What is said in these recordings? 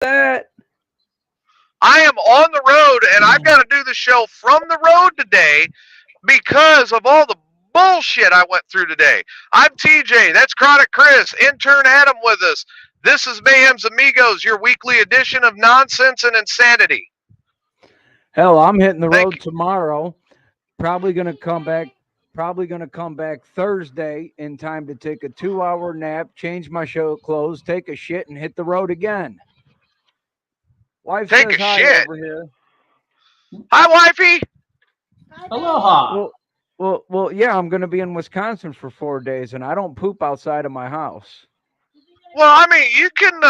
that? I am on the road, and I've got to do the show from the road today because of all the bullshit I went through today. I'm TJ. That's Chronic Chris. Intern Adam with us. This is Mayhem's Amigos, your weekly edition of nonsense and insanity. Hell, I'm hitting the Thank road you. tomorrow. Probably gonna come back. Probably gonna come back Thursday in time to take a 2-hour nap, change my show clothes, take a shit, and hit the road again. Wife Take says a hi shit. over here. Hi, wifey. Aloha. Well, yeah, I'm gonna be in Wisconsin for 4 days, and I don't poop outside of my house. Well, I mean, you can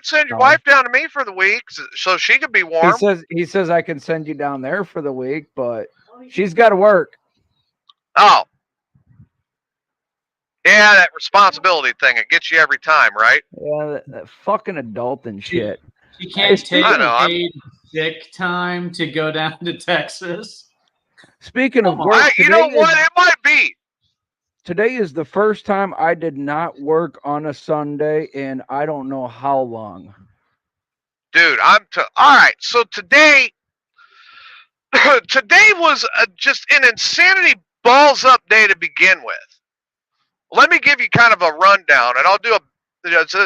send your No. wife down to me for the week so she can be He warm. says I can send you down there for the week, but she's got to work. Oh. Yeah, that responsibility thing, it gets you every time, right? Yeah, that fucking adult and shit. You can't take I know, paid sick time to go down to Texas. Speaking of work, You know what? It might be. Today is the first time I did not work on a Sunday in I don't know how long. Dude, all right. So today was just an insanity balls up day to begin with. Let me give you kind of a rundown, and I'll do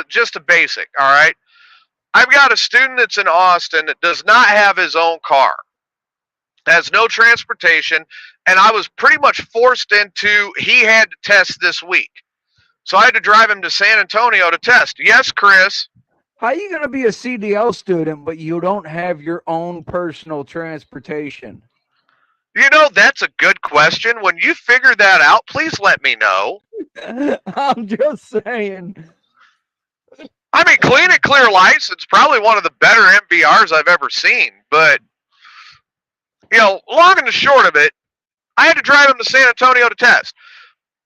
just a basic. All right. I've got a student that's in Austin that does not have his own car, has no transportation, and I was pretty much forced into he had to test this week. So I had to drive him to San Antonio to test. Yes, Chris. How are you going to be a CDL student, but you don't have your own personal transportation? You know, that's a good question. When you figure that out, please let me know. I'm just saying. I mean, Clean and Clear license, probably one of the better MVRs I've ever seen. But, long and the short of it, I had to drive him to San Antonio to test.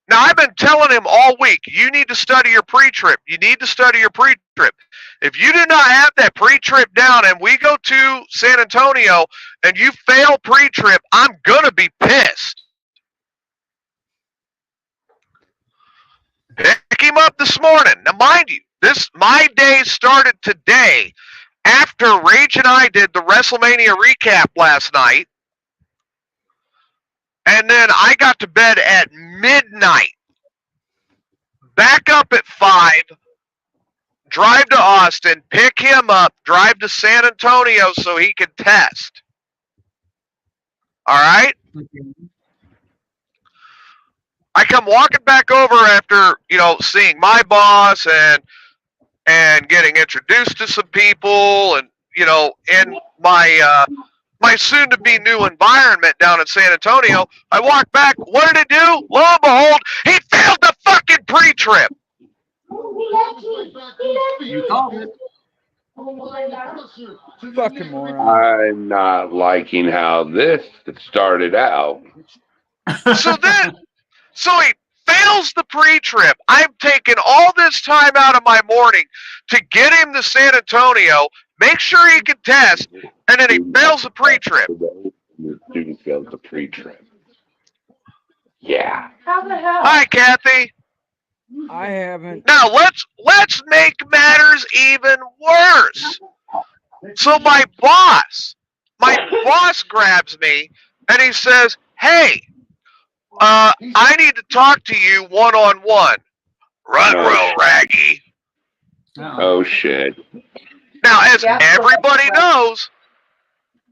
Now, I've been telling him all week, you need to study your pre-trip. You need to study your pre-trip. If you do not have that pre-trip down and we go to San Antonio and you fail pre-trip, I'm going to be pissed. Pick him up this morning. Now, mind you, my day started today after Rage and I did the WrestleMania recap last night. And then I got to bed at midnight. Back up at 5. Drive to Austin. Pick him up. Drive to San Antonio so he can test. All right? I come walking back over after, seeing my boss and getting introduced to some people and, in my soon-to-be new environment down in San Antonio. I walk back. What did it do? Lo and behold, he failed the fucking pre-trip. You called it. Fucking moron. I'm not liking how this started out. So he fails the pre-trip. I'm taking all this time out of my morning to get him to San Antonio, make sure he can test, and then he fails the pre-trip. The student fails the pre-trip. Yeah. How the hell? Hi, Kathy. I haven't. Now let's make matters even worse. So my boss grabs me and he says, "Hey, I need to talk to you one-on-one." Run, Raggy. Oh shit. Now, as everybody knows,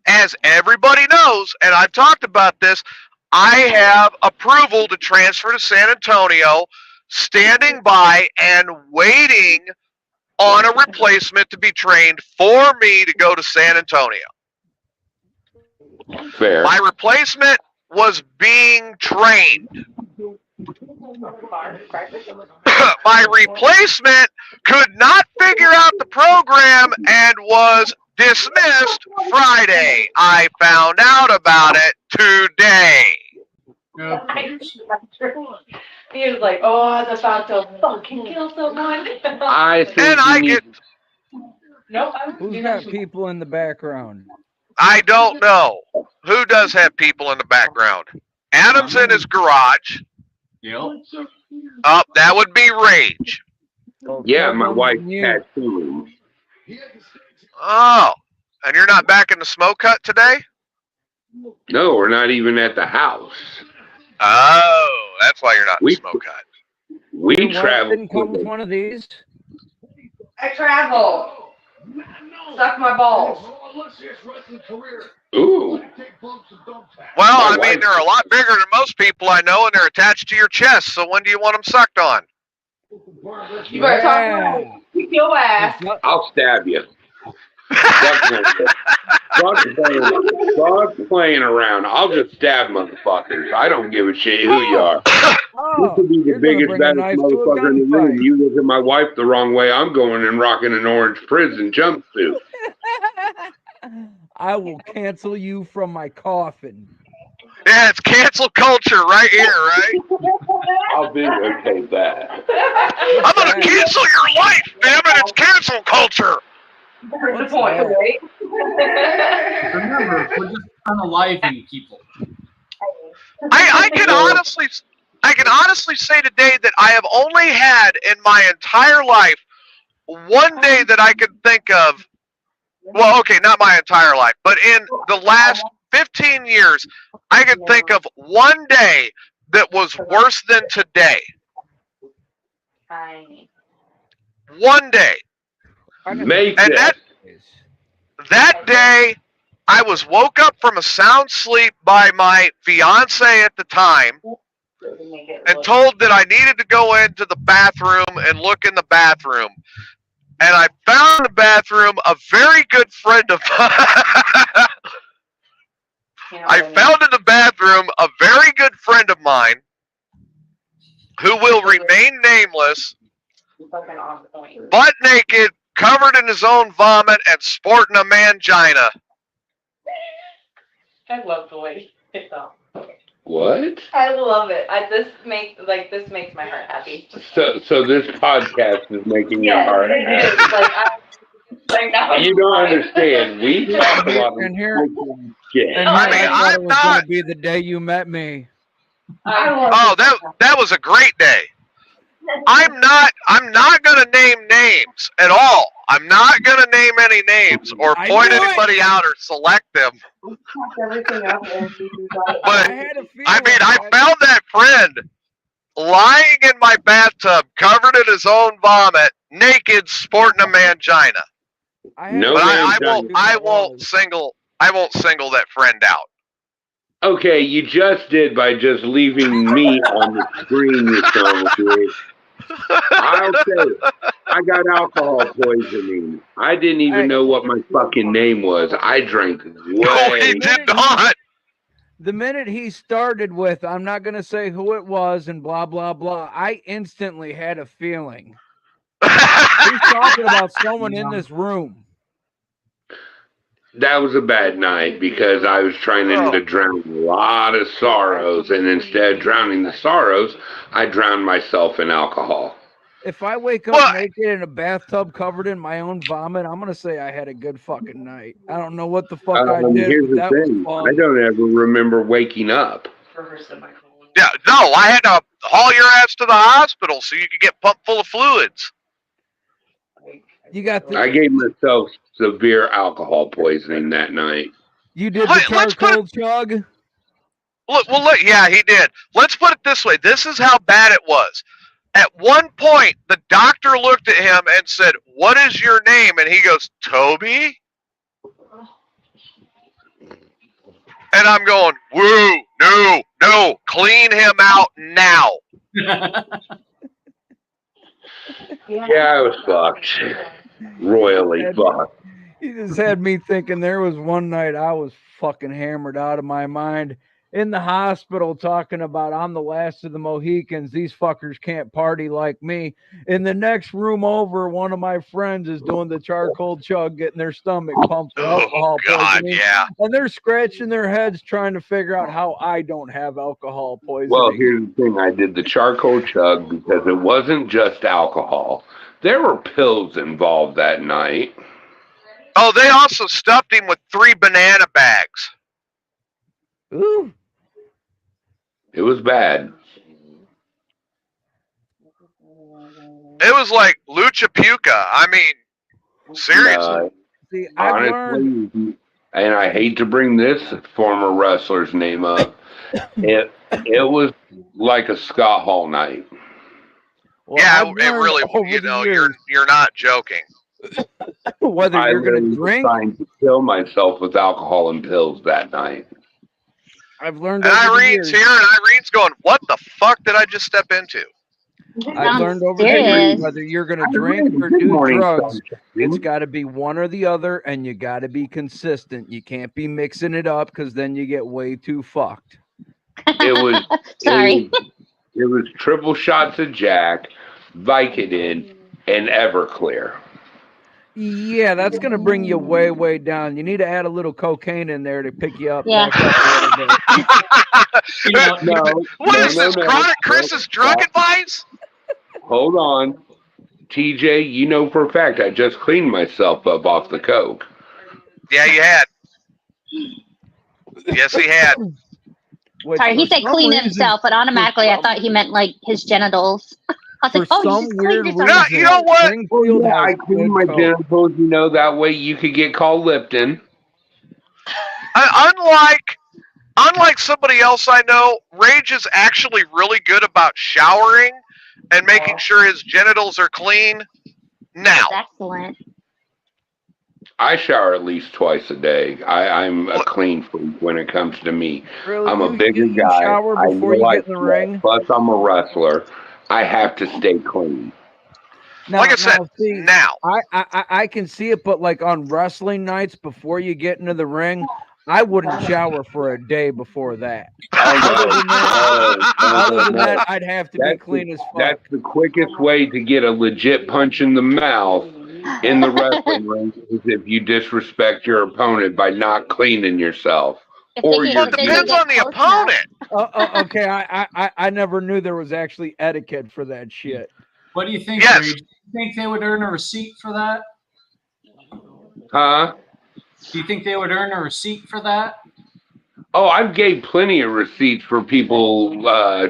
and I've talked about this, I have approval to transfer to San Antonio, standing by and waiting on a replacement to be trained for me to go to San Antonio. Fair. My replacement was being trained. My replacement could not figure out the program and was dismissed Friday. I found out about it today. He was like, "Oh, I was about to fucking kill someone." I think And I get, Nope. Who's got people in the background? I don't know. Who does have people in the background? Adam's in his garage. Yep. That would be Rage. Well, Yeah, tell my them wife's you. tattooing. Oh, and you're not back in the smoke hut today? No, we're not even at the house. Oh, that's why you're not in the We smoke hut. we Your wife traveled didn't come with with one of these. I travel. Suck my balls. Ooh. Well, My I mean, wife- they're a lot bigger than most people I know, and they're attached to your chest. So when do you want them sucked on? You better talk right. Kick your ass. I'll stab you. Stop playing around. I'll just stab motherfuckers. I don't give a shit who you are. You Oh, could be the you're gonna biggest, bring a baddest knife to a motherfucker in the room. gunfight. You look at my wife the wrong way, I'm going and rocking an orange prison jumpsuit. I will cancel you from my coffin. Yeah, it's cancel culture right here, right? I'll videotape that. I'm gonna cancel your life, damn it! It's cancel culture. That's the What's point, that? right? Remember, we're just unaliving people. I can honestly say today that I have only had in my entire life one day that I could think of. Well, okay, not my entire life, but in the last 15 years, I could think of one day that was worse than today. One day. Make And it. that day, I was woke up from a sound sleep by my fiance at the time and told that I needed to go into the bathroom and look in the bathroom. And I found in the bathroom a very good friend of mine. I found in the bathroom a very good friend of mine who will remain nameless, butt naked, covered in his own vomit, and sporting a mangina. I love the way it's all. What? I love it. This makes my heart happy. So this podcast is making your heart it happy. is. You don't understand. We talk a lot of And here, shit. and I here mean, I thought I'm it was not- gonna be the day you met me. Oh, that was a great day. I'm not gonna name names at all. I'm not gonna name any names or I point knew it. anybody out or select them. But I found that friend lying in my bathtub, covered in his own vomit, naked, sporting a mangina. No But mangina. I won't single that friend out. Okay, you just did by just leaving me on the screen, you son of a bitch. I'll say it. I got alcohol poisoning. I didn't even know what my fucking name was. I drank No, he way. did not. The minute he started with, I'm not going to say who it was and blah, blah, blah, I instantly had a feeling. He's talking about someone in this room. That was a bad night because I was trying to drown a lot of sorrows, and instead of drowning the sorrows, I drowned myself in alcohol. If I wake up naked in a bathtub covered in my own vomit, I'm going to say I had a good fucking night. I don't know what the fuck I did, Here's but the that thing. was fun. I don't ever remember waking up. Yeah, no, I had to haul your ass to the hospital so you could get pumped full of fluids. You got the, I gave myself severe alcohol poisoning that night. you did the charcoal chug? Look, yeah, he did. Let's put it this way. This is how bad it was. At one point, the doctor looked at him and said, "What is your name?" And he goes, "Toby?" And I'm going, "Woo, no, clean him out now." Yeah, I was fucked. Royally fucked. You just had me thinking there was one night I was fucking hammered out of my mind in the hospital talking about I'm the last of the Mohicans. These fuckers can't party like me. In the next room over, one of my friends is doing the charcoal chug, getting their stomach pumped for alcohol poisoning. Yeah. And they're scratching their heads trying to figure out how I don't have alcohol poisoning. Well, here's the thing. I did the charcoal chug because it wasn't just alcohol. There were pills involved that night. Oh, they also stuffed him with 3 banana bags. Ooh. It was bad. It was like Lucha Puka. I mean, seriously. See, I've learned. Honestly, and I hate to bring this former wrestler's name up, it was like a Scott Hall night. Well, Yeah, I've it learned really. over You the know, years, you're not joking. whether I you're gonna literally was drink. trying to kill myself with alcohol and pills that night. I've learned And over the Irene's years. here, and Irene's going, "What the fuck did I just step into?" I've learned over the years whether you're gonna drink or Good do morning, drugs, sunshine. it's got to be one or the other, and you got to be consistent. You can't be mixing it up because then you get way too fucked. It was Sorry. it was triple shots of Jack, Vicodin, and Everclear. Yeah, that's gonna bring you way, way down. You need to add a little cocaine in there to pick you up. Yeah. Back up a little bit. You know, What is this? Chronic no, Chris's drug advice? Hold on. TJ, you know for a fact I just cleaned myself up off the coke. Yeah, you had. Yes, he had. Which Sorry, he for said some clean reason- himself, but automatically I thought he meant like his genitals. I was For like, oh, you some just weird cleaned reason, yourself. No, you know what? Springfield Yeah, I has cleaned good my coke. genitals, that way you could get called Lipton. Unlike somebody else I know, Rage is actually really good about showering and making sure his genitals are clean. Now, That's excellent. I shower at least twice a day. I'm a clean freak when it comes to me. Really, I'm a you- bigger you guy. shower I before you know I get in the sweat. ring? Plus, I'm a wrestler. I have to stay clean. Now, like I said, see, now. I can see it, but like on wrestling nights before you get into the ring, I wouldn't shower for a day before that. Other than that, I'd have to be That's clean as fuck. That's the quickest way to get a legit punch in the mouth in the wrestling ring is if you disrespect your opponent by not cleaning yourself. If Or they get- you're Well, it if they depends get on the close enough- opponent. Okay, I never knew there was actually etiquette for that shit. what do you think, Yes. Rage? Do you think they would earn a receipt for that? Huh? Do you think they would earn a receipt for that? Oh, I've gave plenty of receipts for people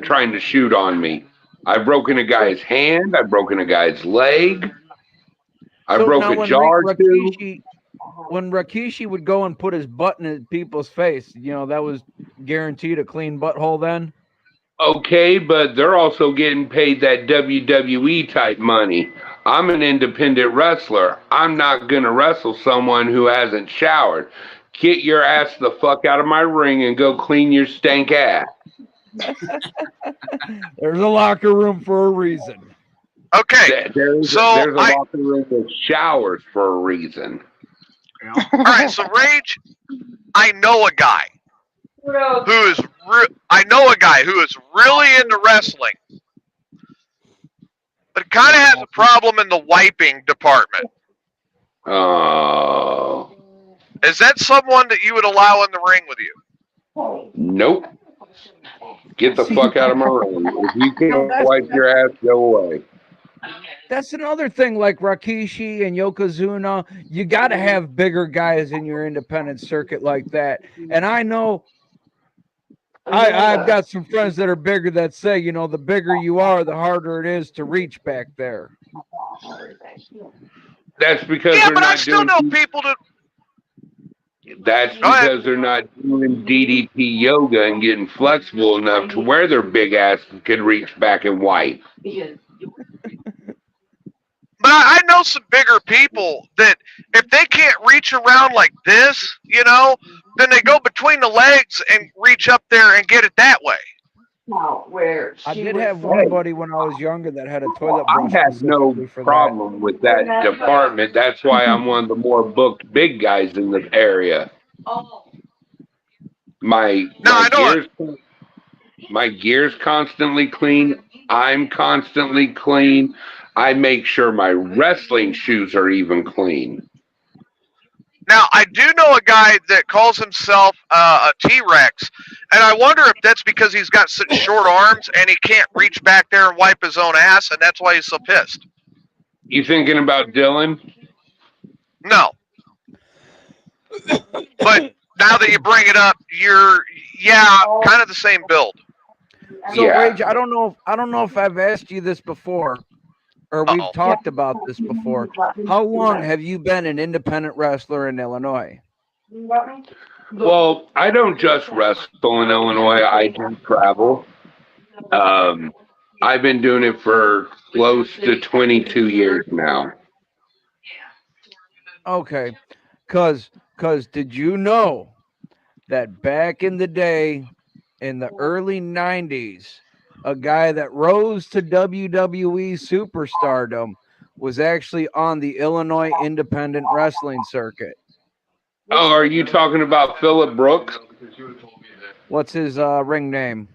trying to shoot on me. I've broken a guy's hand. I've broken a guy's leg. I So broke now a when jar too. When Rikishi would go and put his butt in people's face, that was guaranteed a clean butthole then? Okay, but they're also getting paid that WWE type money. I'm an independent wrestler. I'm not going to wrestle someone who hasn't showered. Get your ass the fuck out of my ring and go clean your stank ass. There's a locker room for a reason. Okay, There's So a I- locker room with showers for a reason. all right. So Rage, I know a guy who is really into wrestling, but kind of has a problem in the wiping department. Oh, Is that someone that you would allow in the ring with you? nope. Get the fuck out of my ring. If you can't wipe your ass, go away. That's another thing, like Rikishi and Yokozuna. You got to have bigger guys in your independent circuit like that. And I know I've got some friends that are bigger that say, the bigger you are, the harder it is to reach back there. That's because Yeah, they're but I not still doing. know people that. That's Go ahead. because they're not doing DDP yoga and getting flexible enough to where their big ass can reach back and wipe. But I know some bigger people that if they can't reach around like this, then they go between the legs and reach up there and get it that way. I did have one buddy when I was younger that had a toilet I brush. have no specifically for problem with that department. That's why I'm one of the more booked big guys in the area. My gear's constantly clean. I'm constantly clean. I make sure my wrestling shoes are even clean. Now, I do know a guy that calls himself a T-Rex, and I wonder if that's because he's got such short arms and he can't reach back there and wipe his own ass, and that's why he's so pissed. You thinking about Dylan? No. But now that you bring it up, kind of the same build. So Yeah. Rage, I don't know if I've asked you this before, or we've Uh-oh. talked about this before. How long have you been an independent wrestler in Illinois? Well, I don't just wrestle in Illinois. I do travel. I've been doing it for close to 22 years now. Okay, cause did you know that back in the day, in the early '90s, a guy that rose to WWE superstardom was actually on the Illinois independent wrestling circuit. Oh, are you talking about Phillip Brooks? What's his ring name?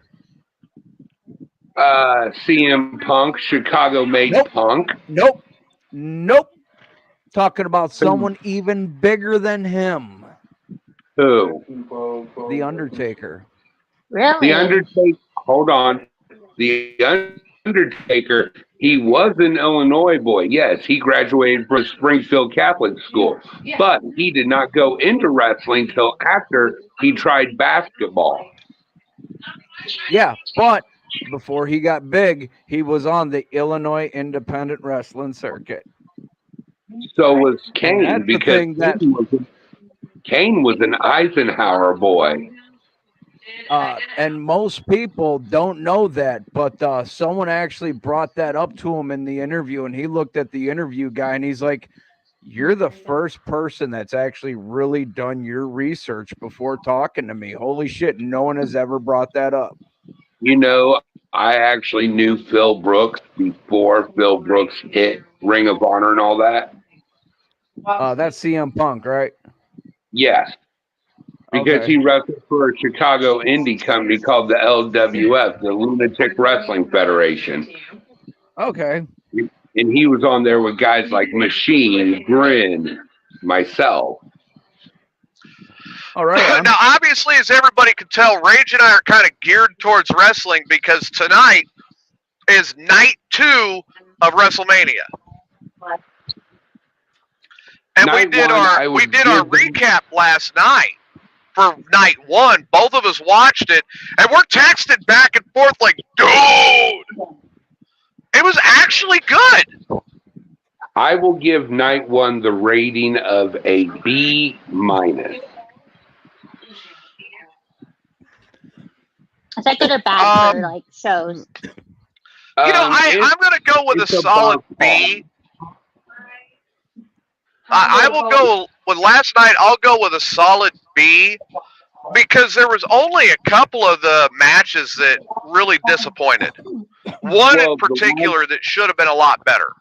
CM Punk, Chicago made Nope. Punk. Nope. Talking about someone even bigger than him. Who? The Undertaker. Really? The Undertaker. Hold on. The Undertaker. He was an Illinois boy. Yes, he graduated from Springfield Catholic School, but he did not go into wrestling till after he tried basketball. Yeah, but before he got big, he was on the Illinois independent wrestling circuit. So was And Kane, that's the because thing that Kane was an Eisenhower boy. and most people don't know that, but someone actually brought that up to him in the interview, and he looked at the interview guy and he's like, "You're the first person that's actually really done your research before talking to me. Holy shit, no one has ever brought that up." You know, I actually knew Phil Brooks before Phil Brooks hit Ring of Honor and all that. That's CM Punk, right? Yes. Because Okay. he wrestled for a Chicago indie company called the LWF, the Lunatic Wrestling Federation. Okay. And he was on there with guys like Machine, Grin, myself. All right. Now, obviously, as everybody can tell, Rage and I are kind of geared towards wrestling because tonight is night 2 of WrestleMania. And we Night did one, I our was recap last night for night 1. Both of us watched it, and we're texting back and forth like, dude, it was actually good. I will give night 1 the rating of a B-. Is that good or bad for like shows? You know, I'm going to go with a it's a solid bounce B. I will go with last night. I'll go with a solid B because there was only a couple of the matches that really disappointed. One in particular that should have been a lot better.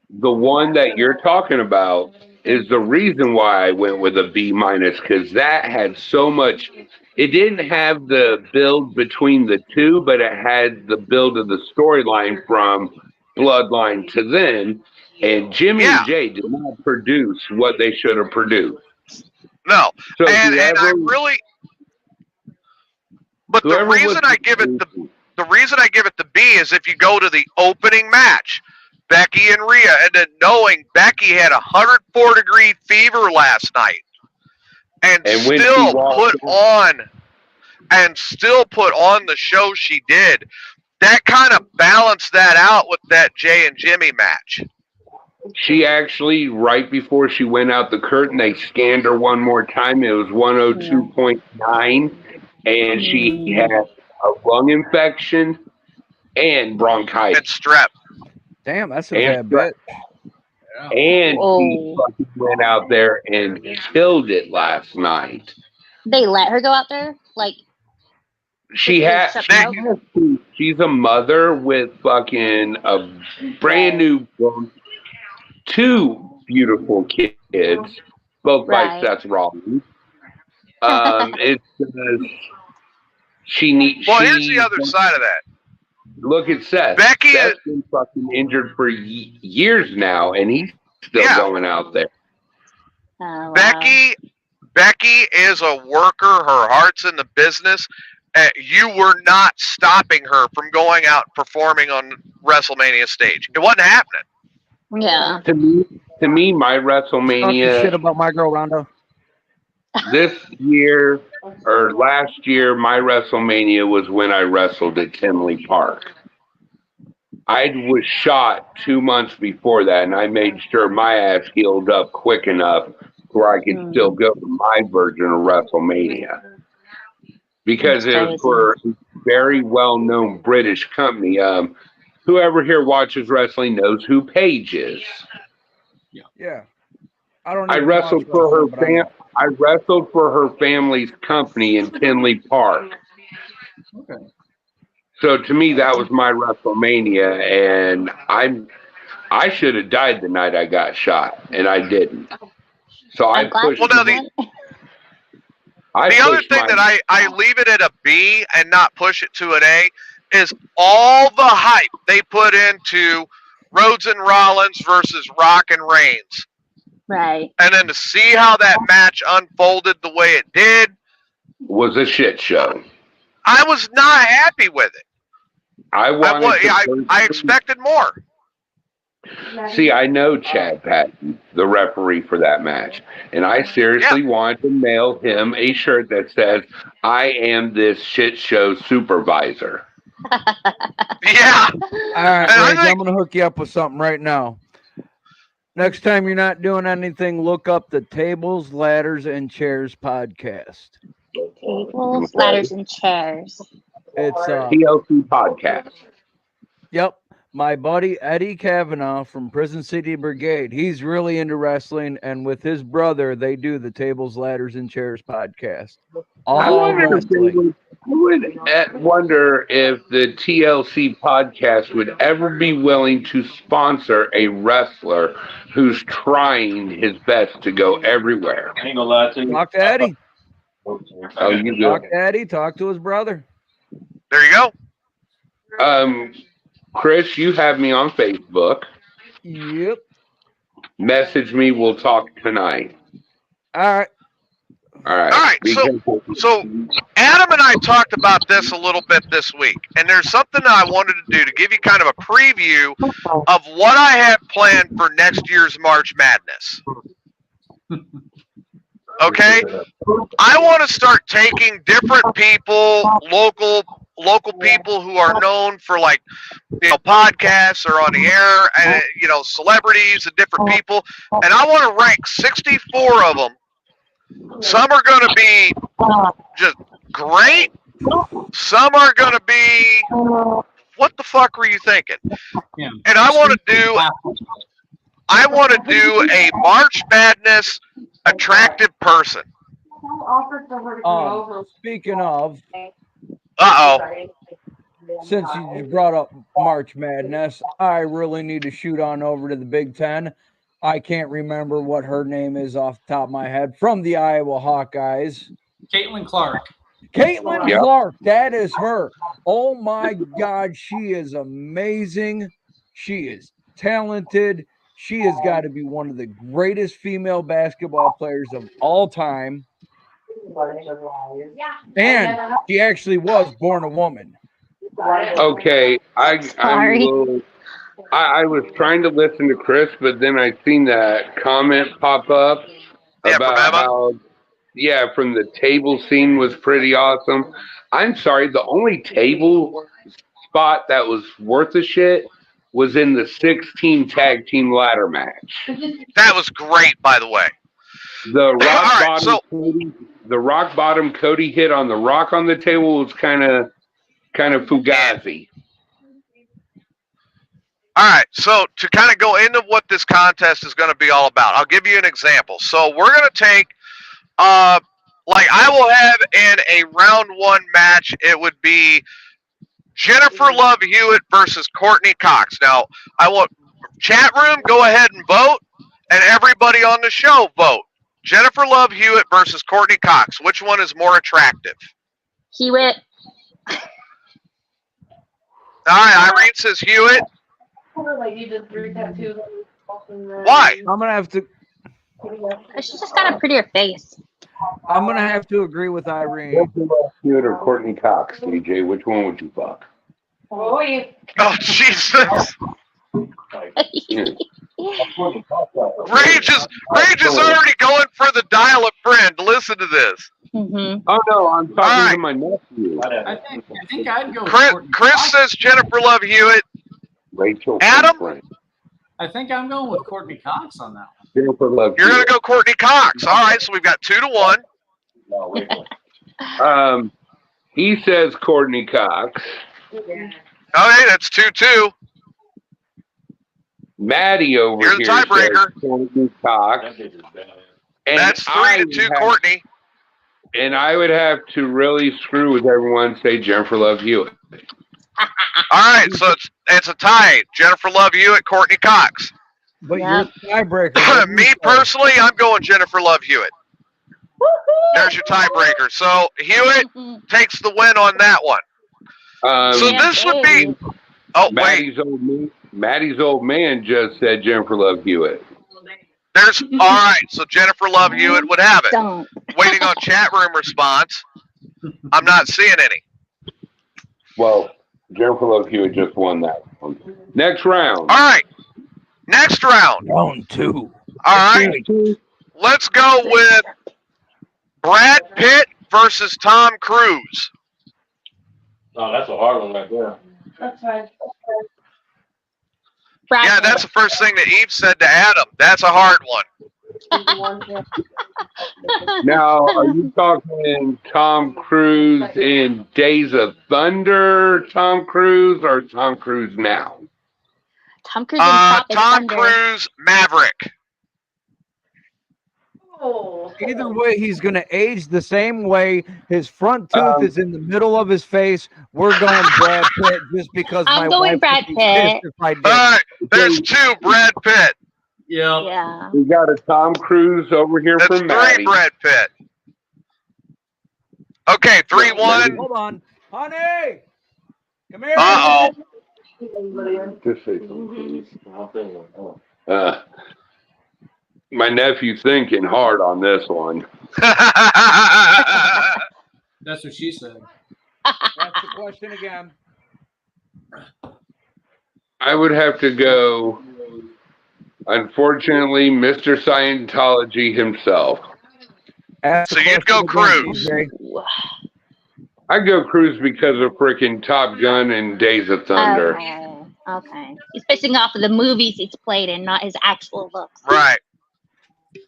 The one that you're talking about is the reason why I went with a B-, because that had so much. It didn't have the build between the two, but it had the build of the storyline from Bloodline to then. And Jimmy and Jay did not produce what they should have produced. No, So and I really. But the reason I give it the B is if you go to the opening match, Becky and Rhea, and then knowing Becky had 104-degree fever last night, and still put on the show she did, that kind of balanced that out with that Jay and Jimmy match. She actually, right before she went out the curtain, they scanned her one more time. It was 102.9, and she had a lung infection and bronchitis. And strep. Damn, that's a bad bet. And she fucking went out there and killed it last night. They let her go out there? Like, she's a mother with fucking a brand new, 2 beautiful kids, both by Seth Rollins. It's she needs. Well, here's the other side of that. Look at Seth. Becky Seth's been fucking injured for years now, and he's still going out there. Wow. Becky is a worker. Her heart's in the business. You were not stopping her from going out and performing on WrestleMania stage. It wasn't happening. Yeah. To me, my WrestleMania. Shit about my girl Ronda. This year or last year, my WrestleMania was when I wrestled at Tinley Park. I was shot 2 months before that, and I made sure my ass healed up quick enough where I could still go to my version of WrestleMania. Because it was for a very well-known British company. Whoever here watches wrestling knows who Paige is. Yeah. I don't. I even wrestled watch for her wrestling, but I know. I wrestled for her family's company in Tinley Park. Okay. So to me, that was my WrestleMania, and I should have died the night I got shot, and I didn't. So I I'm glad pushed. you Well, now didn't. The other thing that I leave it at a B and not push it to an A is all the hype they put into Rhodes and Rollins versus Rock and Reigns. Right. And then to see how that match unfolded the way it did was a shit show. I was not happy with it. I expected more. See, I know Chad Patton, the referee for that match, and I seriously wanted to mail him a shirt that says, "I am this shit show supervisor." Yeah. All right, Rage, I'm going to hook you up with something right now. Next time you're not doing anything, look up the Tables, Ladders, and Chairs podcast. Tables, ladders, and chairs. It's TLC podcast. Yep. My buddy Eddie Kavanaugh from Prison City Brigade. He's really into wrestling, and with his brother, they do the Tables, Ladders, and Chairs podcast. I wonder if the TLC podcast would ever be willing to sponsor a wrestler who's trying his best to go everywhere. Talk to Eddie. Oh, you do. Talk to Eddie. Talk to his brother. There you go. Chris, you have me on Facebook. Yep. Message me. We'll talk tonight. All right. All right. So Adam and I talked about this a little bit this week, and there's something that I wanted to do to give you kind of a preview of what I have planned for next year's March Madness. Okay? I want to start taking different people, local people who are known for, like, podcasts or on the air, and celebrities and different people, and I want to rank 64 of them. Some are going to be just great. Some are going to be, what the fuck were you thinking? Yeah. And I want to do a March Madness attractive person. Speaking of, since you brought up March Madness, I really need to shoot on over to the Big Ten. I can't remember what her name is off the top of my head, from the Iowa Hawkeyes. Caitlin Clark. Caitlin Clark, that is her. Oh my God, she is amazing. She is talented. She has got to be one of the greatest female basketball players of all time. And she actually was born a woman. Okay, I was trying to listen to Chris, but then I seen that comment pop up about how, from the table scene was pretty awesome. I'm sorry, the only table spot that was worth a shit was in the 6-team tag team ladder match. That was great, by the way. The rock bottom Cody hit on the rock on the table was kind of fugazi. All right, so to kind of go into what this contest is going to be all about, I'll give you an example. So we're going to take, I will have in a round one match, it would be Jennifer Love Hewitt versus Courtney Cox. Now, I want chat room, go ahead and vote, and everybody on the show vote. Jennifer Love Hewitt versus Courtney Cox. Which one is more attractive? Hewitt. All right, Irene says Hewitt. Why? I'm gonna have to. She's just got a prettier face. I'm gonna have to agree with Irene. Hewitt or Courtney Cox, DJ? Which one would you fuck? Oh Jesus! Rage is already going for the dial a friend. Listen to this. Mm-hmm. Oh no, I'm talking to my nephew. I think I'd go. Chris says Jennifer Love Hewitt. Rachel. Adam? Frank. I think I'm going with Courtney Cox on that one. Jennifer Love You're going Hewitt. to go Courtney Cox. All right, so we've got 2-1. He says Courtney Cox. Okay, that's 2-2. Maddie over You're the here tiebreaker. says Courtney Cox. And That's I 3-2, would have- Courtney. And I would have to really screw with everyone and say Jennifer Love Hewitt. All right, so it's a tie. Jennifer Love Hewitt, Courtney Cox. But Yeah. you're the tiebreaker. Me personally, I'm going Jennifer Love Hewitt. There's your tiebreaker. So Hewitt takes the win on that one. So Yeah, this would be. Oh wait, Maddie's old man just said Jennifer Love Hewitt. there's all right. So Jennifer Love Hewitt would have it. Don't. Waiting on chat room response. I'm not seeing any. Well, Jennifer Love Hewitt just won that one. Next round. All right, next round. Round 2. All right, let's go with Brad Pitt versus Tom Cruise. Oh, that's a hard one right there. That's fine. Brad Yeah, Pitt. that's the first thing that Eve said to Adam. That's a hard one. Now, are you talking Tom Cruise in Days of Thunder, Tom Cruise, or Tom Cruise now? Tom Cruise and Tropic Tom Thunder. Cruise, Maverick. Oh. Either way, he's going to age the same way. His front tooth is in the middle of his face. We're going Brad Pitt just because I'm my going wife Brad would be Pitt. pissed if I did. All right, there's 2, Brad Pitt. Yeah. Yeah. We got a Tom Cruise over here That's for 3, Maddie. Brad Pitt. Okay, 3-1. Hold on. Honey! Come here. Uh-oh. Just say something, please. My nephew's thinking hard on this one. That's what she said. That's the question again. I would have to go, unfortunately, Mr. Scientology himself. Ask So the you'd go question again, Cruise. TJ. I'd go Cruise because of freaking Top Gun and Days of Thunder. Okay. He's basing off of the movies he's played in, not his actual looks. Right.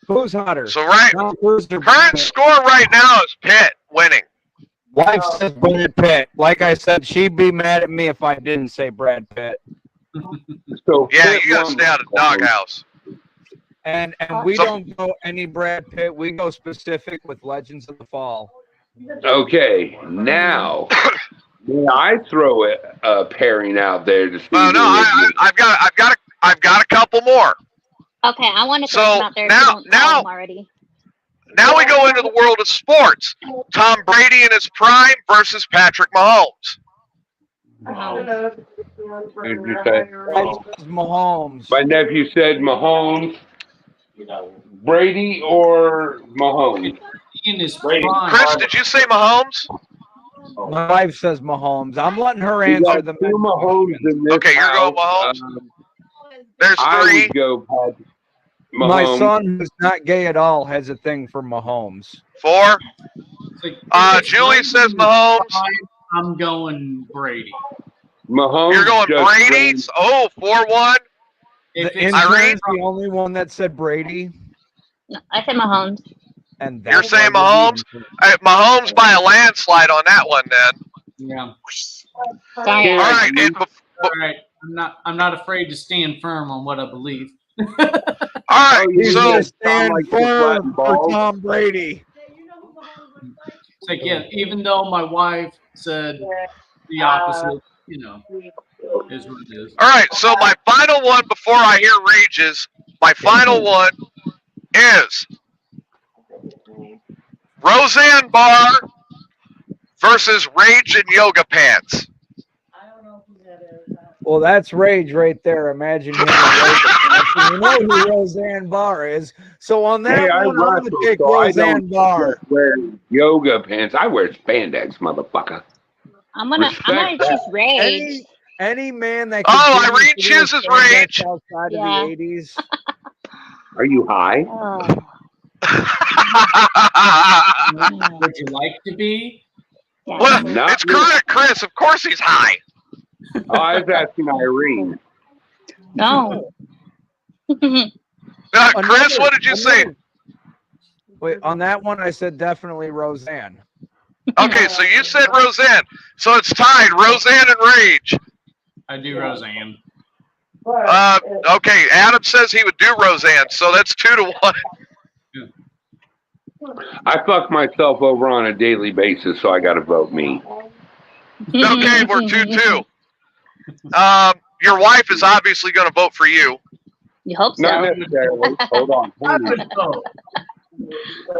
Who's hotter? So right, Tom Cruise or current Brad Pitt? score right now is Pitt winning. Wife says Brad Pitt. Like I said, she'd be mad at me if I didn't say Brad Pitt. So Yeah, Pitt you gotta won stay out of the doghouse. And we So- don't go any Brad Pitt. We go specific with Legends of the Fall. Okay, now may I throw a pairing out there to see. Oh no, I've got a couple more. Okay, I want to So, throw him out there. If now- you don't know now- him already. Now we go into the world of sports. Tom Brady in his prime versus Patrick Mahomes. Who did you say? Mahomes. My nephew said Mahomes, Brady, or Mahomes. In his Brady. prime. Chris, did you say Mahomes? My wife says Mahomes. I'm letting her We answer got the two Mahomes in this Okay, you're going house. Mahomes? There's I 3. would go Patrick My Mahomes. son, who's not gay at all, has a thing for Mahomes. 4. It's like, Julie says Mahomes. I'm going Brady. Mahomes You're going just Brady. ran- Oh, 4-1. If The it's Irene? intern's the only one that said Brady. No, I said Mahomes. And You're that's saying why Mahomes? Mahomes by a landslide on that one, then. yeah. Sorry. Yeah. All right, and All right. I'm not afraid to stand firm on what I believe. all right. He's So gonna stand like the firm flat for ball. Tom Brady. It's like, yeah, even though my wife said the opposite, you know, is what it is. all right. So my final one before I hear Rages, my final one is Roseanne Barr versus Rage in Yoga Pants. Well, that's rage right there. Imagine him. You know who Roseanne Barr is. So on that Hey, I one, I'm going wrestle, to take so I Roseanne don't Barr. wear yoga pants. I wear spandex, motherfucker. I'm gonna Respect choose Rage. Any man that Oh, continues Irene to wear chooses spandex Rage. outside Yeah. of the 80s. Are you high? Oh. Would you like to be? Well, Not it's me. current Chris. Of course he's high. Oh, I was asking Irene. No. Chris, what did you say? Wait, on that one, I said definitely Roseanne. Okay, so you said Roseanne. So it's tied, Roseanne and Rage. I do Roseanne. Okay, Adam says he would do Roseanne, so that's 2-1. I fuck myself over on a daily basis, so I got to vote me. Okay, we're 2-2. Your wife is obviously going to vote for you. You hope so. Not necessarily. Hold on.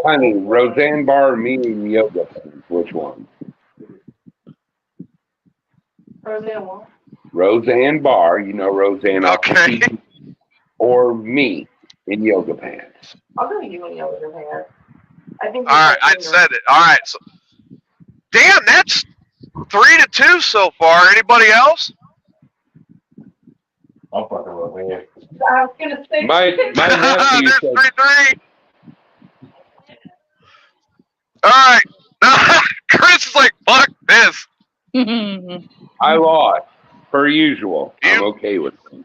Honey, Roseanne Barr, me, and yoga pants. Which one? Roseanne Barr, you know Roseanne. Okay. Or me in yoga pants. I'll go you in yoga pants. I think. All right, I said it. All right. So, damn, that's 3-2 so far. Anybody else? I'm fucking Roseanne. I was gonna say. My nephew There's said, 3-3. All right. Chris is like, fuck this. I lost, per usual. I'm okay with it.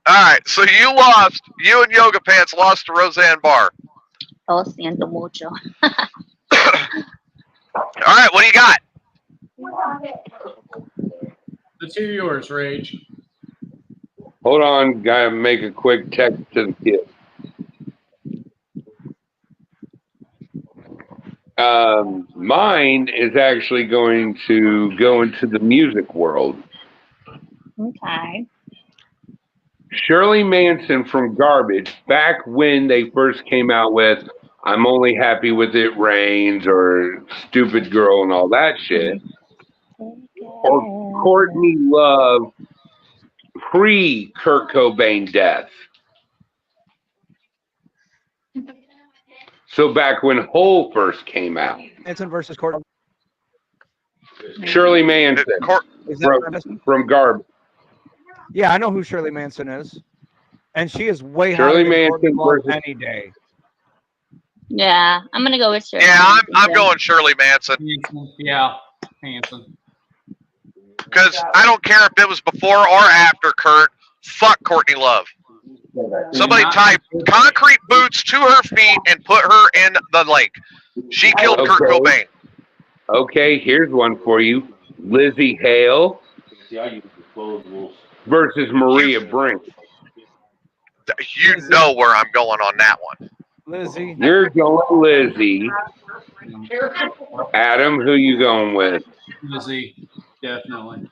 All right, so you lost. You and Yoga Pants lost to Roseanne Barr. Oh, siento mucho. All right, what do you got? The two yours, Rage. Hold on, gotta make a quick text to the kid. Mine is actually going to go into the music world. Okay. Shirley Manson from Garbage, back when they first came out with I'm Only Happy With It Rains or Stupid Girl and all that shit. Or Courtney Love pre-Kurt Cobain death. So back when Hole first came out. Manson versus Courtney. Shirley Manson Is that what I missed? from Garbage. Yeah, I know who Shirley Manson is. And she is way Shirley hotter than Courtney Manson Love versus- any day. Yeah, I'm gonna go with Shirley. Yeah, I'm Manson. going Shirley Manson Yeah, Hanson. because I don't care if it was before or after Kurt. Fuck Courtney Love. Somebody type concrete boots to her feet and put her in the lake. She killed Kurt Okay. Cobain. Okay, here's one for you. Lizzie Hale See, I use disposables. versus Maria Brink. You know where I'm going on that one. Lizzie. You're going Lizzie. Adam, who you going with? Lizzie, definitely.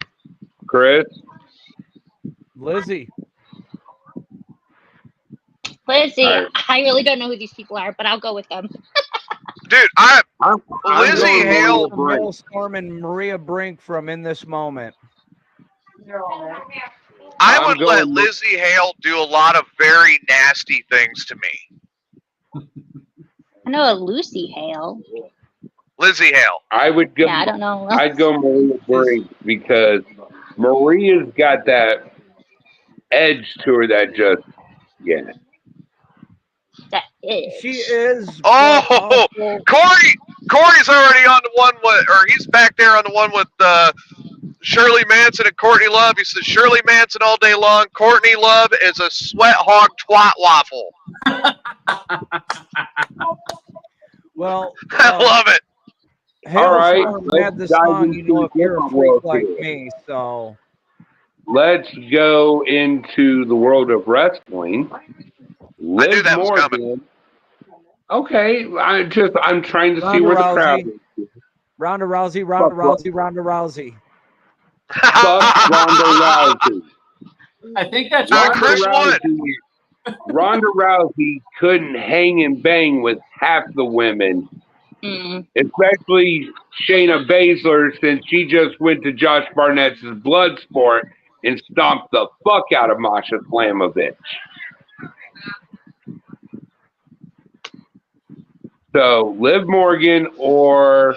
Chris? Lizzie. Lizzie, All right. I really don't know who these people are, but I'll go with them. Dude, I'm Lizzie going Hale- Maria Brink. Will Storm and Maria Brink from In This Moment. I I'm would let going- Lizzie Hale do a lot of very nasty things to me. I know a Lucy Hale. Lizzie Hale. I would go. Yeah, I don't know. I'd go Maria Brink because Maria's got that edge to her that just, yeah. That is. She is. Oh, but also- Corey's already on the one with, or he's back there on the one with Shirley Manson and Courtney Love. He says Shirley Manson all day long. Courtney Love is a sweat hog twat waffle. well, I love it. All right, Hailstorm let's had the dive song, into you know, if the you're a different freak world like here. me, so. Let's go into the world of wrestling. I knew that was coming. Okay, I'm trying to see Ronda where the Rousey. crowd is. Ronda Rousey, Ronda Rousey, Ronda Rousey. Fuck Ronda Rousey. I think that's Ronda Chris won. Ronda Rousey couldn't hang and bang with half the women, especially Shayna Baszler, since she just went to Josh Barnett's Bloodsport and stomped the fuck out of Masha Slamovich. So, Liv Morgan or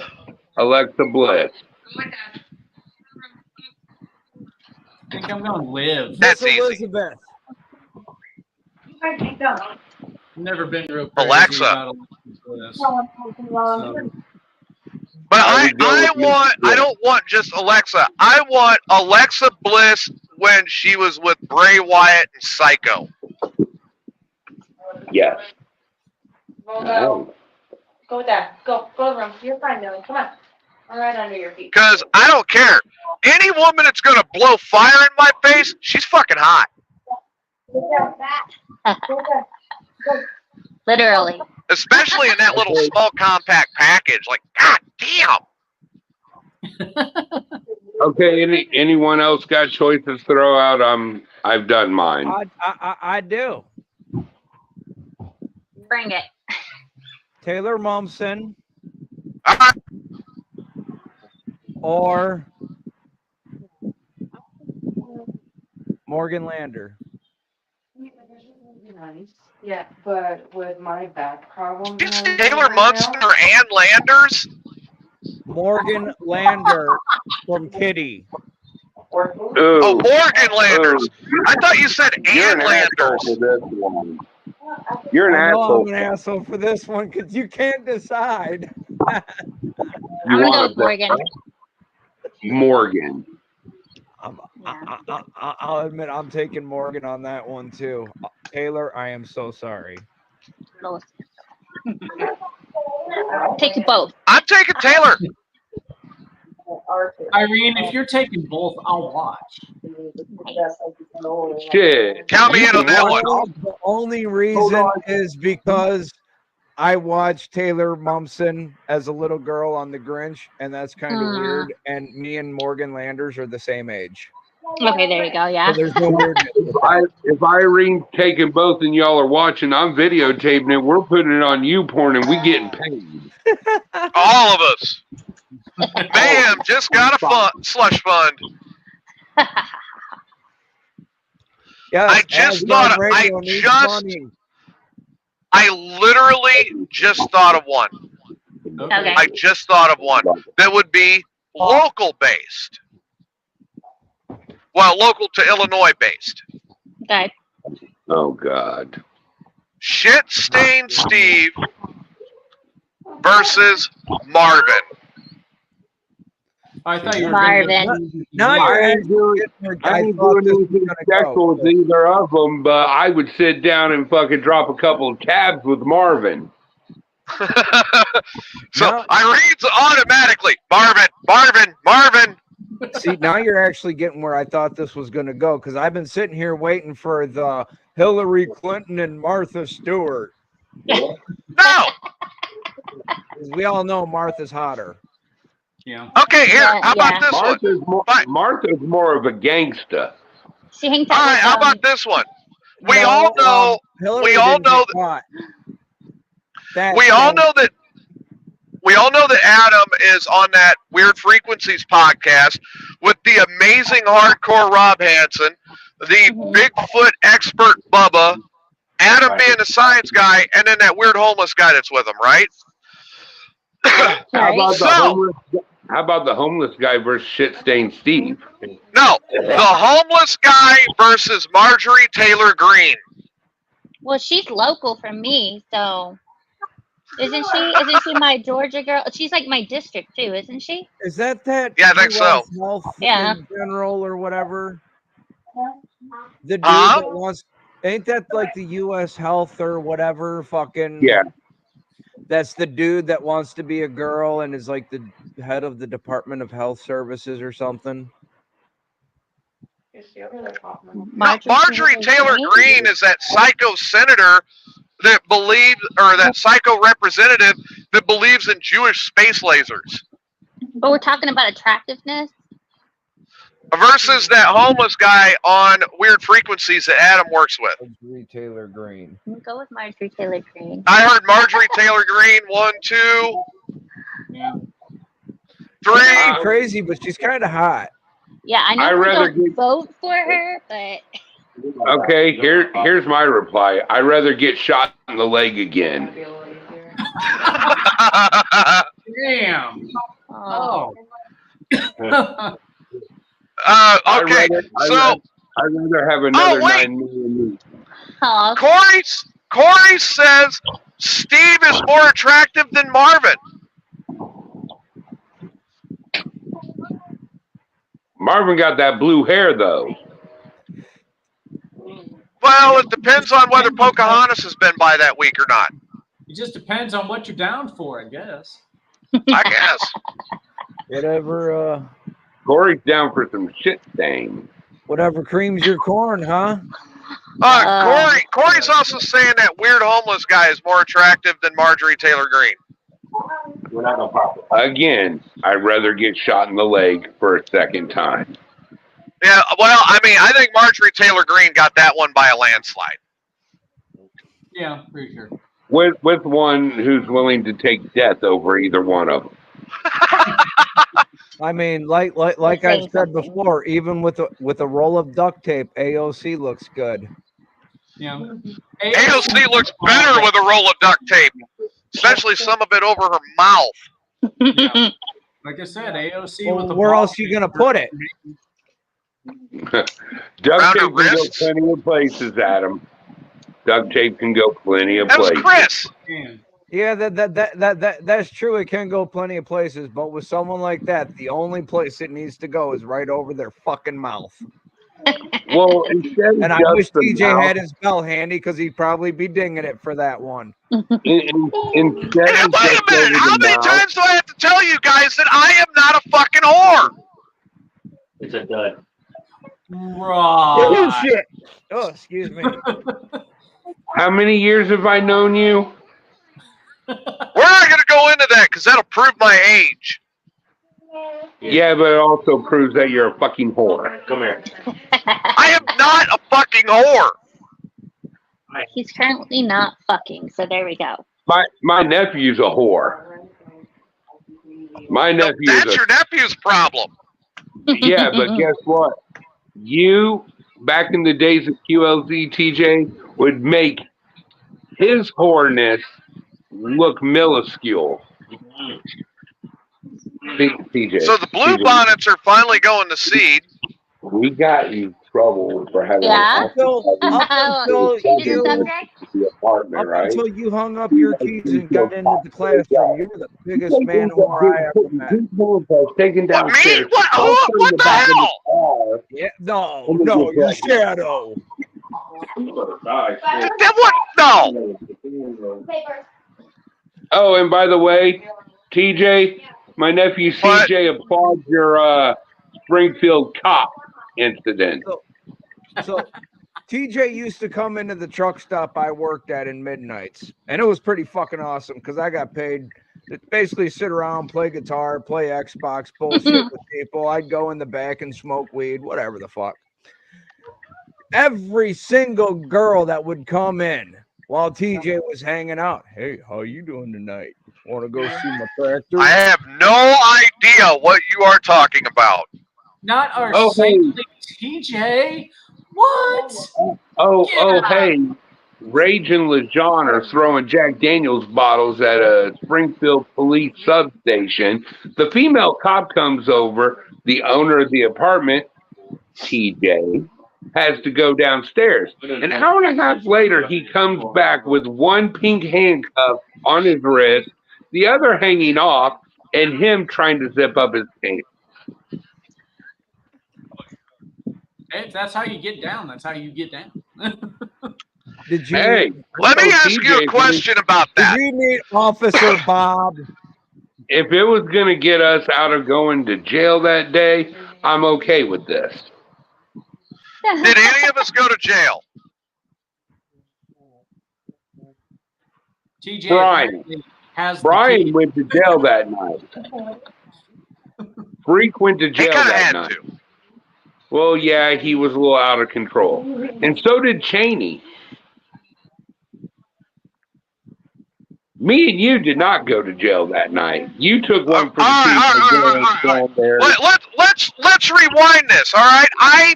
Alexa Bliss? I think I'm going to live. That's Miss easy. Elizabeth. Never been real crazy Alexa. about Alexa. So, But I would go with I don't want just Alexa. I want Alexa Bliss when she was with Bray Wyatt and Psycho. Yes. Well, go. Go with that. Go to the room. You're fine, Millie. Come on. I'm right under your feet. Because I don't care. Any woman that's going to blow fire in my face, she's fucking hot. Literally. Especially in that little small compact package. Like, god damn. Okay. Anyone else got choices to throw out? I've done mine. I do. Bring it. Taylor Momsen Uh, or Morgan Lander. Nice. Yeah, but with my back problem. Is Taylor Munson or Ann Landers? Morgan Lander from Kitty. Oh, Morgan Landers. I thought you said You're Ann an asshole for Landers. this one. You're an I know asshole. I'm an asshole for this one because you can't decide. I'm gonna go with Morgan. Morgan. I'll admit I'm taking Morgan on that one too. Taylor, I am so sorry. Take both. I'm taking Taylor. Irene, if you're taking both, I'll watch. Shit. Count me in on that one. The only reason is because I watched Taylor Momsen as a little girl on The Grinch, and that's kind of weird. And me and Morgan Landers are the same age. Okay, there you go. Yeah. So there's no weirdness. If Irene's taking both and y'all are watching, I'm videotaping it. We're putting it on YouPorn and we getting paid. All of us. Mayhem just got a slush fund. Yes, I just thought of, I literally just thought of one. Okay. I just thought of one that would be local based. Well, local to Illinois based. Okay. Oh, God. Shit Stained Steve versus Marvin. I thought you were Marvin. Now I you're ain't doing I anything thought this was gonna sexual with go. either of them, but I would sit down and fucking drop a couple of tabs with Marvin. So No. Irene's automatically Marvin. See, now you're actually getting where I thought this was going to go because I've been sitting here waiting for the Hillary Clinton and Martha Stewart. No. 'Cause we all know Martha's hotter. Yeah. Okay, here. Yeah, How about yeah. this one? Martha's more of a gangsta. She hangs All out right. with, How about this one? We No, all know. Hillary we all didn't know get caught. That We all know that. We all know that Adam is on that Weird Frequencies podcast with the amazing hardcore Rob Hansen, the Bigfoot expert Bubba, Adam being the science guy, and then that weird homeless guy that's with him, right? How about the homeless guy versus shit-stained Steve? No, the homeless guy versus Marjorie Taylor Greene. Well, she's local from me, so isn't she my Georgia girl? She's like my district too, isn't she? Is that Yeah, I think so. Health Yeah. in general or whatever? The dude Huh? that wants, ain't that like the U.S. Health or whatever? Fucking Yeah. That's the dude that wants to be a girl and is like the head of the Department of Health Services or something. Marjorie Taylor Greene is that psycho senator that believes, or that psycho representative that believes in Jewish space lasers. But we're talking about attractiveness. Versus that homeless guy on Weird Frequencies that Adam works with. Marjorie Taylor Greene. We'll go with Marjorie Taylor Greene. I heard Marjorie Taylor Greene 1, 2, Yeah. 3. She's crazy, but she's kind of hot. Yeah, I know I'd we rather don't get- vote for her, but Okay, here's my reply. I'd rather get shot in the leg again. Damn. oh, Oh. Okay, so I'd rather have another wait. 9 million. oh, Corey says Steve is more attractive than Marvin. Marvin got that blue hair though. Well, it depends on whether Pocahontas has been by that week or not. It just depends on what you're down for, I guess. I guess. Whatever, Corey's down for some shit stain. whatever creams your corn, huh? Corey's also saying that weird homeless guy is more attractive than Marjorie Taylor Greene. We're not gonna pop it. Again, I'd rather get shot in the leg for a second time. Yeah, well, I mean, I think Marjorie Taylor Greene got that one by a landslide. Yeah, pretty sure. With one who's willing to take death over either one of them. I mean, like I've said before, even with a roll of duct tape, AOC looks good. Yeah. AOC looks better with a roll of duct tape, especially some of it over her mouth. Yeah. Like I said, AOC Well, with the where ball. else are you gonna put it? Duct Around tape her can go wrists? plenty of places, Adam. Duct tape can go plenty of That was places. Chris. Man. Yeah, that's true. It can go plenty of places, but with someone like that, the only place it needs to go is right over their fucking mouth. Well, instead of And I just wish the TJ mouth, had his bell handy because he'd probably be dinging it for that one. instead Hey, of wait a just minute. over How the many mouth, times do I have to tell you guys that I am not a fucking whore? It's a dud. Oh Right. shit! Oh, excuse me. how many years have I known you? We're not going to go into that because that'll prove my age. Yeah, but it also proves that you're a fucking whore. Come here. I am not a fucking whore. He's currently not fucking, so there we go. My nephew's a whore. My No, nephew that's is your nephew's problem. yeah, but guess what? You, back in the days of QLZ, TJ, would make his whoreness look minuscule. TJ. So the blue TJ, bonnets are finally going to seed. we got you trouble for having Yeah? Up until Change the you, subject? the apartment, up right? until you hung up your keys and got into the classroom, you were the biggest man whore I ever met. Taken What, me? downstairs. What the hell? Yeah, no, your shadow. Then what? No. Oh, and by the way, TJ, my nephew What? CJ applauds your Springfield cop incident. So TJ used to come into the truck stop I worked at in midnights, and it was pretty fucking awesome because I got paid to basically sit around, play guitar, play Xbox, bullshit with people. I'd go in the back and smoke weed, whatever the fuck. Every single girl that would come in while TJ was hanging out, hey, how you doing tonight? Want to go see my tractor? I have no idea what you are talking about. Not our Oh, hey. saintly TJ. What? Oh, hey, Rage and LeJean are throwing Jack Daniels bottles at a Springfield police substation. The female cop comes over. The owner of the apartment, TJ, has to go downstairs. An hour and a half later, he comes back with one pink handcuff on his wrist, the other hanging off, and him trying to zip up his pants. Hey, if that's how you get down, that's how you get down. Did you? Hey, Let me so ask you a TJ, question about Did that. you meet Officer Bob? if it was going to get us out of going to jail that day, I'm okay with this. Did any of us go to jail? TJ Brian. apparently has the Brian key. went to jail that night. Freak went to He jail kind of that had night. to. Well, yeah, he was a little out of control. And so did Cheney. Me and you did not go to jail that night. You took one for the All team right. down there. Let's rewind this. All right, I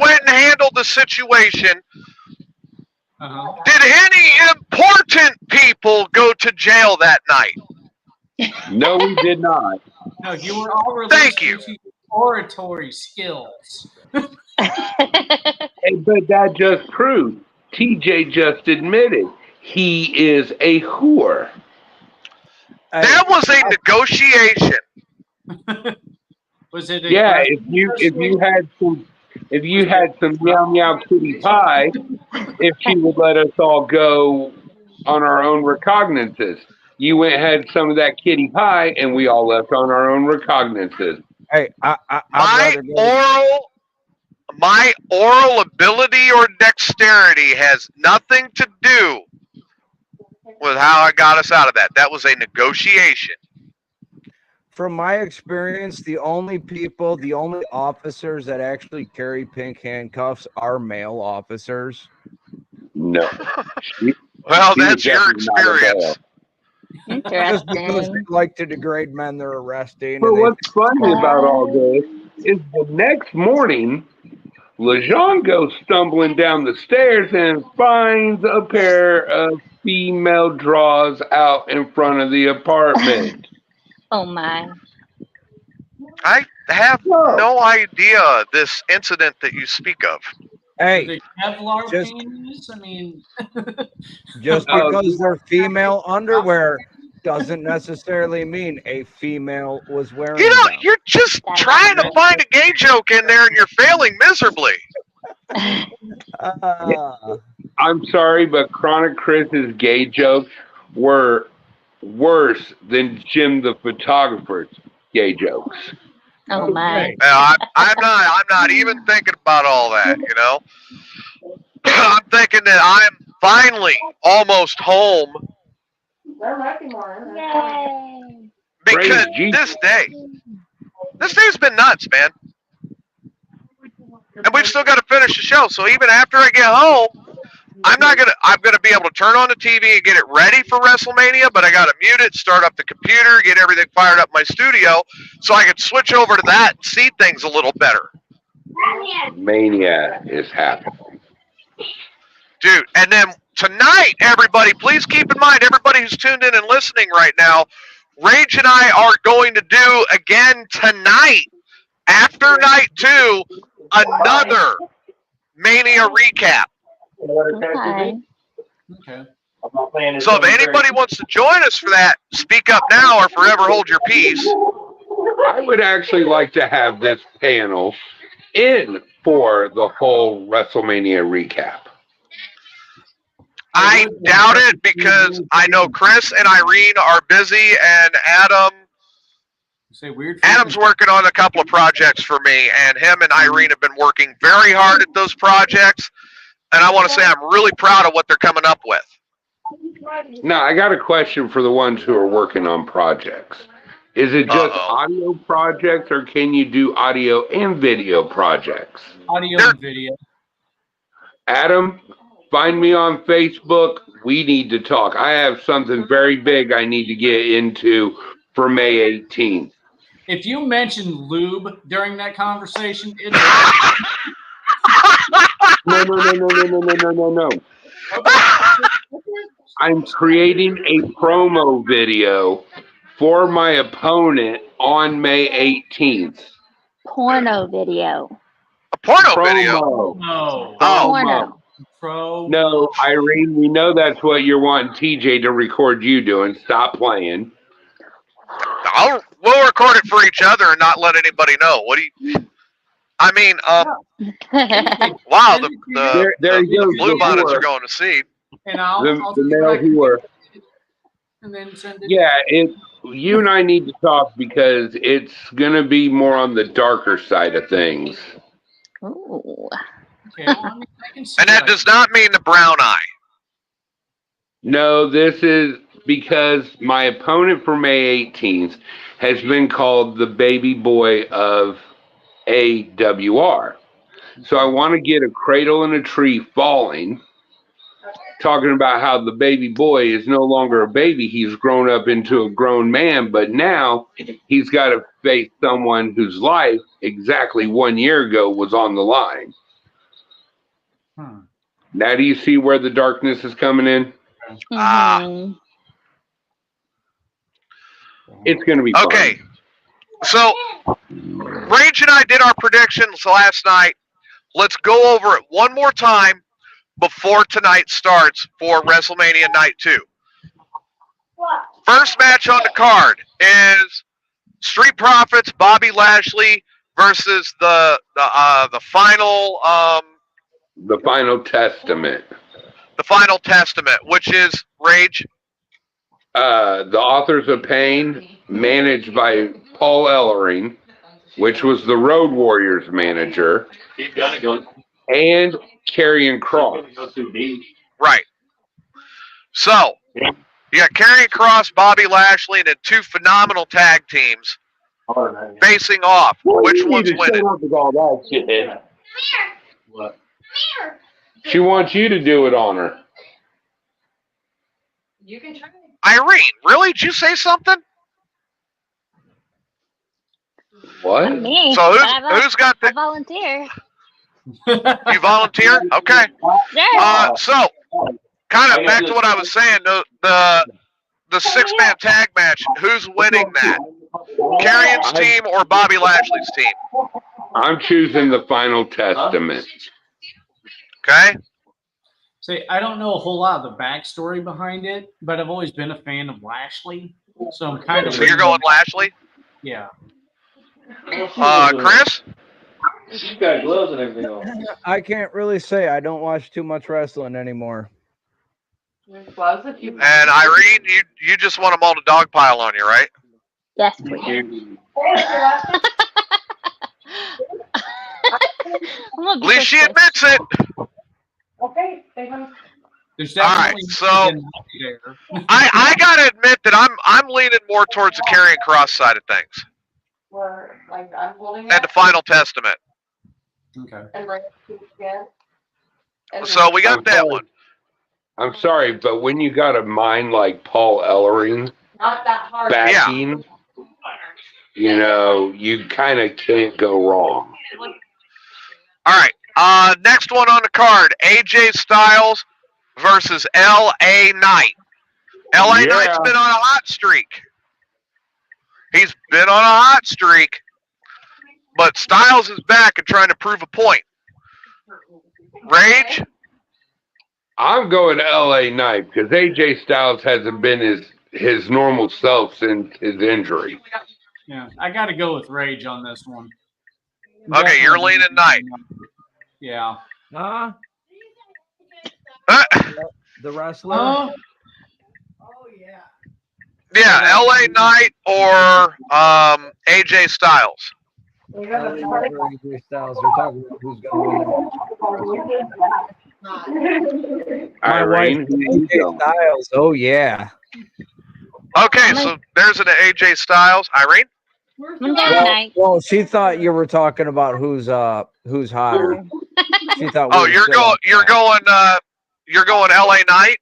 went and handled the situation. Uh-huh. Did any important people go to jail that night? No, we did not. No, you were all released Thank you. due to your oratory skills. Hey, but that just proved TJ just admitted he is a whore. That was a negotiation. Was it? Yeah, if you had some if you had some meow meow kitty pie, if she would let us all go on our own recognizances. You went and had some of that kitty pie, and we all left on our own recognizances. Hey, I'd My rather go. oral ability or dexterity has nothing to do with how I got us out of that. That was a negotiation. From my experience, the only officers that actually carry pink handcuffs are male officers. No. Well, She was that's your definitely not a experience. Just because Interesting. they like to degrade men they're arresting. But And what's funny about all this is the next morning, LeJean goes stumbling down the stairs and finds a pair of female drawers out in front of the apartment. Oh my. I have Whoa. no idea this incident that you speak of. hey, The Kevlar just- penis? I mean, just Oh, because they're female underwear doesn't necessarily mean a female was wearing You know, them. you're just That's trying to find a gay joke in there and you're failing miserably. I'm sorry, but Chronic Chris's gay jokes were worse than Jim the photographer's gay jokes. Oh my. Okay. I'm not even thinking about all that, you know. I'm thinking that I'm finally almost home There might be more. Yay. because Praise this day's been nuts, man. And we've still got to finish the show. So even after I get home, I'm gonna be able to turn on the TV and get it ready for WrestleMania, but I gotta mute it, start up the computer, get everything fired up in my studio, so I can switch over to that and see things a little better. Mania is happening. Dude, and then tonight, everybody, please keep in mind, everybody who's tuned in and listening right now, Rage and I are going to do again tonight, after night 2, another Mania recap. Okay. okay. I'm not playing this So if over anybody there. wants to join us for that, speak up now or forever hold your peace. I would actually like to have this panel in for the whole WrestleMania recap. I doubt it because I know Chris and Irene are busy and Say weird. Adam's working on a couple of projects for me, and him and Irene have been working very hard at those projects. And I want to say I'm really proud of what they're coming up with. Now, I got a question for the ones who are working on projects. Is it just Uh-oh. audio projects, or can you do audio and video projects? Audio There- and video. Adam, find me on Facebook. We need to talk. I have something very big I need to get into for May 18th. If you mention lube during that conversation, it's No. I'm creating a promo video for my opponent on May 18th. Porno video. A porno video. Promo. no. Oh. Porno. Pro. No, Irene, we know that's what you're wanting TJ to record you doing. Stop playing. We'll record it for each other and not let anybody know. What do you? I mean, wow, There you go. blue bonnets are going to seed. And I'll The see male what I can whore. do and then send it. Yeah, you and I need to talk because it's going to be more on the darker side of things. Ooh. Okay, well, I mean, I can see And that what I does not mean the brown eye. No, this is because my opponent for May 18th has been called the baby boy of AWR. So I want to get a cradle in a tree falling, talking about how the baby boy is no longer a baby. He's grown up into a grown man, but now he's got to face someone whose life exactly 1 year ago was on the line. Hmm. Now do you see where the darkness is coming in? Mhm. It's going to be fun. Okay, so Rage and I did our predictions last night. Let's go over it one more time before tonight starts for WrestleMania Night 2. First match on the card is Street Profits, Bobby Lashley versus the final The Final Testament. the Final Testament, which is Rage. The Authors of Pain, managed by Paul Ellering, which was the Road Warriors manager, He's gonna go. and Karrion Kross. Go too deep. Right. So you got Karrion Kross, Bobby Lashley, and then two phenomenal tag teams Hold on, man. facing off. Which You need one's to winning? shut up with all that shit. What? She wants you to do it on her. You can try. Irene, really? Did you say something? What? Not me. So but who's got I the? volunteer. You volunteer? Okay. Sure. So kind of back to what I was saying. The 6-man tag match. Who's winning that? Karrion's team or Bobby Lashley's team? I'm choosing the Final Testament. Okay. See, I don't know a whole lot of the backstory behind it, but I've always been a fan of Lashley, so I'm kind of. So you're going Lashley? Yeah. Chris? She's got gloves and everything on. I can't really say. I don't watch too much wrestling anymore. There's gloves if you. And Irene, you just want them all to dogpile on you, right? Yes, please. At least she admits it. Okay, they have. There's All right, definitely so- there. I gotta admit that I'm leaning more towards the Karrion Kross side of things We're like I'm holding and the Final Testament. Okay. and bring it to again. And So we got that one. I'm sorry, but when you got a mind like Paul Ellering not that hard. backing, you know, you kind of can't go wrong. All right. Next one on the card: AJ Styles versus L.A. Knight. L.A. Yeah. Knight's been on a hot streak. He's been on a hot streak, but Styles is back and trying to prove a point. Rage? I'm going LA Knight because AJ Styles hasn't been his normal self since his injury. Yeah, I got to go with Rage on this one. Okay, you're leaning Knight. Yeah. Huh? The wrestler? Oh, Yeah, L.A. Knight or AJ Styles. We have a AJ Styles. You're talking about who's going to win. My Irene, wife, who you AJ going? Styles. Oh yeah. Okay, so there's an AJ Styles. Irene? I'm going Well, Knight. well, she thought you were talking about who's hotter. She thought. Oh, you're going L.A. Knight.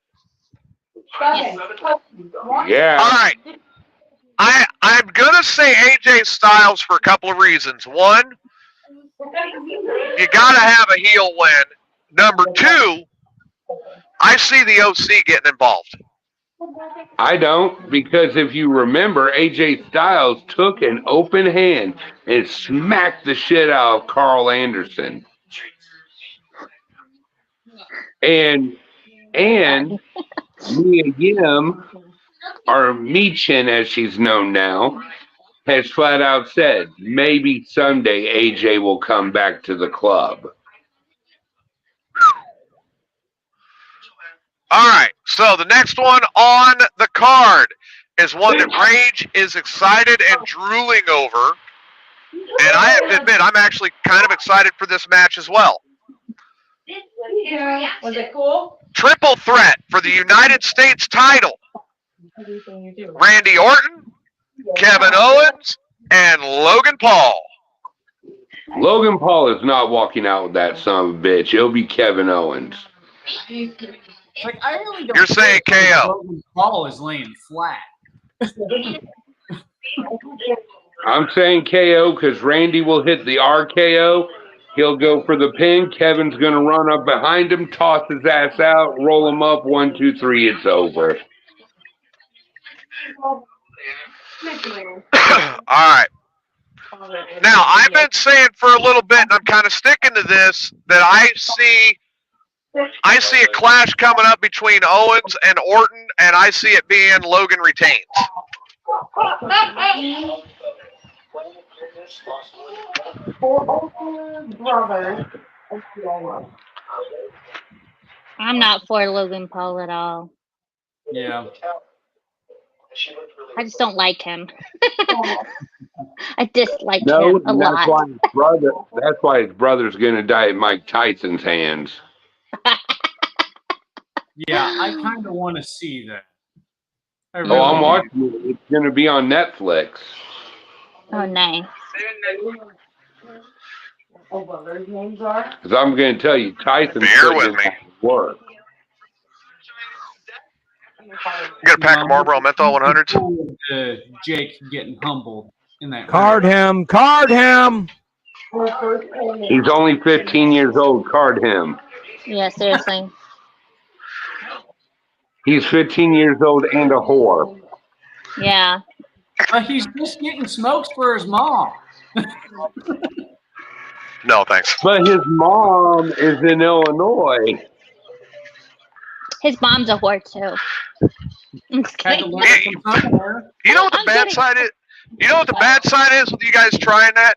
Yeah. All right. I'm gonna say AJ Styles for a couple of reasons. One, you gotta have a heel win. Number two, I see the OC getting involved. I don't, because if you remember, AJ Styles took an open hand and smacked the shit out of Carl Anderson. And Mia Yim, or Meechin as she's known now, has flat out said, maybe someday AJ will come back to the club. All right. So the next one on the card is one that Rage is excited and drooling over. And I have to admit, I'm actually kind of excited for this match as well. Was it cool? Triple threat for the United States title. Everything you do. Randy Orton, Kevin Owens, and Logan Paul. Logan Paul is not walking out with that son of a bitch. It'll be Kevin Owens. like I really don't. You're saying think KO. Logan Paul is laying flat. I'm saying KO because Randy will hit the RKO. He'll go for the pin. Kevin's going to run up behind him, toss his ass out, roll him up. 1, 2, 3, it's over. All right. Now, I've been saying for a little bit, and I'm kind of sticking to this, that I see a clash coming up between Owens and Orton, and I see it being Logan retains. Four older brothers. And two older. I'm not for Logan Paul at all. Yeah. I just don't like him. I dislike No, him a and that's lot. why his brother. That's why his brother's gonna die at Mike Tyson's hands. Yeah, I kind of want to see that. I Oh, really I'm do. watching it. It's gonna be on Netflix. Oh, nice. Oh, well, their names are. Because I'm gonna tell you, Tyson's Bear putting with in me. that work. You got a pack of Marlboro Menthol 100s? Jake getting humbled in that. Card him. Card him. Their first name is. He's only 15 years old. Card him. Yeah, seriously. He's 15 years old and a whore. Yeah. He's just getting smokes for his mom. No, thanks. But his mom is in Illinois. His mom's a whore, too. I'm just Had to kidding. learn it from somewhere. You know what the I'm bad kidding. side is? You know what the bad side is with you guys trying that?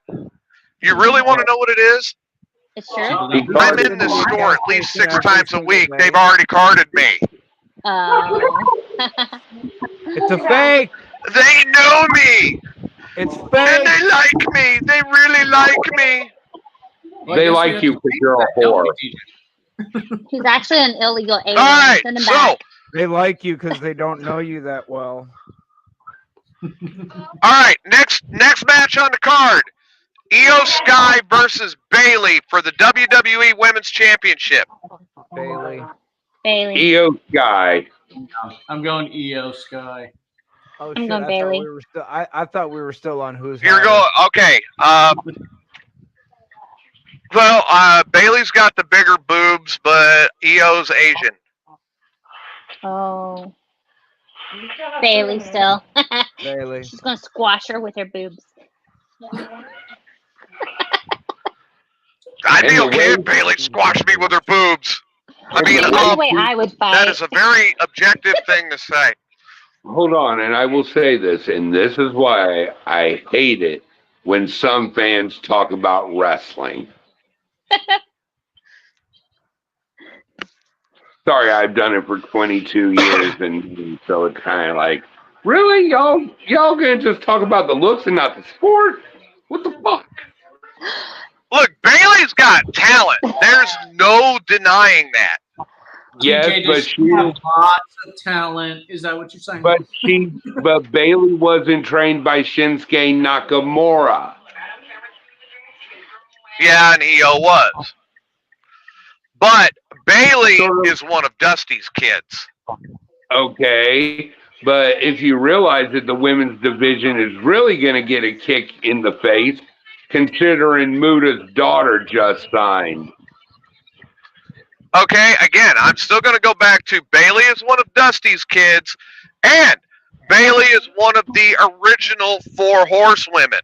You really want to know what it is? It's true. He I'm carded in this him. store at least 6 times a week. They've already carded me. Oh. It's a fake. They know me. It's And fake. they like me. They really like me. Well, I They guess like have you to because keep you're a that, don't whore. we, DJ? He's actually an illegal alien. All right, Send him so, back. They like you because they don't know you that well. all right, next match on the card. Io Sky versus Bailey for the WWE Women's Championship. Bailey. Bailey. EO Sky. I'm going EO Sky. Oh I'm shit! going I Bailey. thought we were still. I thought we were still on who's. You're Hotter. going, okay. Well, Bailey's got the bigger boobs, but Io's Asian. Oh. Bailey still. Bailey. She's going to squash her with her boobs. I'd be And the okay way- if Bailey squashed me with her boobs. I mean, That's the way I would fight. that is a very objective thing to say. Hold on, and I will say this, and this is why I hate it when some fans talk about wrestling. Sorry, I've done it for 22 years, and so it's kind of like, really, y'all gonna just talk about the looks and not the sport? What the fuck? Look, Bailey's got talent. There's no denying that. Yes, TJ, but does she she have lots of talent? Is that what you're saying? but Bailey wasn't trained by Shinsuke Nakamura. Yeah, and Io was. But Bailey Sort of. is one of Dusty's kids. Okay, but if you realize that the women's division is really going to get a kick in the face, considering Muda's daughter just signed. Okay, again, I'm still going to go back to Bailey is one of Dusty's kids, and Bailey is one of the original 4 horsewomen.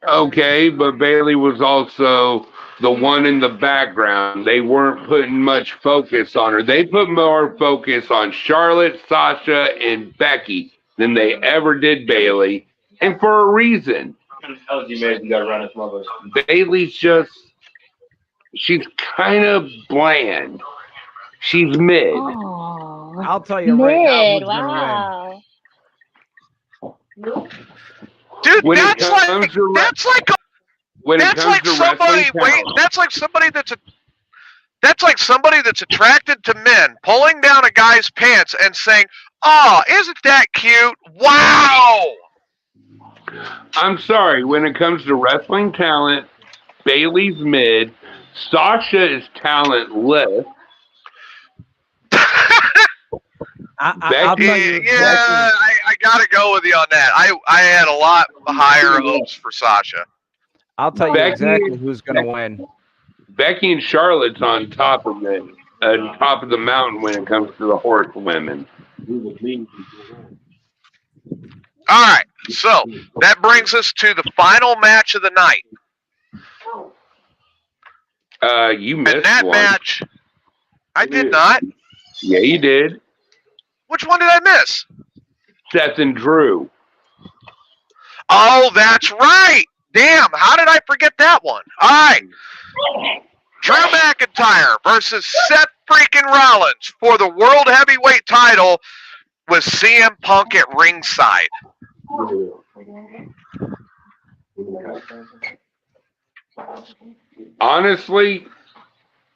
Okay, but Bailey was also the one in the background. They weren't putting much focus on her. They put more focus on Charlotte, Sasha, and Becky than they ever did Bailey, and for a reason. Bailey's just, she's kind of bland. She's mid. Oh. I'll tell you right now Mid. who's gonna Wow. Dude, When it that's comes like to that's like When it that's comes like to somebody wrestling wait, talent, that's like somebody that's attracted to men pulling down a guy's pants and saying, "Oh, isn't that cute? Wow!" I'm sorry, when it comes to wrestling talent, Bailey's mid, Sasha is talentless. I'll tell you exactly. Yeah, I gotta go with you on that. I had a lot higher hopes for Sasha. I'll tell you Becky- exactly who's gonna win. Becky and Charlotte's on top of the mountain when it comes to the horsewomen. All right, so that brings us to the final match of the night. You missed And that one. match, I did not. Yeah, you did. Which one did I miss? Seth and Drew. Oh, that's right. Damn, how did I forget that one? All right. Drew McIntyre versus Seth freaking Rollins for the World Heavyweight title with CM Punk at ringside. Honestly,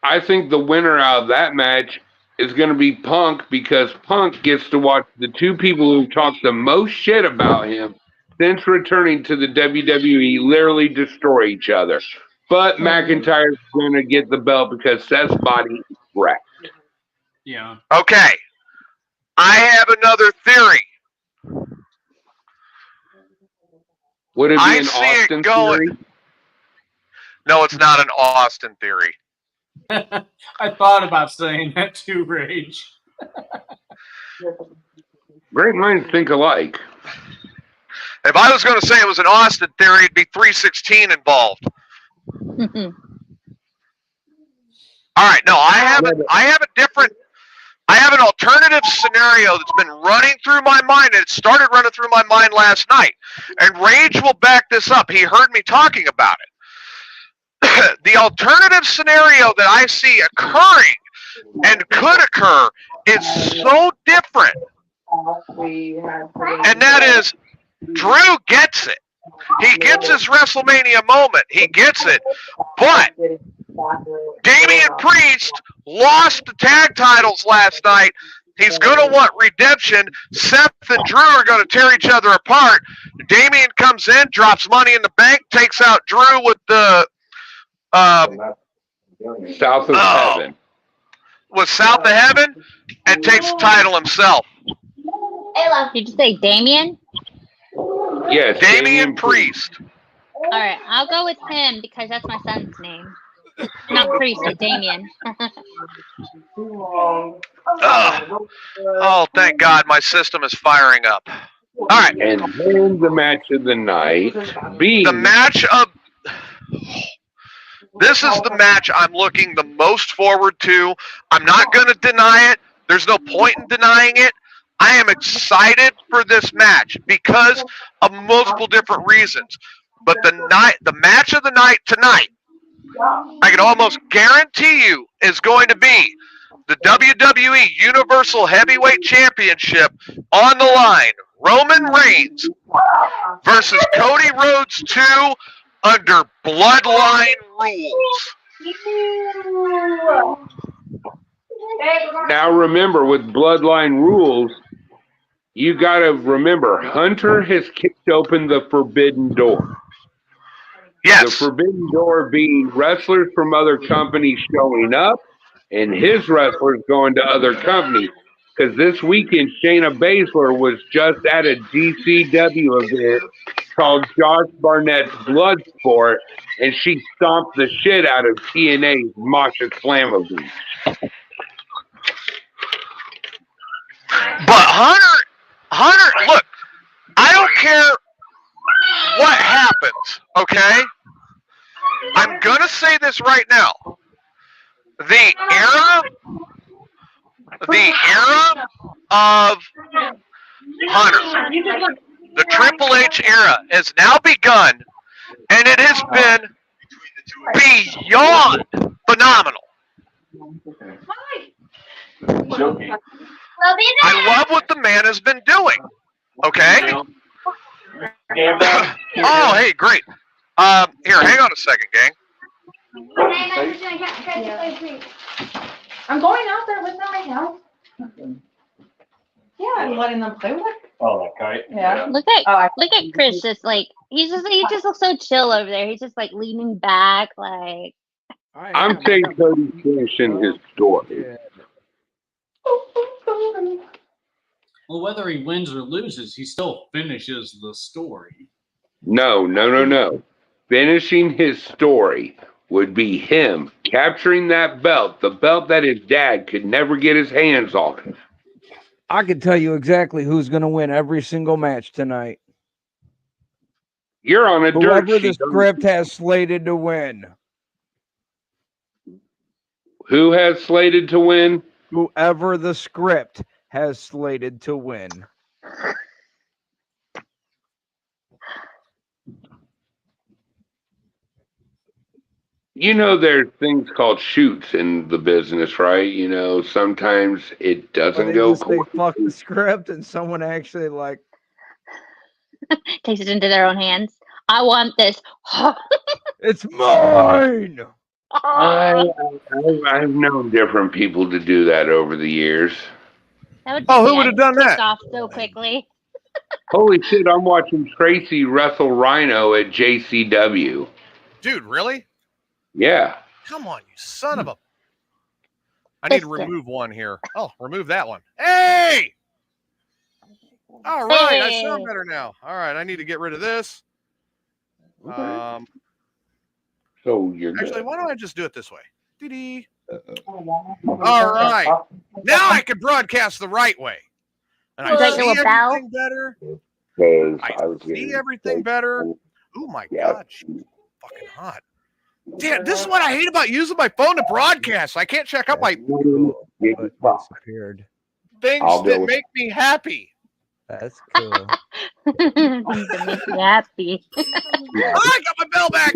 I think the winner out of that match is going to be Punk, because Punk gets to watch the two people who talk the most shit about him since returning to the WWE literally destroy each other. But McIntyre's going to get the belt because Seth's body is wrecked. Yeah. Okay. I have another theory. Would it be I an see it Austin going. theory? No, it's not an Austin theory. I thought about saying that too, Rage. Great minds think alike. If I was going to say it was an Austin theory, it'd be 316 involved. All right, no, I have an alternative scenario that's been running through my mind, and it started running through my mind last night. And Rage will back this up. He heard me talking about it. The alternative scenario that I see occurring and could occur is so different. And that is, Drew gets it. He gets his WrestleMania moment. He gets it. But Damian Priest lost the tag titles last night. He's going to want redemption. Seth and Drew are going to tear each other apart. Damian comes in, drops money in the bank, takes out Drew with the South of Heaven. With South of Heaven, and takes the title himself. Did you say Damien? Yes, Damian Priest. All right, I'll go with him because that's my son's name. Not Priest, but Damien. Oh, thank God, my system is firing up. All right. And then the match of the night being The match of... This is the match I'm looking the most forward to. I'm not going to deny it. There's no point in denying it. I am excited for this match because of multiple different reasons. But the match of the night tonight, I can almost guarantee you, is going to be the WWE Universal Heavyweight Championship on the line. Roman Reigns versus Cody Rhodes 2 under Bloodline rules. Now remember, with Bloodline rules, you got to remember, Hunter has kicked open the forbidden door. Yes. The forbidden door being wrestlers from other companies showing up and his wrestlers going to other companies. Because this weekend, Shayna Baszler was just at a GCW event called Josh Barnett's Bloodsport, and she stomped the shit out of TNA's Masha Slamovich. But Hunter, look, I don't care what happens, okay? I'm going to say this right now. The era of Hunter, the Triple H era, has now begun, and it has been beyond phenomenal. I love what the man has been doing. Okay? Oh, hey, great. Here, hang on a second, gang. I'm going out there with them right now. Yeah, I'm letting them play with it. Oh, that kite? Yeah. Look at Chris, just like he just looks so chill over there. He's just like leaning back, like. I'm saying Cody's finishing his story. Well, whether he wins or loses, he still finishes the story. No. Finishing his story would be him capturing that belt, the belt that his dad could never get his hands on. I can tell you exactly who's going to win every single match tonight. You're on a dirt Whoever the sheet. script has slated to win. Who has slated to win? Whoever the script has slated to win. There's things called shoots in the business, right? Sometimes it Or doesn't they go just say according. fuck the script, and someone actually like Takes it into their own hands. I want this. it's mine. I've known different people to do that over the years. That would Oh, piss who me would have done that? off so quickly. Holy shit! I'm watching Tracy wrestle Rhino at JCW. Dude, really? Yeah. Come on, you son of a. I need to Sister. remove one here. Oh, remove that one. Hey! All right, I sound Hey. better now. All right, I need to get rid of this. Okay. So you're Actually, good. why don't I just do it this way? Dee-dee. All right. Now I can broadcast the right way. And Is I that see your bell? everything better. Because I was see getting everything better. Oh my Yeah. God, she's fucking hot. Damn, this is what I hate about using my phone to broadcast. I can't check out my Cool, but disappeared. things I'll be that able- make me happy. That's cool. Things that make me happy. Oh, I got my bell back.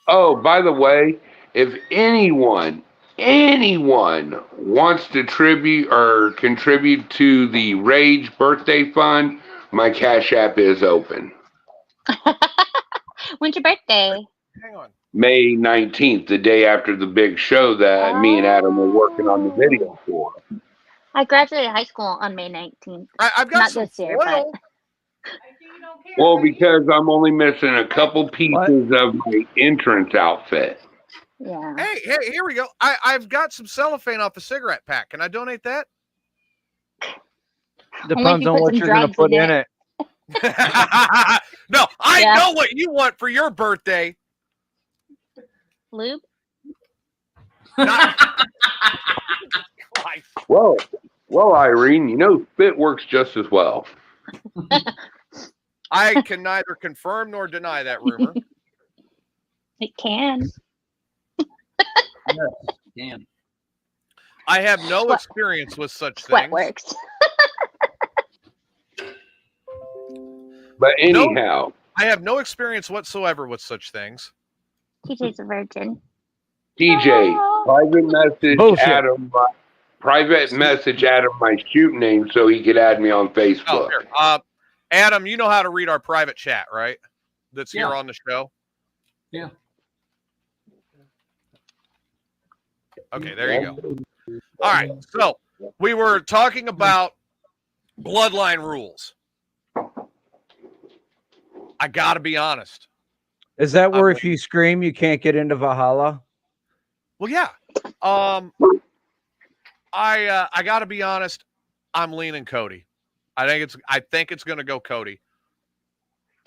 Oh, by the way, if anyone wants to contribute to the Rage birthday fund, my Cash App is open. When's your birthday? Hang on. May 19th, the day after the big show that me and Adam were working on the video for. I graduated high school on May 19th. I've got Not some this year, foil. Well, because I'm only missing a couple pieces of my entrance outfit. Yeah. Hey, here we go. I've got some cellophane off a cigarette pack. Can I donate that? Depends you on put what some you're gonna drugs put in in it. No, I Yeah. know what you want for your birthday. Lube? Not... Christ. Well, Irene, spit works just as well. I can neither confirm nor deny that rumor. It can. Damn. I have no Sweat- experience with such Sweat things. works. But anyhow, I have no experience whatsoever with such things. TJ's a virgin. TJ, private message Bullshit. Adam my shoot name so he could add me on Oh, Facebook. here. Adam, you know how to read our private chat, right? That's here Yeah. on the show. Yeah. Okay, there you go. All right, so we were talking about bloodline rules. I gotta be honest. Is that where if you scream you can't get into Valhalla? Well, yeah. I gotta be honest. I'm leaning Cody. I think it's gonna go Cody.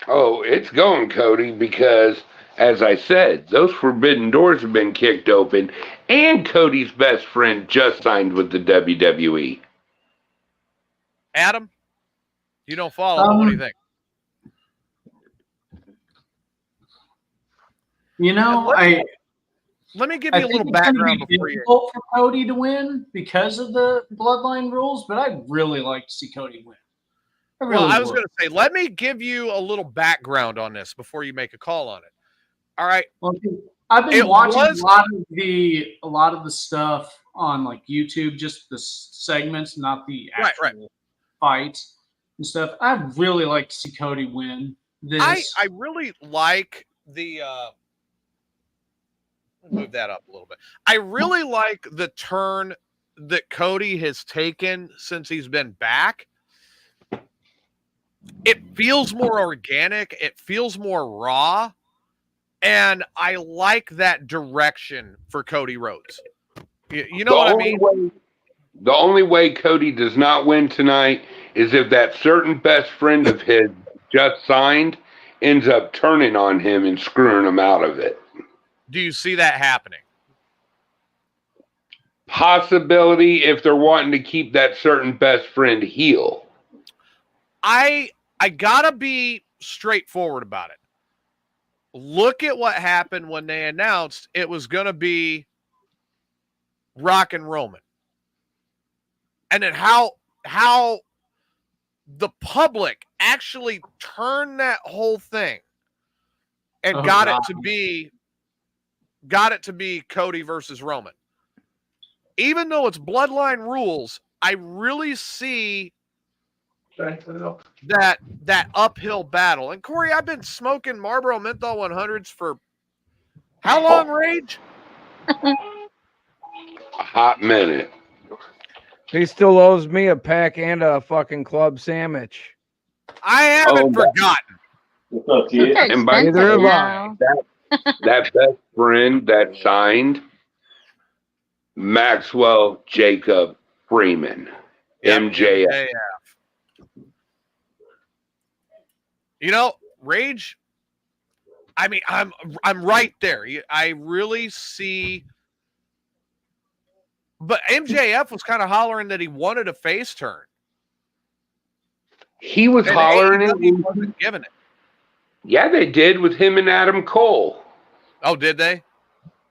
Oh, it's going, Cody, because, as I said, those forbidden doors have been kicked open, and Cody's best friend just signed with the WWE. Adam, you don't follow. But what do you think? Let me give you a little background It's before you. difficult for Cody to win because of the bloodline rules, but I'd really like to see Cody win. Well, I was going to say, let me give you a little background on this before you make a call on it. All right. Well, I've been watching a lot of the stuff on like YouTube, just the segments, not the actual fights and stuff. I'd really like to see Cody win this. I really like the move that up a little bit. I really like the turn that Cody has taken since he's been back. It feels more organic. It feels more raw. And I like that direction for Cody Rhodes. You know what I mean? The only way Cody does not win tonight is if that certain best friend of his just signed ends up turning on him and screwing him out of it. Do you see that happening? Possibility if they're wanting to keep that certain best friend heel. I gotta be straightforward about it. Look at what happened when they announced it was gonna be Rock and Roman. And then how the public actually turned that whole thing and got it to be Cody versus Roman. Even though it's bloodline rules, I really see that uphill battle. And Corey, I've been smoking Marlboro Menthol 100s for how long, Rage? A hot minute. He still owes me a pack and a fucking club sandwich. I haven't forgotten. What's up, kid? They're And by Neither expensive have I. now. that best friend that signed, Maxwell Jacob Freeman, MJF. MJF. You know, Rage. I mean, I'm right there. I really see. But MJF was kind of hollering that he wanted a face turn. He was And hollering AEW it. wasn't giving it. Yeah, they did with him and Adam Cole. Oh, did they?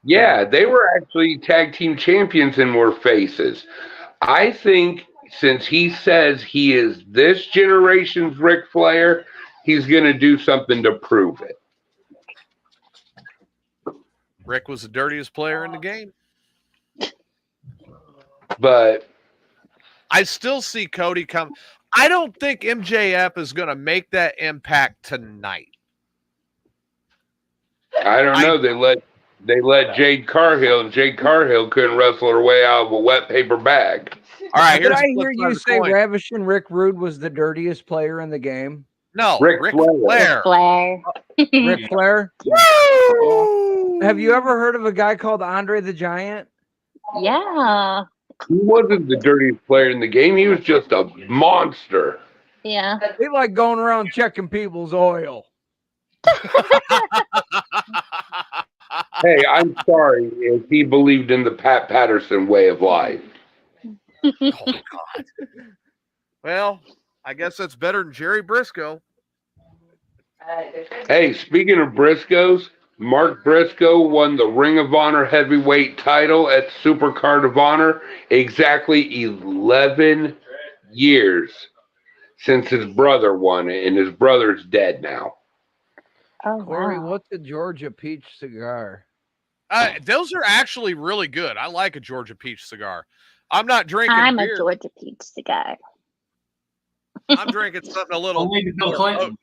Yeah, they were actually tag team champions and were faces. I think since he says he is this generation's Ric Flair, he's going to do something to prove it. Rick was the dirtiest player in the game. But I still see Cody come. I don't think MJF is going to make that impact tonight. I don't know. They let Jade Cargill, and Jade Cargill couldn't wrestle her way out of a wet paper bag. All right, Did here's I the flip hear side you of the say coin. Ravishing Rick Rude was the dirtiest player in the game? No, Ric Ric Flair. Flair. Flair. Ric Flair? Woo! Have you ever heard of a guy called Andre the Giant? Yeah. He wasn't the dirtiest player in the game. He was just a monster. Yeah. They like going around checking people's oil. Hey, I'm sorry if he believed in the Pat Patterson way of life. Oh, God. Well, I guess that's better than Jerry Briscoe. Hey, speaking of Briscoes, Mark Briscoe won the Ring of Honor heavyweight title at Supercard of Honor exactly 11 years since his brother won it, and his brother's dead now. Oh, Corey, wow. what's a Georgia peach cigar? Those are actually really good. I like a Georgia peach cigar. I'm not drinking I'm beer. a Georgia peach cigar. I'm drinking something a little. Only to Bill Clinton.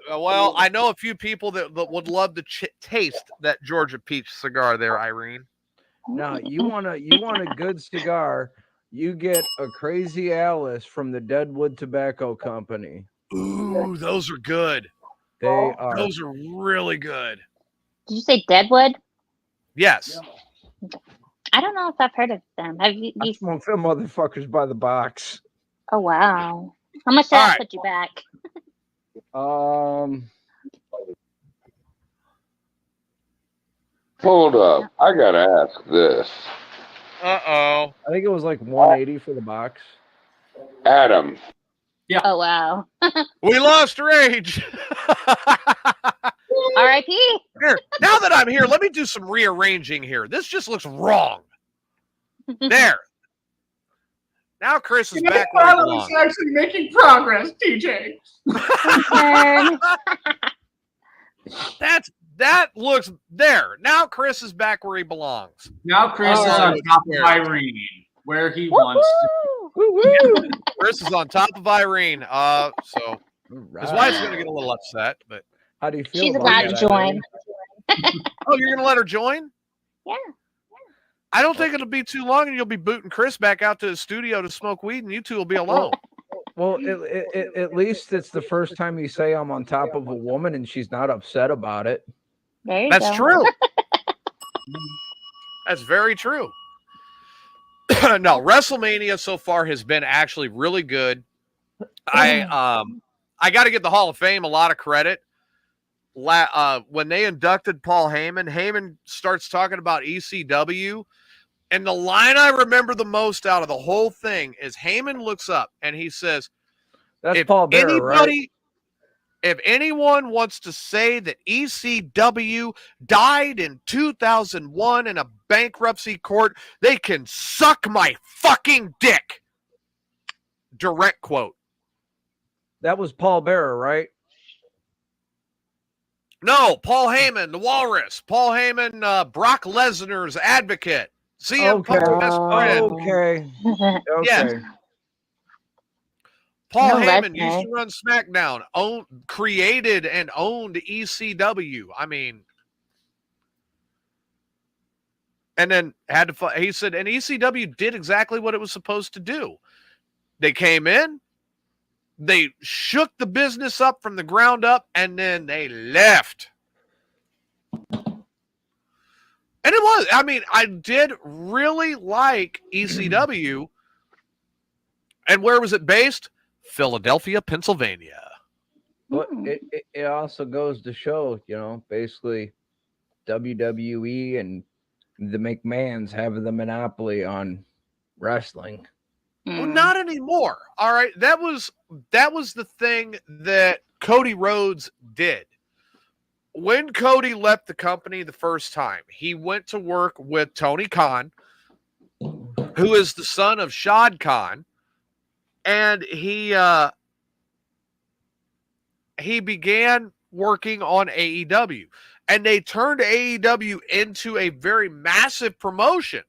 Well, I know a few people that would love to taste that Georgia peach cigar there, Irene. Now, you want a good cigar, you get a Crazy Alice from the Deadwood Tobacco Company. Ooh, those are good. They are. Those are really good. Did you say Deadwood? Yes. I don't know if I've heard of them. Have you? I smoke them motherfuckers by the box. Oh, wow. How much did All I right. put you back? Hold up. I got to ask this. Uh-oh. I think it was like 180 for the box. Adam, Oh, wow. We lost Rage. R.I.P. Here, now that I'm here, let me do some rearranging here. This just looks wrong. There. Now Chris is back where he belongs. actually making progress, TJ. Turn. That looks there. Now Chris is back where he belongs. Now Chris is Oh, on top swear. of Irene, where he wants to. Woo-hoo. Chris is on top of Irene. So his wife's gonna get a little upset, but How do you feel? She's about allowed to that, join. Irene? oh, you're gonna let her join? Yeah. I don't think it'll be too long, and you'll be booting Chris back out to his studio to smoke weed, and you two will be alone. Well, at least it's the first time you say I'm on top of a woman and she's not upset about it. There you That's go. true. That's very true. No, WrestleMania so far has been actually really good. I got to give the Hall of Fame a lot of credit. When they inducted Paul Heyman, Heyman starts talking about ECW, and the line I remember the most out of the whole thing is Heyman looks up and he says, That's "If Paul Bearer, right? If anyone wants to say that ECW died in 2001 in a bankruptcy court, they can suck my fucking dick." Direct quote. That was Paul Bearer, right? No, Paul Heyman, the Walrus. Paul Heyman, Brock Lesnar's advocate. CM Punk's best friend. Okay. Yes. Okay. Paul No, Heyman Lesnar. used to run SmackDown, created and owned ECW. I mean, and then had to. He said, and ECW did exactly what it was supposed to do. They came in, they shook the business up from the ground up, and then they left. And it was. I mean, I did really like ECW. And where was it based? Philadelphia, Pennsylvania. But it also goes to show, basically WWE and the McMahons have the monopoly on wrestling. Well, not anymore. All right. That was the thing that Cody Rhodes did. When Cody left the company the first time, he went to work with Tony Khan, who is the son of Shad Khan, and he began working on AEW, and they turned AEW into a very massive promotion.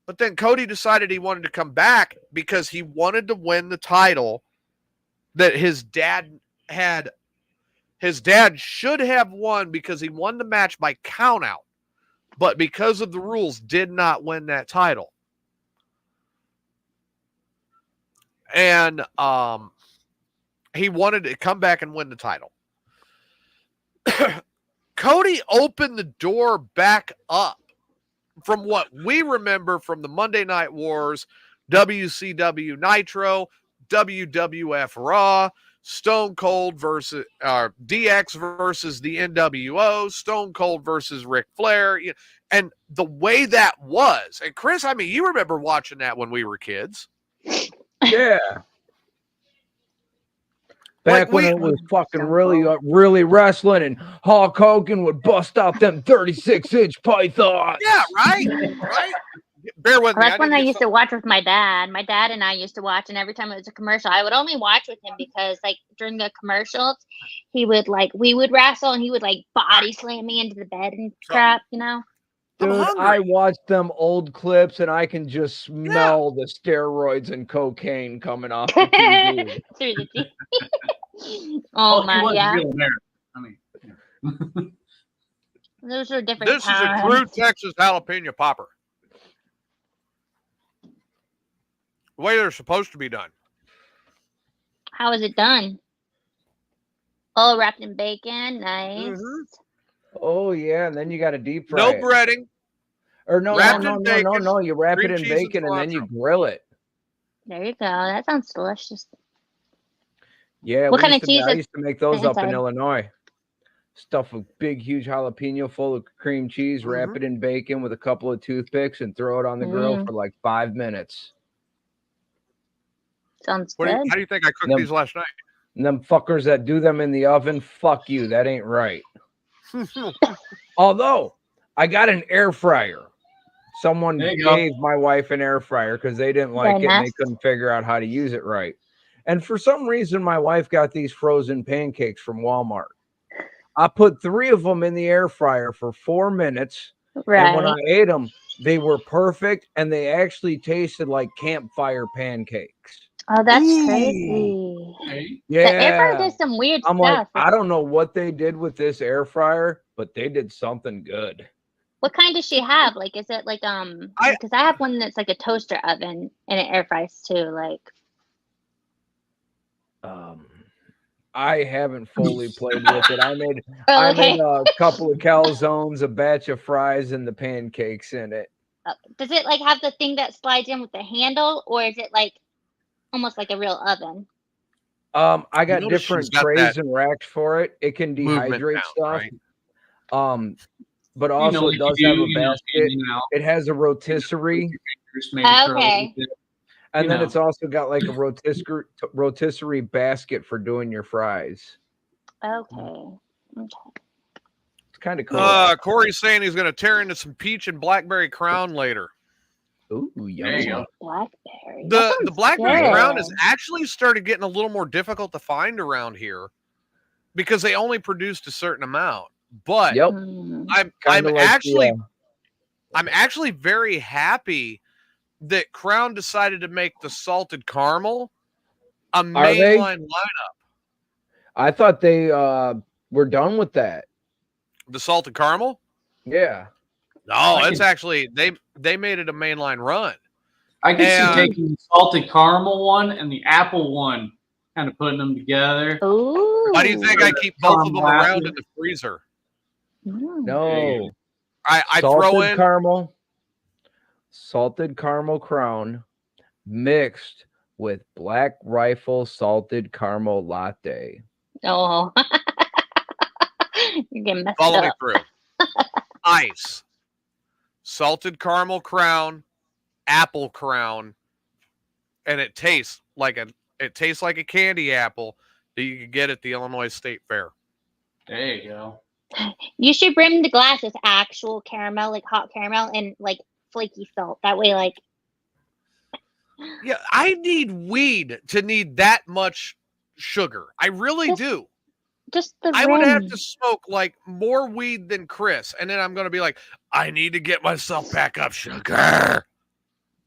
But then Cody decided he wanted to come back because he wanted to win the title that his dad had. His dad should have won because he won the match by countout, but because of the rules, did not win that title. And he wanted to come back and win the title. Cody opened the door back up from what we remember from the Monday Night Wars, WCW Nitro, WWF Raw, Stone Cold versus DX versus the NWO, Stone Cold versus Ric Flair, and the way that was. And Chris, I mean, you remember watching that when we were kids. Yeah. Back when it was fucking really wrestling, and Hulk Hogan would bust out them 36-inch pythons. Yeah, right. Bear with me. That's when I used to watch with my dad. My dad and I used to watch, and every time it was a commercial, I would only watch with him because, like, during the commercials, we would wrestle, and he would, like, body slam me into the bed and crap, Dude, I watched them old clips, and I can just smell the steroids and cocaine coming off the TV. Through the TV. Oh my, yeah. I mean, those are different This times. is a true Texas jalapeno popper. The way they're supposed to be done. How is it done? Oh, wrapped in bacon. Nice. Mm-hmm. Oh yeah, and then you got to deep fry No it. breading. Or no. You wrap it cream in cheese bacon and then you grill it. There you go. That sounds delicious. Yeah. What kind of cheese I is used to make those up in inside? Illinois. Stuff a big, huge jalapeno full of cream cheese, wrap it in bacon with a couple of toothpicks, and throw it on the grill for like 5 minutes. Sounds good. How do you think I cooked these last night? And them fuckers that do them in the oven, fuck you. That ain't right. Although I got an air fryer. Someone gave my wife an air fryer because they didn't like it and they couldn't figure out how to use it right. And for some reason, my wife got these frozen pancakes from Walmart. I put 3 of them in the air fryer for 4 minutes. Right. And when I ate them, they were perfect. And they actually tasted like campfire pancakes. Oh, that's crazy. Yeah. The air fryer does some weird I'm stuff. like, I don't know what they did with this air fryer, but they did something good. What kind does she have? Like, is it like because I have one that's like a toaster oven and it air fries too. Like, I haven't fully played with it. I made a couple of calzones, a batch of fries, and the pancakes in it. Does it like have the thing that slides in with the handle, or is it like almost like a real oven? I got different trays and racks for it. It can dehydrate stuff. Right? But also it does have a basket. It has a rotisserie. Okay. And then it's also got like a rotisserie basket for doing your fries. Okay. It's kind of cool. Corey's saying he's going to tear into some peach and blackberry crown later. Ooh, yummy. Blackberry. The blackberry crown has actually started getting a little more difficult to find around here. because they only produced a certain amount. But Yep. I'm Kinda like actually the, I'm actually very happy that Crown decided to make the salted caramel a they? mainline lineup. I thought they were done with that. The salted caramel? Yeah. No, it's actually they made it a mainline run. I could see And- taking the salted caramel one and the apple one, kind of putting them together. Ooh. Why do you think I keep both of them Caramel around apple. in the freezer? No. I salted throw in salted caramel Crown mixed with Black Rifle salted caramel latte. Oh. You're getting messed follow me up. through. Ice, salted caramel Crown, apple Crown, and it tastes like a candy apple that you could get at the Illinois State Fair. There you go. You should bring the glasses actual caramel, like hot caramel, and like flaky salt. That way, like. Yeah, I need weed to need that much sugar. I really do. Just the I would have rim. to smoke like more weed than Chris, and then I'm going to be like, I need to get myself back up sugar.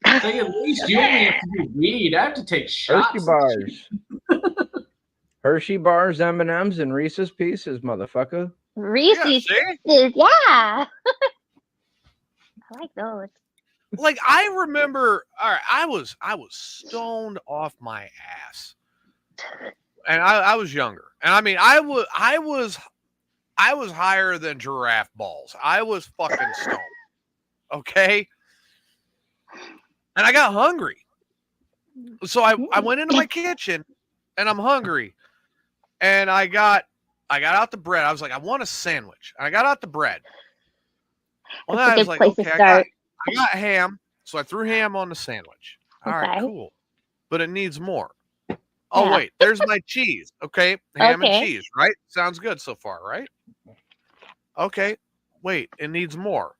I think at least you only have to do weed. I have to take shots. Hershey bars. Hershey bars, M&Ms, and Reese's Pieces, motherfucker. Reese's see? Pieces, yeah. I like those. Like I remember, all right, I was stoned off my ass, and I was younger, and I mean I was higher than giraffe balls. I was fucking stoned, okay, and I got hungry, so I went into my kitchen, and I'm hungry, and I got out the bread. I was like, I want a sandwich, and I got out the bread. Well, then I was like, okay, I got ham, so I threw ham on the sandwich. All right, Okay. cool. But it needs more. Oh, Yeah. wait, there's my cheese. Okay, ham and Okay. cheese, right? Sounds good so far, right? Okay, wait, it needs more.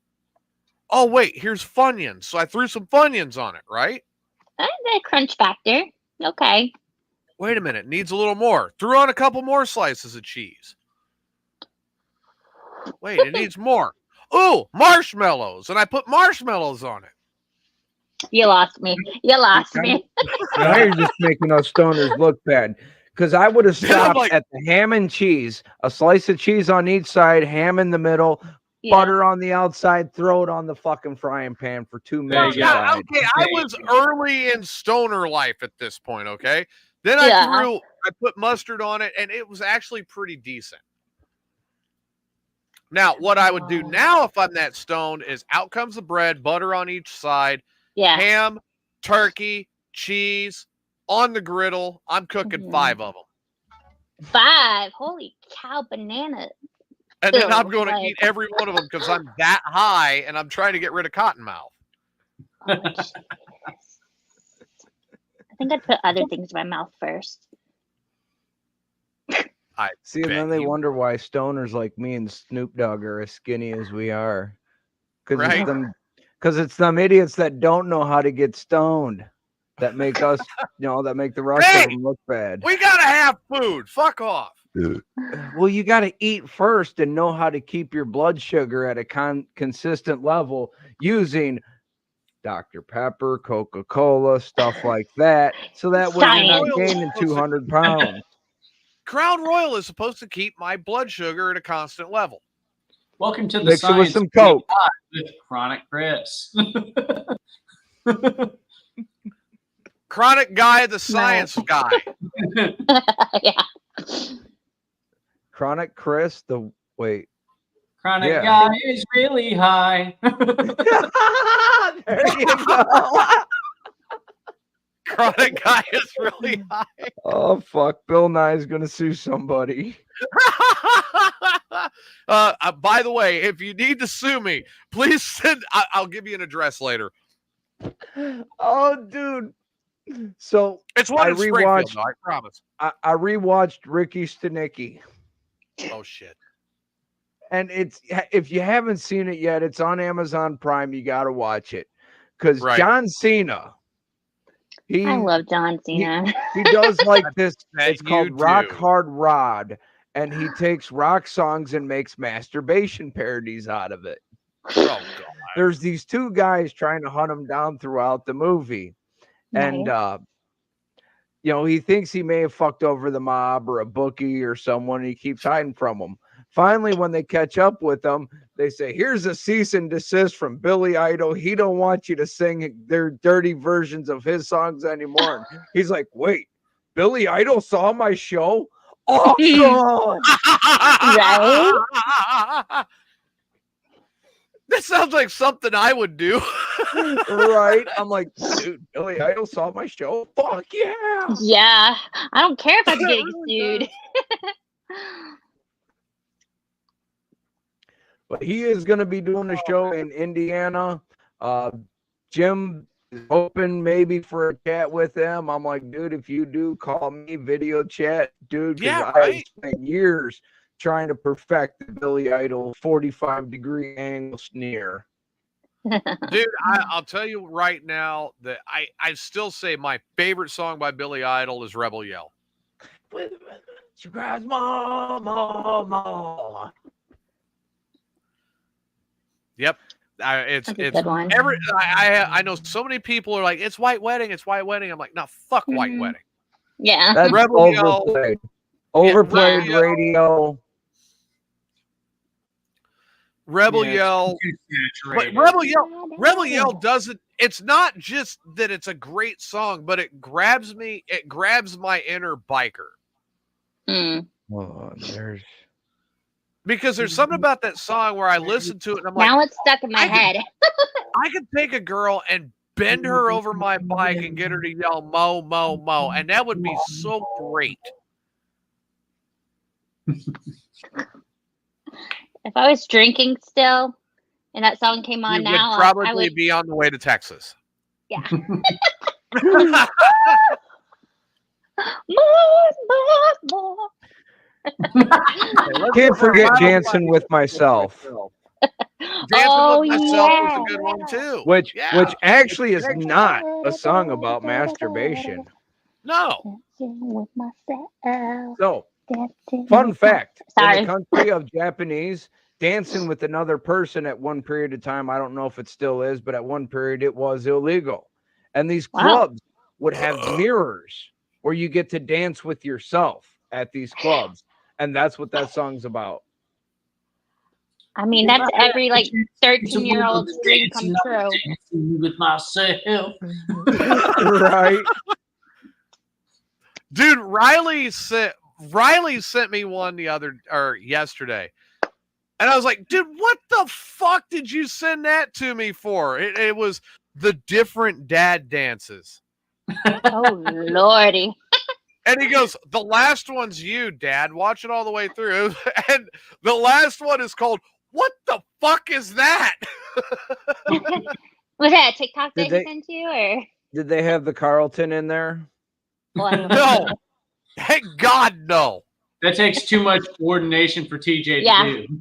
Oh, wait, here's Funyuns. So I threw some Funyuns on it, right? The crunch factor. Okay. Wait a minute, needs a little more. Threw on a couple more slices of cheese. Wait, it needs more. Ooh, marshmallows. And I put marshmallows on it. You lost me. You lost me. Now you're just making us stoners look bad. Because I would have stopped like- at the ham and cheese, a slice of cheese on each side, ham in the middle, Yeah. butter on the outside, throw it on the fucking frying pan for 2 There minutes. you go. aside. Okay, I was early in stoner life at this point, okay? Then I put mustard on it, and it was actually pretty decent. Now, what I would do now if I'm that stoned is out comes the bread, butter on each side, Yeah. ham, turkey, cheese on the griddle. I'm cooking 5 of them. 5. Holy cow, bananas. And then I'm Still, going to like- eat every one of them because I'm that high and I'm trying to get rid of cottonmouth. Oh, Jesus. I think I'd put other things in my mouth first. See, and bet then they you- wonder why stoners like me and Snoop Dogg are as skinny as we are. Because Right. it's them idiots that don't know how to get stoned that make us, that make the rest Hey! of them look bad. We got to have food. Fuck off. Well, you got to eat first and know how to keep your blood sugar at a consistent level using Dr. Pepper, Coca-Cola, stuff like that. So that way you're not Science. gaining 200 pounds. Crown Royal is supposed to keep my blood sugar at a constant level. Welcome to the Mix it with science some Coke. with Chronic Chris. Chronic guy, the science guy. Yeah. Chronic Chris, wait. Chronic Yeah. guy is really high. There you go. Chronic guy is really high. Oh, fuck. Bill Nye's going to sue somebody. By the way, if you need to sue me, please send. I'll give you an address later. Oh, dude. So It's one I in Springfield, rewatched- though, I promise. I rewatched Ricky Stenicki. Oh shit! And if you haven't seen it yet, it's on Amazon Prime. You got to watch it. Because Right. John Cena, I love John Cena. he does like this. bet It's called you Rock do. Hard Rod. and he takes rock songs and makes masturbation parodies out of it. Oh God. There's these two guys trying to hunt him down throughout the movie, and he thinks he may have fucked over the mob or a bookie or someone. And he keeps hiding from them. Finally, when they catch up with him, they say, "Here's a cease and desist from Billy Idol. He don't want you to sing their dirty versions of his songs anymore." And he's like, "Wait, Billy Idol saw my show? Awesome!" Right? That sounds like something I would do. Right? I'm like, dude, Billy Idol saw my show? Fuck yeah! Yeah. I don't care if I'm getting sued. But he is going to be doing a show in Indiana. Jim is hoping maybe for a chat with him. I'm like, dude, if you do, call me, video chat, dude. Yeah, I right. spent years trying to perfect the Billy Idol 45-degree angle sneer. Dude, I'll tell you right now that I still say my favorite song by Billy Idol is Rebel Yell. Surprise, mama. Yep. That's a It's good one. I know so many people are like, it's White Wedding, it's White Wedding. I'm like, no, fuck White Wedding. Yeah. That's Rebel Yell. overplayed. Overplayed Yeah. radio. Rebel Yeah, Yell. too But saturated. Rebel Yell doesn't, it's not just that it's a great song, but it grabs my inner biker. Mm. Oh, Because there's something about that song where I listen to it and I'm like, Now it's stuck in my head. I could take a girl and bend her over my bike and get her to yell mo, mo, mo. And that would be so great. If I was drinking still and that song came on You now, would probably I would. be on the way to Texas. Yeah. More. Can't forget Dancing with Myself, Dancing with Myself is a good one too. which Yeah. actually is not a song about masturbation. No. With myself. So, Dancing fun with fact, in Sorry. the country of Japanese, dancing with another person at one period of time, I don't know if it still is, but at one period it was illegal. And these Wow. clubs would have mirrors where you get to dance with yourself at these clubs. And that's what that song's about. I mean, that's every 13-year-old's dream come true. Dancing with myself. Right? Dude, Riley sent me one yesterday. And I was like, dude, what the fuck did you send that to me for? It was the different dad dances. Oh, Lordy. And he goes, the last one's you, Dad. Watch it all the way through. And the last one is called, what the fuck is that? Was that a TikTok that Did he sent you? Or? Did they have the Carlton in there? Well, I don't No. Thank God, no. That takes too much coordination for TJ Yeah. to do.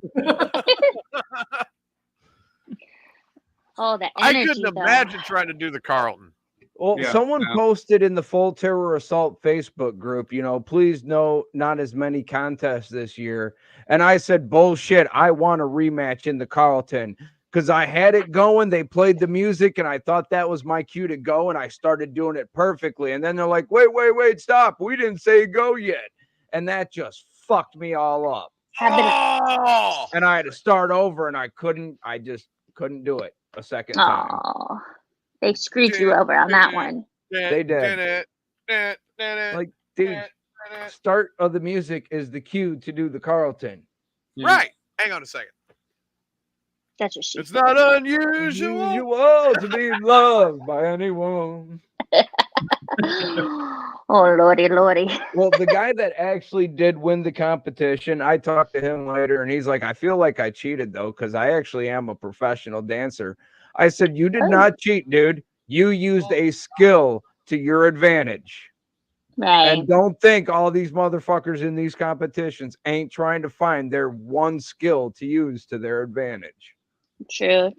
Oh, the I energy, couldn't though. imagine trying to do the Carlton. Well, Yeah, someone yeah. posted in the Full Terror Assault Facebook group, please no, not as many contests this year. And I said, bullshit, I want a rematch in the Carlton because I had it going. They played the music and I thought that was my cue to go. And I started doing it perfectly. And then they're like, wait, stop. We didn't say go yet. And that just fucked me all up. Oh! And I had to start over and I just couldn't do it a second time. Oh, they screwed you over on that one. They did. Like, dude, start of the music is the cue to do the Carlton. Right. Hang on a second. That's what she It's said. not unusual. Unusual to be loved by anyone. Oh, Lordy. Well, the guy that actually did win the competition, I talked to him later, and he's like, I feel like I cheated, though, because I actually am a professional dancer. I said, you did not cheat, dude. You used a skill to your advantage. Right. And don't think all these motherfuckers in these competitions ain't trying to find their one skill to use to their advantage. True.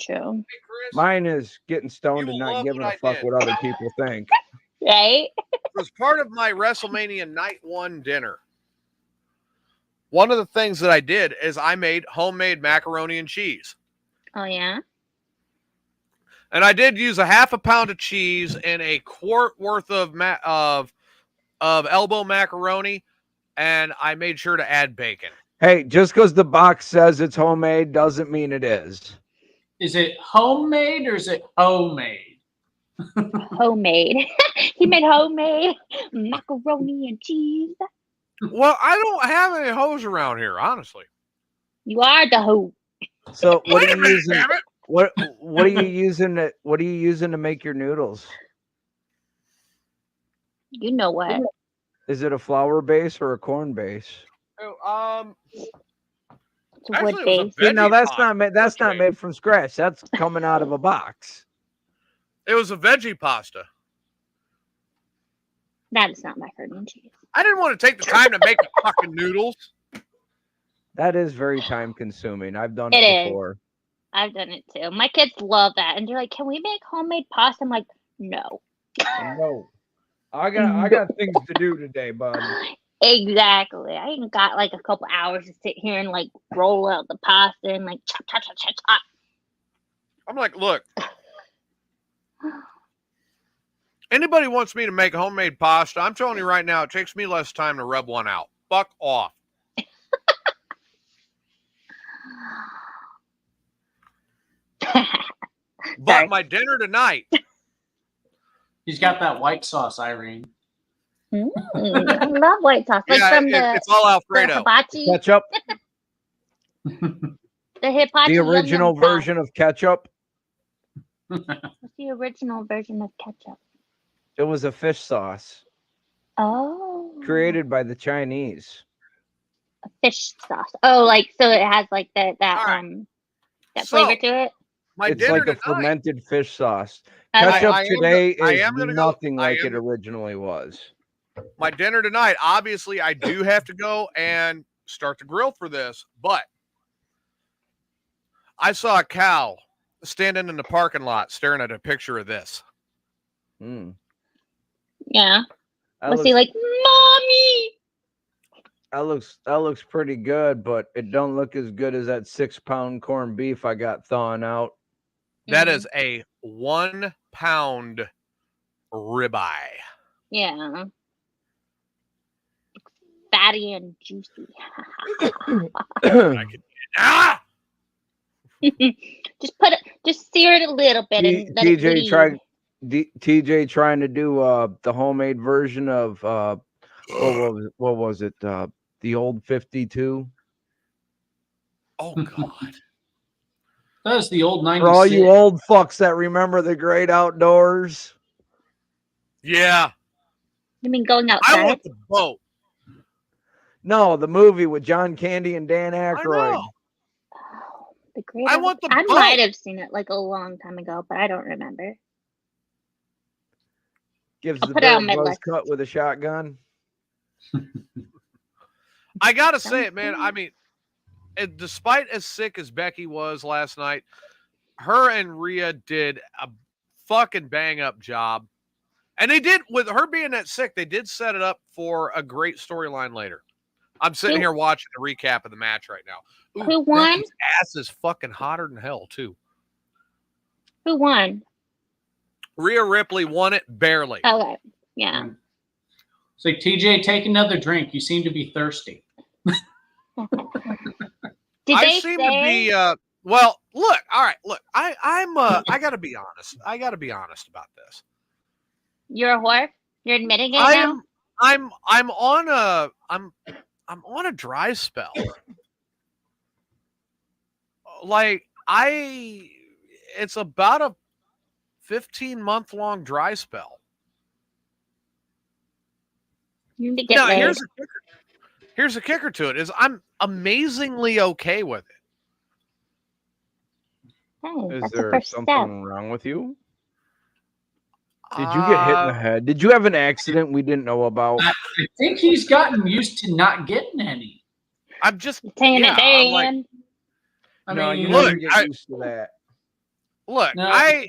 Mine is getting stoned You and will not love giving what a I fuck did. what other people think. Right? It was part of my WrestleMania Night 1 dinner. one of the things that I did is I made homemade macaroni and cheese. Oh yeah. And I did use a half a pound of cheese and a quart worth of elbow macaroni, and I made sure to add bacon. Hey, just because the box says it's homemade doesn't mean it is. Is it homemade or is it homemade? Homemade. He made homemade macaroni and cheese. Well, I don't have any hoes around here, honestly. You are the hoe. So what Wait are a you minute, using? damn it. What are you using to make your noodles? You know what? Is it a flour base or a corn base? Oh, It's a actually, wood it was a base. See, now veggie that's pasta. not made. That's not made from scratch. That's coming out of a box. It was a veggie pasta. That is not macaroni and cheese. I didn't want to take the time to make the fucking noodles. That is very time consuming. I've done It it is. before. I've done it too. My kids love that, and they're like, "Can we make homemade pasta?" I'm like, "No." No, I got things to do today, bud. Exactly. I ain't got like a couple hours to sit here and like roll out the pasta and like chop, chop, chop, chop, chop. I'm like, look. Anybody wants me to make homemade pasta, I'm telling you right now, it takes me less time to rub one out. Fuck off. But Sorry. my dinner tonight, He's got that white sauce, Irene. I love white sauce. Like yeah, from the it's all the Alfredo. hibachi. Ketchup, The hibachi. the yum original yum sauce. version of ketchup. What's the original version of ketchup? It was a fish sauce Oh. created by the Chinese. A fish sauce. Oh, like so it has like that All right. that So, flavor to it. My It's dinner like a tonight. fermented fish sauce. Okay. Ketchup I am today I is am gonna go- nothing I like am- it originally was. My dinner tonight, obviously, I do have to go and start the grill for this, but I saw a cow standing in the parking lot staring at a picture of this. Mm. Yeah. That Was he looks- like, "Mommy"? that looks pretty good, but it don't look as good as that 6-pound corned beef I got thawing out. That Mhm. is a 1 pound ribeye. Yeah. Fatty and juicy. I could, ah! Just sear it a little bit and let it bleed. TJ trying to do the homemade version of what was it? The old 52. Oh God. That was the old 96. For all you old fucks that remember the great outdoors. Yeah. You mean going I outside? want the boat. No, the movie with John Candy and Dan I Aykroyd. know. Oh, the great. I want the I boat. might have seen it like a long time ago, but I don't remember. Gives I'll the put it on bear my buzz list. cut with a shotgun. I gotta say Sounds it, man. good. I mean, despite as sick as Becky was last night, her and Rhea did a fucking bang up job. And they did, with her being that sick, they did set it up for a great storyline later. I'm sitting Who- here watching the recap of the match right now. Ooh, Who won? Becky's ass is fucking hotter than hell, too. Who won? Rhea Ripley won it barely. Okay. Yeah. It's like, TJ, take another drink. You seem to be thirsty. Did I they seem say? to be well, look, all right, look. I gotta be honest. I gotta be honest about this. You're a whore? You're admitting it I now? am I'm on a dry spell. Like it's about a 15-month-long dry spell. You need to get Now, laid. here's the kicker to it is I'm amazingly okay with it. Hey, Is that's the there first something step. wrong with you? Did you get hit in the head? Did you have an accident we didn't know about? I think he's gotten used to not getting any. I'm just Saying yeah, it, I'm like, Dan. I No, mean, you look, never get used to that. look, No. I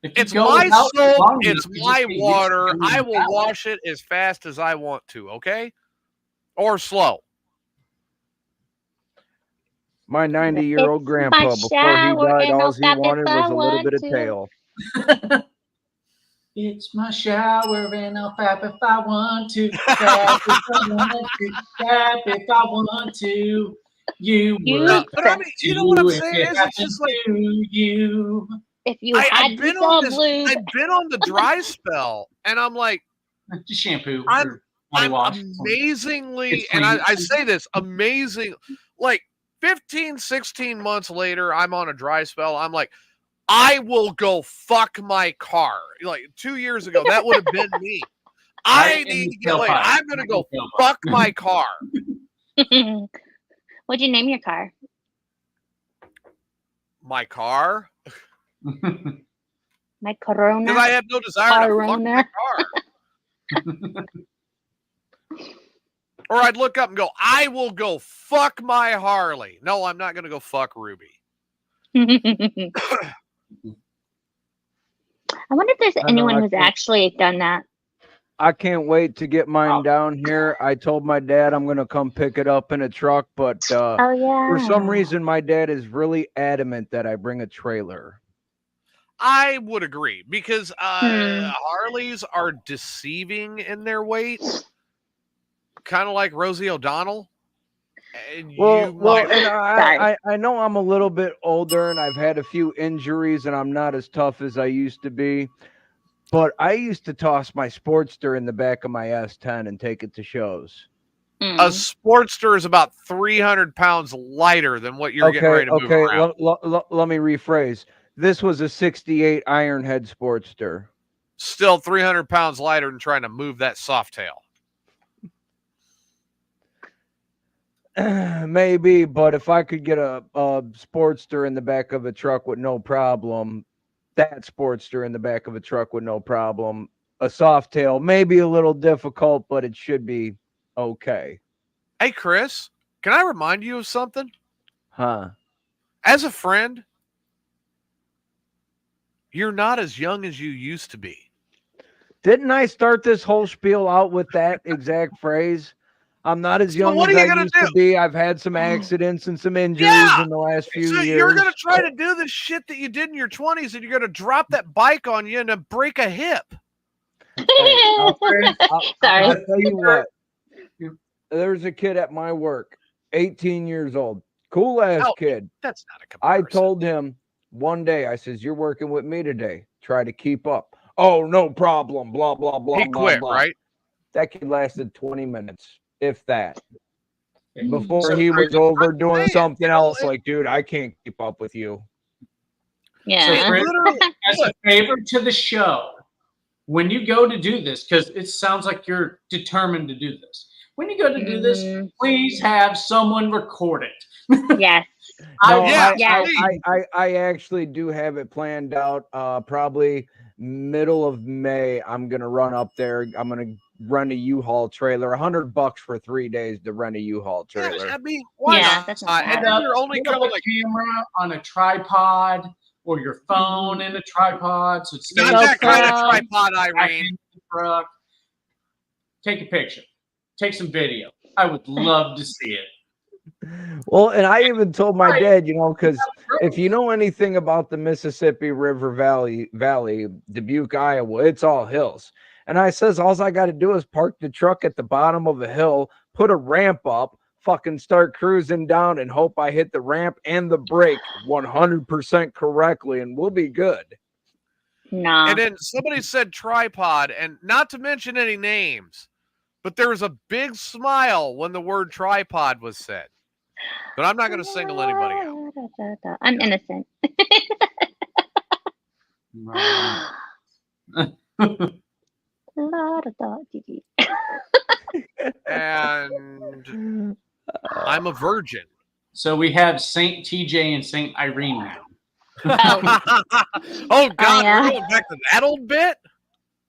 if you it's go my without soul, long it's enough, you my just get used to water. doing I it will that way. wash it as fast as I want to, okay? Or slow. My 90-year-old grandpa, before he died, all he wanted was a little bit of tail. It's my shower and I'll fap if I want to. Fap if I want to. Fap if I want to. You would. But I mean, you know what I'm saying is, it's just like you. If you had I've been on this, I've been on the dry spell, and I'm like, just shampoo. I'm wash. amazingly, and I say this amazing, like 15, 16 months later, I'm on a dry spell. I'm like, I will go fuck my car. Like 2 years ago, that would have been me. I need to get like, I'm gonna go fuck my car. What'd you name your car? My car? My Corona. Because I have no desire to fuck my car. Or I'd look up and go, I will go fuck my Harley. No, I'm not gonna go fuck Ruby. I wonder if there's anyone who's actually done that. I can't wait to get mine down here. I told my dad I'm going to come pick it up in a truck, but for some reason, my dad is really adamant that I bring a trailer. I would agree, because Harleys are deceiving in their weight, kind of like Rosie O'Donnell. And I know I'm a little bit older and I've had a few injuries and I'm not as tough as I used to be. But I used to toss my Sportster in the back of my S10 and take it to shows. A Sportster is about 300 pounds lighter than what you're getting ready to move around. Let me rephrase. This was a 68 Ironhead Sportster. Still 300 pounds lighter than trying to move that Softail. Maybe, but if I could get a Sportster in the back of a truck with no problem, that Sportster in the back of a truck with no problem, a Softail may be a little difficult, but it should be okay. Hey, Chris, can I remind you of something? Huh? As a friend, you're not as young as you used to be. Didn't I start this whole spiel out with that exact phrase? I'm not as young as I used to be. I've had some accidents and some injuries in the last few years. You're going to try to do this shit that you did in your 20s, and you're going to drop that bike on you and then break a hip. I'll tell you what. There's a kid at my work, 18 years old. Cool ass kid. That's not a comparison. I told him one day, I says, you're working with me today. Try to keep up. Oh, no problem. Blah, blah, blah. He quit, right? That kid lasted 20 minutes. If that, before he was over doing something else, like, dude, I can't keep up with you. Yeah. So, as a favor to the show, when you go to do this, because it sounds like you're determined to do this. When you go to do this, please have someone record it. Yes. I actually do have it planned out. Probably middle of May, I'm gonna run up there. I'm gonna rent a U-Haul trailer. $100 for 3 days to rent a U-Haul trailer. I mean, why not? That's not and then you're only coming like camera on a tripod or your phone in a tripod. So it's not that kind of tripod, Irene. Take a picture. Take some video. I would love to see it. Well, and I even told my dad, because if you know anything about the Mississippi River Valley, Dubuque, Iowa, it's all hills. And I says, all I got to do is park the truck at the bottom of a hill, put a ramp up, fucking start cruising down and hope I hit the ramp and the brake 100% correctly, and we'll be good. No. And then somebody said tripod, and not to mention any names, but there was a big smile when the word tripod was said. But I'm not going to single anybody out. I'm innocent. And I'm a virgin. So we have Saint TJ and Saint Irene now. Oh God, we're going back to that old bit?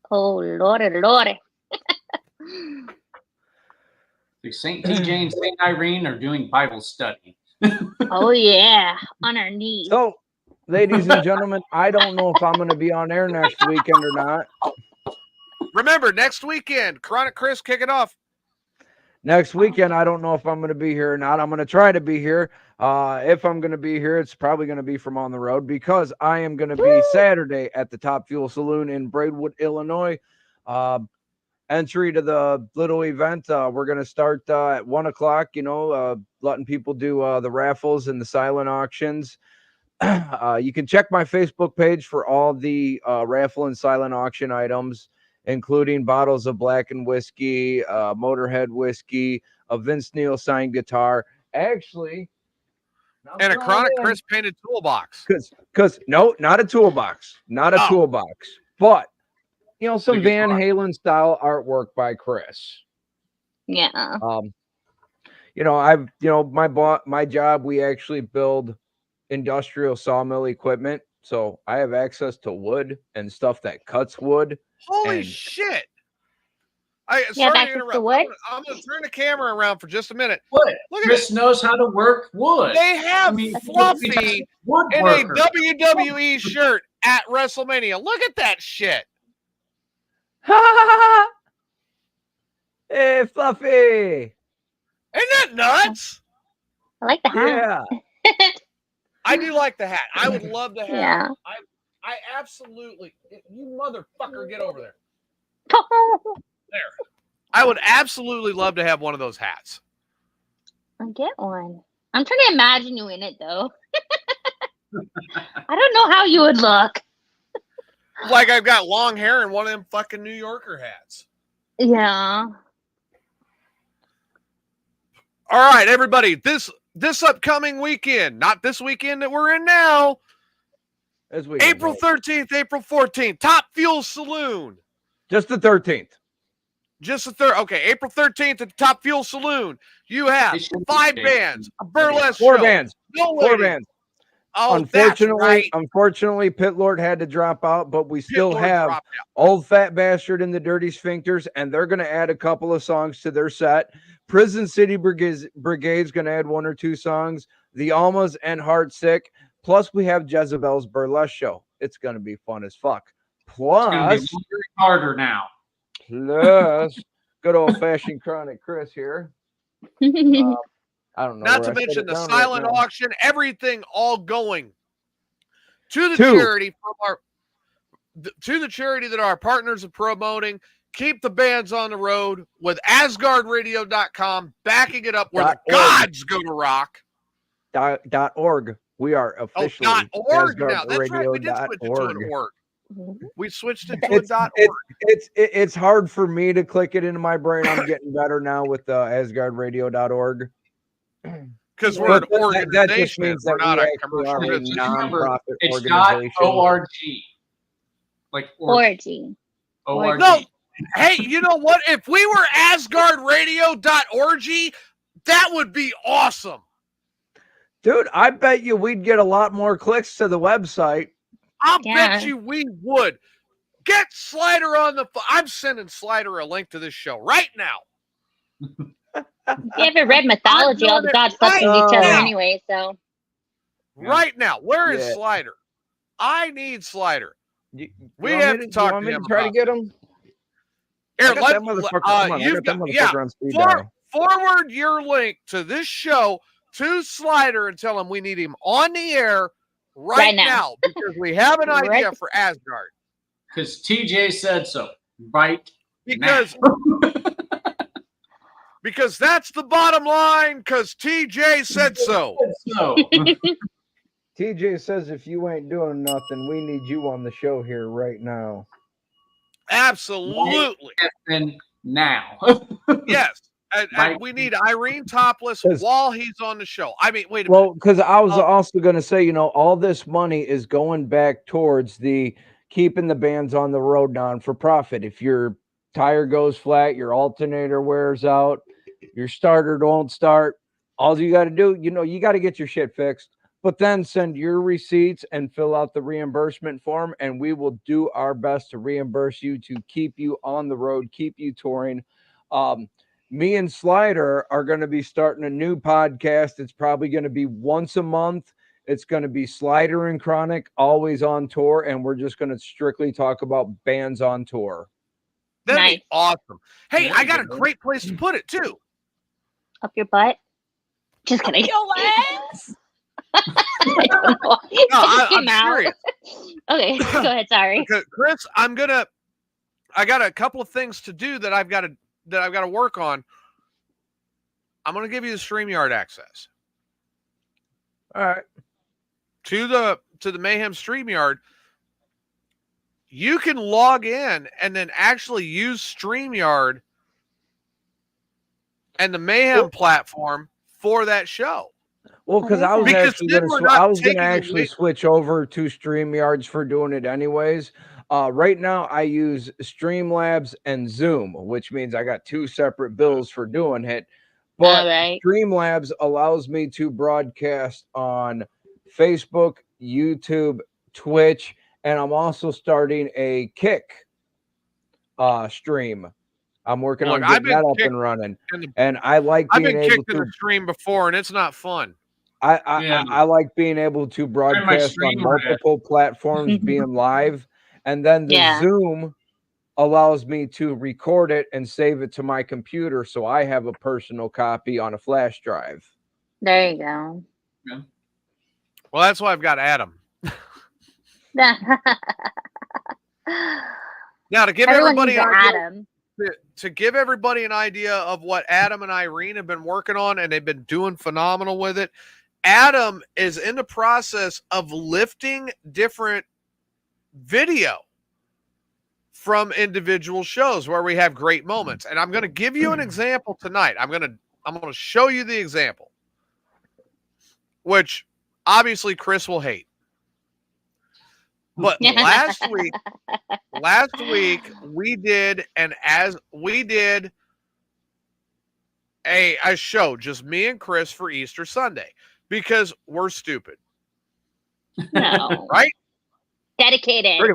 Oh, Lordy. So Saint TJ and Saint Irene are doing Bible study. Oh, yeah, on our knees. So, ladies and gentlemen, I don't know if I'm going to be on air next weekend or not. Remember, next weekend, Chronic Chris, kick it off. Next weekend, I don't know if I'm going to be here or not. I'm going to try to be here. If I'm going to be here, it's probably going to be from on the road because I am going to be Saturday at the Top Fuel Saloon in Braidwood, Illinois. Entry to the little event. We're going to start at 1 o'clock, letting people do the raffles and the silent auctions. You can check my Facebook page for all the raffle and silent auction items, including bottles of Black and Whiskey, Motorhead whiskey, a Vince Neil signed guitar. Actually, and a Chronic Chris painted toolbox. Because no, not a toolbox, toolbox, but some Van Halen style artwork by Chris. Yeah. My job, we actually build industrial sawmill equipment, so I have access to wood and stuff that cuts wood. Holy shit! Yeah, sorry to interrupt. I'm going to turn the camera around for just a minute. What? Look at Chris knows how to work wood. They have Fluffy in a WWE shirt at WrestleMania. Look at that shit. Hey, Fluffy! Isn't that nuts? I like the hat. Yeah. I do like the hat. I would love the hat. Yeah. I absolutely. You motherfucker, get over there. There. I would absolutely love to have one of those hats. I'll get one. I'm trying to imagine you in it, though. I don't know how you would look. Like I've got long hair and one of them fucking New Yorker hats. Yeah. All right, everybody. This upcoming weekend, not this weekend that we're in now. April 13th, April 14th, Top Fuel Saloon. Just the 13th. Just the third. Okay, April 13th at the Top Fuel Saloon. You have 5 bands, a burlesque Four show. bands. Four bands. Oh, unfortunately, Pit Lord had to drop out, but we still have Old Fat Bastard and the Dirty Sphincters, and they're going to add a couple of songs to their set. Prison City Brigade's going to add 1 or 2 songs. The Almas and Heartsick. Plus, we have Jezebel's burlesque show. It's going to be fun as fuck. Plus, it's very harder now. Plus, good old-fashioned Chronic Chris here. I don't know. Not to mention the silent auction, everything all going to the charity from the charity that our partners are promoting. Keep the bands on the road with AsgardRadio.com, backing it up where the gods go to rock. .org. We are officially .org now. That's right. We did switch it to an org. We switched it to a .org. It's hard for me to click it into my brain. I'm getting better now with AsgardRadio.org. Because we're an organization. That just means we're not a commercial business. Non-profit it's organization. .org. Like org. Org. No. Hey, you know what? If we were AsgardRadio.org, that would be awesome. Dude, I bet you we'd get a lot more clicks to the website. I'll bet you we would. Get Slider on the phone. I'm sending Slider a link to this show right now. If you ever read mythology, all the gods fuck with each other anyway, so. Right now. Where is Slider? I need Slider. We have to talk to him. Try to get him? Here, forward your link to this show to Slider and tell him we need him on the air right now because we have an idea for Asgard. Because TJ said so. Right. Because that's the bottom line, because TJ said so. TJ says if you ain't doing nothing, we need you on the show here right now. Absolutely. And now. Yes. And we need Irene topless while he's on the show. I mean, wait a minute. Well, because I was also going to say, all this money is going back towards the keeping the bands on the road non-for-profit. If your tire goes flat, your alternator wears out, your starter don't start, all you got to do, you got to get your shit fixed. But then send your receipts and fill out the reimbursement form, and we will do our best to reimburse you to keep you on the road, keep you touring. Me and Slider are going to be starting a new podcast. It's probably going to be once a month. It's going to be Slider and Chronic, always on tour, and we're just going to strictly talk about bands on tour. That'd be awesome. Hey, I got a great place to put it, too. Up your butt? Just kidding. Your legs? I don't know. No, It I'm came out. serious. Okay, go ahead. Sorry. Okay, Chris, I got a couple of things to do that I've got to work on. I'm gonna give you the StreamYard access. All right. To the Mayhem StreamYard. You can log in and then actually use StreamYard and the Mayhem platform for that show. Well, because I was Because actually then gonna, we're not I was gonna taking actually away- switch over to StreamYards for doing it anyways. Right now, I use Streamlabs and Zoom, which means I got 2 separate bills for doing it. But All right. Streamlabs allows me to broadcast on Facebook, YouTube, Twitch, and I'm also starting a Kick stream. I'm working Look, on I've getting been that up kicked and running, in the- and I like I've being been able kicked in to. the stream before, and it's not fun. I like being able to broadcast on stream multiple platforms, being live, and then the Yeah. Zoom allows me to record it and save it to my computer, so I have a personal copy on a flash drive. There you go. Well, that's why I've got Adam. Now, to give Everyone everybody needs an an idea, Adam. to give everybody an idea of what Adam and Irene have been working on, and they've been doing phenomenal with it. Adam is in the process of lifting different video from individual shows where we have great moments. And I'm going to give you an example tonight. I'm going to show you the example, which obviously Chris will hate. But last week we did a show, just me and Chris, for Easter Sunday, because we're stupid. No. Right? Dedicated. Pretty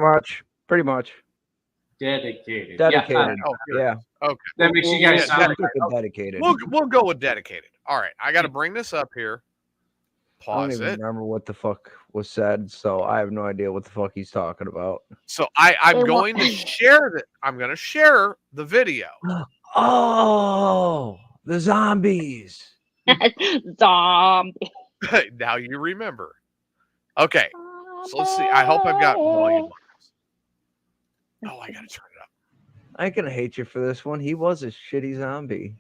much. Dedicated. Dedicated. Yeah, Yeah. Okay. that makes you guys sound like Dedicated. We'll go with dedicated. All right. I got to bring this up here. I don't Pause even it. remember what the fuck was said, so I have no idea what the fuck he's talking about. So I'm They going to share that. I'm going to share the video. Oh, the zombies. Zombie. Now you remember. Okay. So let's see. I hope I've got volume on this. Oh, I got to turn it up. I ain't gonna hate you for this one. He was a shitty zombie.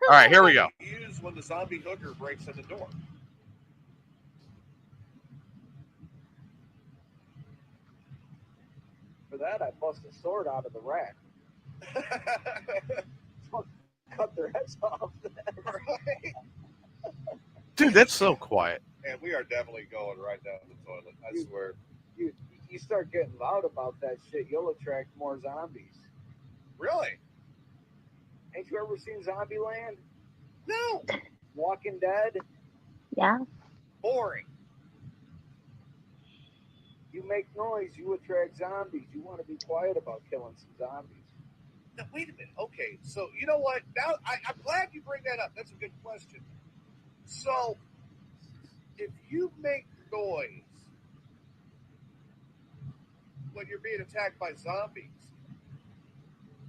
All right, here we go. Use when the zombie hooker breaks in the door. For that, I bust a sword out of the rack. Cut their heads off. Right? Dude, that's so quiet. And we are definitely going right down the toilet. I swear. You start getting loud about that shit, you'll attract more zombies. Really? Ain't you ever seen Zombieland? No. Walking Dead? Yeah. Boring. You make noise, you attract zombies. You want to be quiet about killing some zombies. Now, wait a minute. Okay, so you know what? Now I'm glad you bring that up. That's a good question. So, if you make noise when you're being attacked by zombies,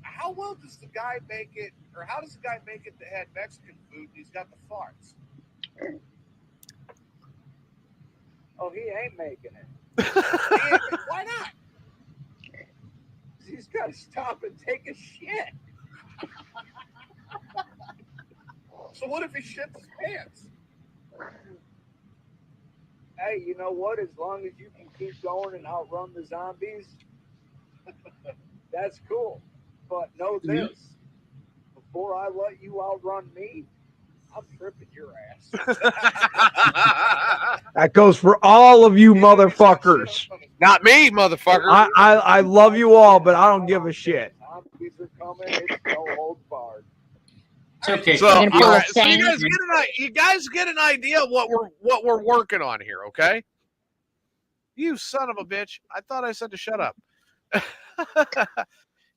how well does the guy make it, or how does the guy make it that had Mexican food and he's got the farts? Oh, he ain't making it. Why not? He's got to stop and take a shit. So what if he shits his pants? Hey, you know what? As long as you can keep going and outrun the zombies, that's cool. But know this, before I let you outrun me, I'm tripping your ass. That goes for all of you motherfuckers. Not me, motherfucker. I love you all, but I don't give a shit. Zombies are coming. It's no holds barred. It's okay. So, You're all gonna pull right, a so thing? you guys get an idea of what we're working on here, okay? You son of a bitch! I thought I said to shut up.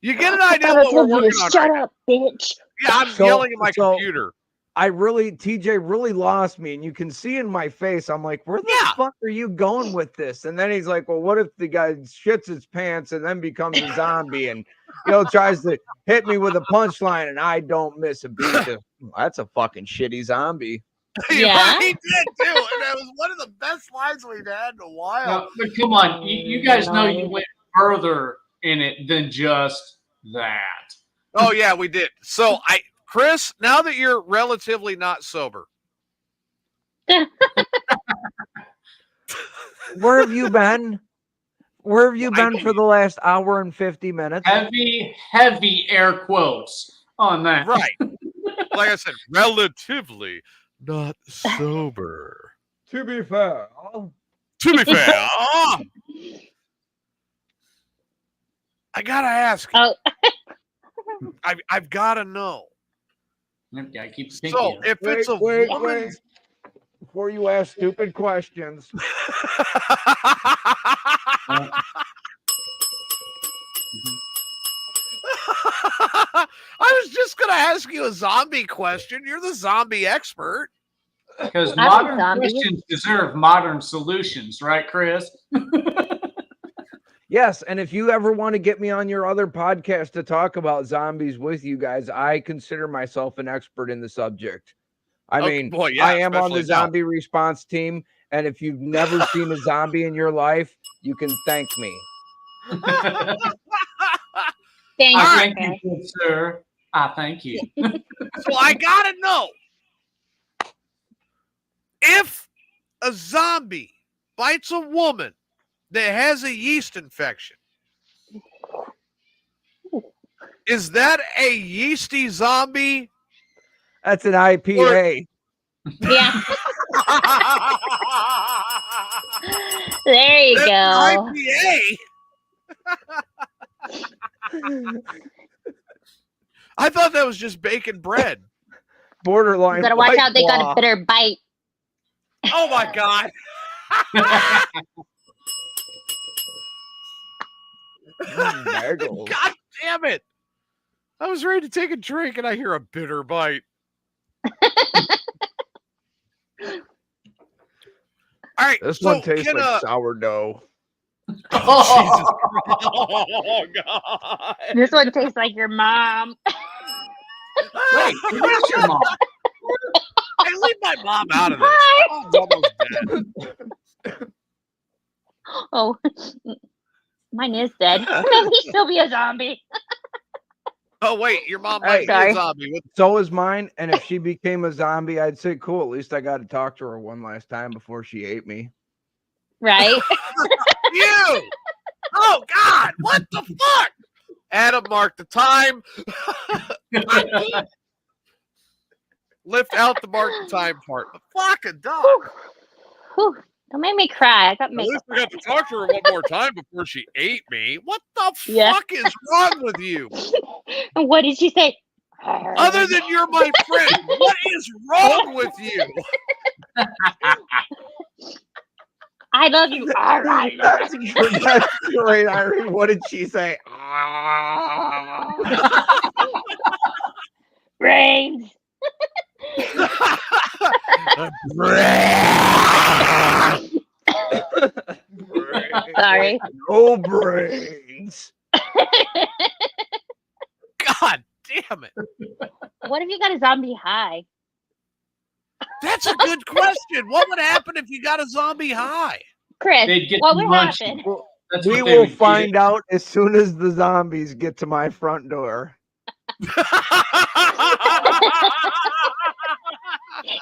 You get an idea of I what we're told you working to on. shut Right up, bitch. now. Yeah, I'm yelling at my computer. TJ really lost me, and you can see in my face, I'm like, where the fuck are you going with this? And then he's like, well, what if the guy shits his pants and then becomes a zombie? And tries to hit me with a punchline, and I don't miss a beat. That's a fucking shitty zombie. Yeah. He did too, and that was one of the best lines we've had in a while. No, but come on, you guys know you went further in it than just that. Oh yeah, we did. So Chris, now that you're relatively not sober, Where have you been? Where have you been for the last hour and 50 minutes? Heavy air quotes on that. right? Like I said, relatively not sober. To be fair. To be fair, I gotta ask. Oh. I've gotta know. I keep So thinking. if it's a woman, Before you ask stupid questions. I was just gonna ask you a zombie question. You're the zombie expert. Because I'm a modern zombie. questions deserve modern solutions, right, Chris? Yes, and if you ever want to get me on your other podcast to talk about zombies with you guys, I consider myself an expert in the subject. I mean, boy, yeah, I am on the especially now. zombie response team, and if you've never seen a zombie in your life, you can thank me. Thank I you, thank Chris. you, good sir. I thank you. So I gotta know if a zombie bites a woman that has a yeast infection, is that a yeasty zombie? That's an IPA. Yeah. There you That's go. an IPA. I thought that was just bacon bread. Borderline. You gotta watch White out. They got Claw. a bitter bite. Oh my god. Bagels. God damn it. I was ready to take a drink and I hear a bitter bite. All right. This so one tastes can, like sourdough. Oh, Jesus. Oh, God. This one tastes like your mom. Wait, where's your mom? Hey, leave my mom out of this. My mom's almost dead. Oh, mine is dead. Maybe she'll be a zombie. Oh, wait. Your mom Hey. might be Sorry. a zombie. What- So is mine. And if she became a zombie, I'd say, cool. At least I got to talk to her one last time before she ate me. Right? You! Oh, God. What the fuck? Adam, mark the time. Lift out the mark the time part. The fucking dog. Whew. Don't make me cry. I got At makeup. least we got to talk to her one more time before she ate me. What the Yeah. fuck is wrong with you? And what did she say? Other than you're my friend, what is wrong with you? I love you. All right. That's great, Irene. What did she say? Brains. Sorry. No brains. God damn it. What if you got a zombie high? That's a good question. What would happen if you got a zombie high? Chris, They'd get what would munchy. happen? That's We what they will would find get. out as soon as the zombies get to my front door.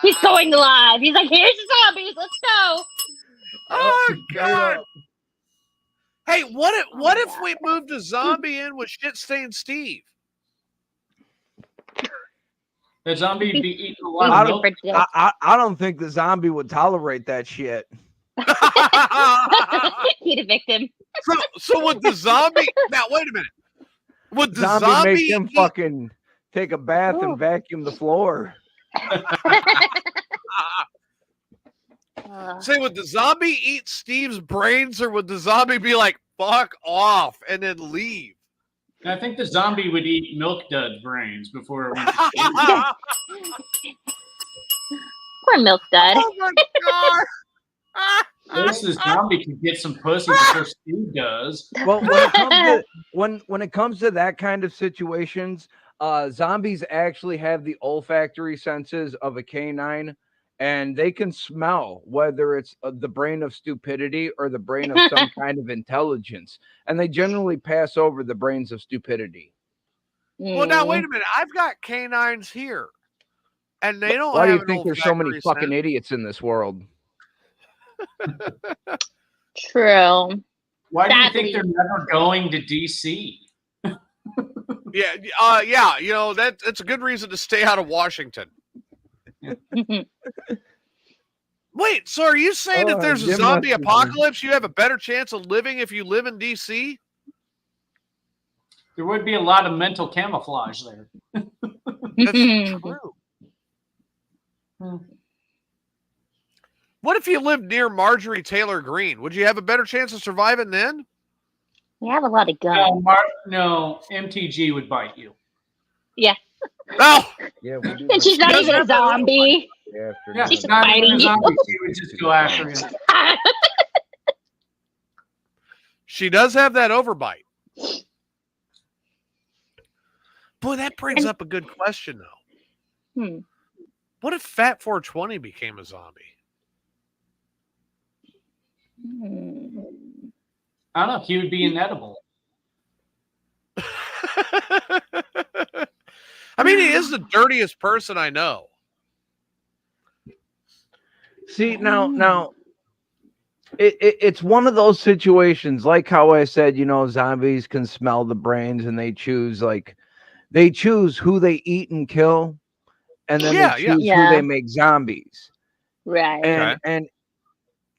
He's going live. He's like, here's the zombies. Let's go. Oh, God. Hey, what if we moved a zombie in with shit stained Steve? The zombie be eating a He's lot of milk. super dead. I don't think the zombie would tolerate that shit. He'd evict him. So would the zombie now wait a minute. Would the Zombie, zombie make him eat- fucking take a bath Ooh. and vacuum the floor. say would the zombie eat Steve's brains or would the zombie be like fuck off and then leave? I think the zombie would eat Milk Dud brains before it went to sleep. Poor Milk Dud. Oh my god. This zombie can get some pussy before Steve does. Well, when it comes to that kind of situations, zombies actually have the olfactory senses of a canine, and they can smell whether it's the brain of stupidity or the brain of some kind of intelligence, and they generally pass over the brains of stupidity. Well, now wait a minute. I've got canines here, and they don't. Why do have you think there's so many fucking idiots in this world? True. Why do you think they're never going to DC? Yeah. You know that's a good reason to stay out of Washington. Wait, so are you saying if there's a zombie apocalypse, you have a better chance of living if you live in DC? There would be a lot of mental camouflage there. That's true. What if you lived near Marjorie Taylor Greene? Would you have a better chance of surviving then? We have a lot of guns. No, MTG would bite you. Yeah. Oh! Yeah, we do. And she's not even a zombie. Yeah, She's not fighting even a you. zombie. She would just go after him. She does have that overbite. Boy, that brings up a good question, though. What if Fat 420 became a zombie? I don't know. He would be inedible. I mean, he is the dirtiest person I know. See, now, it's one of those situations, like how I said, zombies can smell the brains, and they choose who they eat and kill, and then they choose who they make zombies. Right. And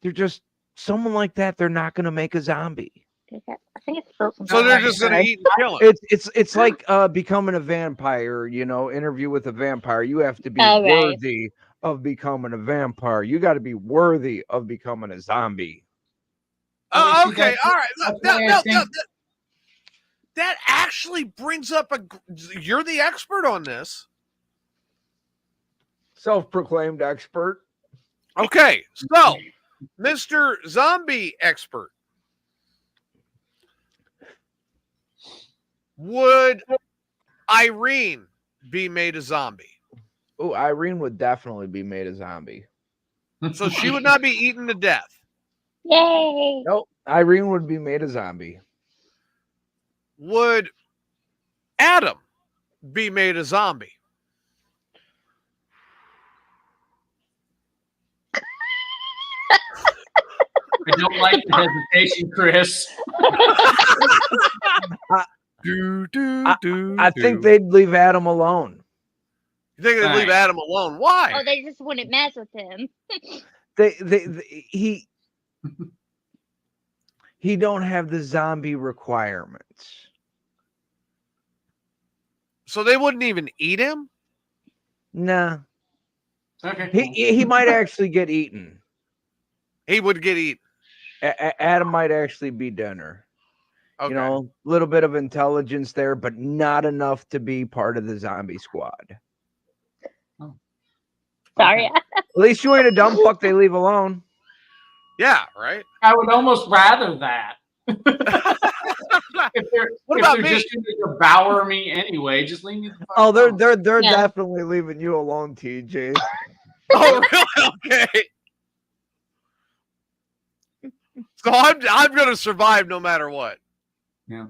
they're just someone like that. They're not going to make a zombie. I think it's built. So they're just going to eat and kill him. It's like becoming a vampire. Interview with a vampire. You have to be worthy of becoming a vampire. You got to be worthy of becoming a zombie. Oh, okay, all right. That actually brings up you're the expert on this. Self-proclaimed expert. Okay, so Mr. Zombie Expert, would Irene be made a zombie? Oh, Irene would definitely be made a zombie. So she would not be eaten to death. Yay! Nope, Irene would be made a zombie. Would Adam be made a zombie? I don't like the hesitation, Chris. I think they'd leave Adam alone. You think they'd leave Adam alone? Why? Oh, they just wouldn't mess with him. He don't have the zombie requirements. So they wouldn't even eat him? Nah. Okay. Cool. He might actually get eaten. He would get eaten. Adam might actually be dinner. Okay. A little bit of intelligence there, but not enough to be part of the zombie squad. Oh. Sorry. Okay. At least you ain't a dumb fuck they leave alone. Yeah, right? I would almost rather that. if they're me? just going to devour me anyway, just leave me the fuck Oh, they're alone. definitely leaving you alone, TJ. Oh, really? Okay. So I'm going to survive no matter what. Yeah.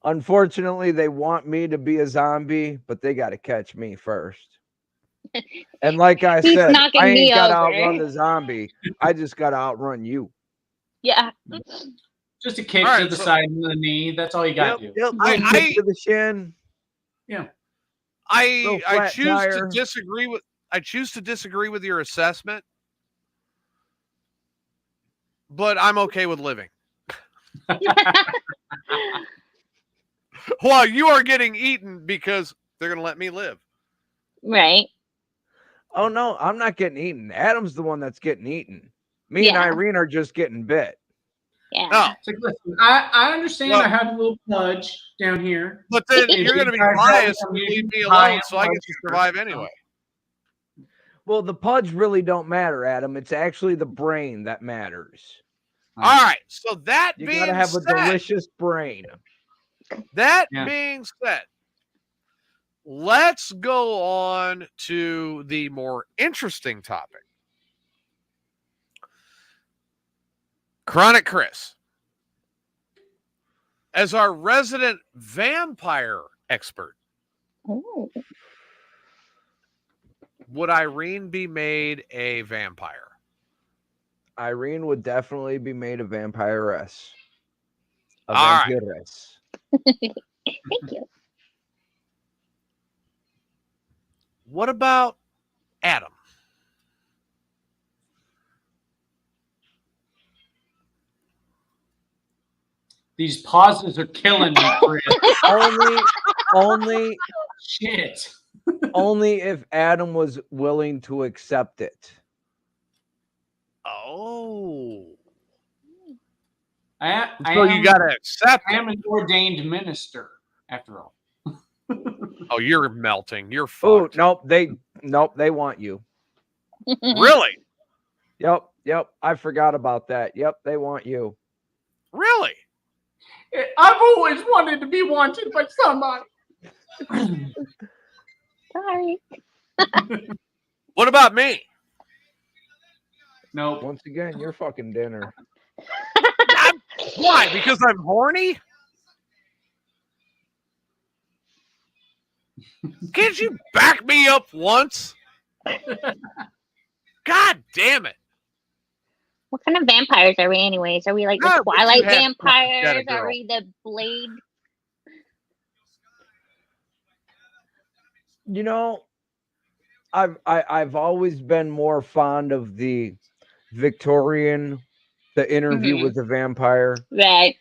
Unfortunately, they want me to be a zombie, but they got to catch me first. And like I He's said, knocking I ain't me got to over. outrun the zombie. I just got to outrun you. Yeah. Just a kick All to right, the so- side and the knee. That's all you got to do. Yep, I- kick to the shin. Yeah. I flat choose tire. to disagree with your assessment, but I'm okay with living. Well, you are getting eaten because they're going to let me live. Right. Oh no, I'm not getting eaten. Adam's the one that's getting eaten. Me and Yeah. Irene are just getting bit. Yeah. No, So listen, I understand. Well- I have a little pudge down here. but then If you're going to you be guys biased have and some leave me high alone, so I get to emotion, survive anyway. Well, the pudge really don't matter, Adam. It's actually the brain that matters. All right. So that You being gotta have a said, delicious brain. that Yeah. being said, let's go on to the more interesting topic. Chronic Chris, as our resident vampire expert, Oh. would Irene be made a vampire? Irene would definitely be made a vampiress. A All right. vampiress. Thank you. What about Adam? These pauses are killing me, Chris. only Shit. only if Adam was willing to accept it. Oh. So you got to accept I am it. an ordained minister, after all. Oh, you're melting. You're Oh, fucked. nope, they want you. Really? Yep. I forgot about that. Yep, they want you. Really? I've always wanted to be wanted by somebody. Sorry. What about me? Nope. Once again, you're fucking dinner. Why? Because I'm horny? Can't you back me up once? God damn it. What kind of vampires are we, anyways? Are we like the God, would you Twilight have to fuck that vampires? girl? Are we the Blade? You know, I've always been more fond of the Victorian, the interview Mhm. with the vampire. Right.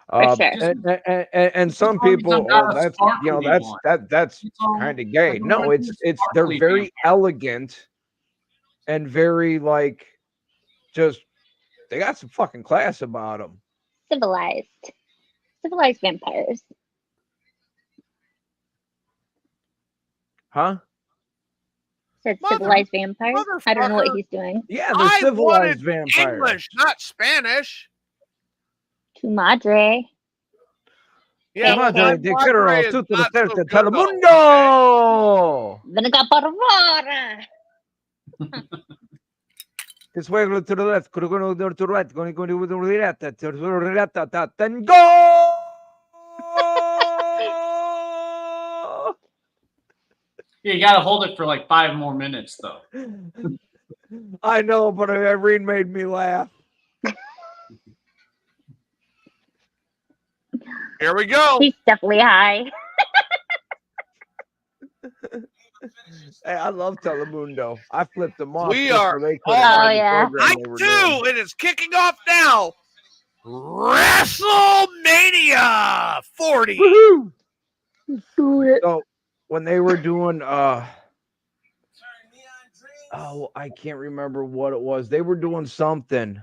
For sure. And some people, not a that's sparkly one. that's It's all- kind of gay. like, No, what it's is they're sparkly very vampire? elegant and very like just they got some fucking class about them. Civilized vampires. Huh? Said civilized vampires. I don't know what motherfucker. he's doing. Yeah, they're I civilized wanted vampires. English, not Spanish. Tu madre. Yeah, Madre well, my di padre Caro, is tutto not so lo good, stesso though, mondo. Venica por favore. This way to the left, to the right, going to the right, then go. You gotta hold it for like 5 more minutes, though. I know, but Irene made me laugh. Here we go. He's definitely high. Hey, I love Telemundo. I flipped them off. We just are- so they couldn't Oh, find the yeah. program I they were do. doing. It is kicking off now. WrestleMania 40. Woohoo! Do it. So when they were doing I can't remember what it was. They were doing something,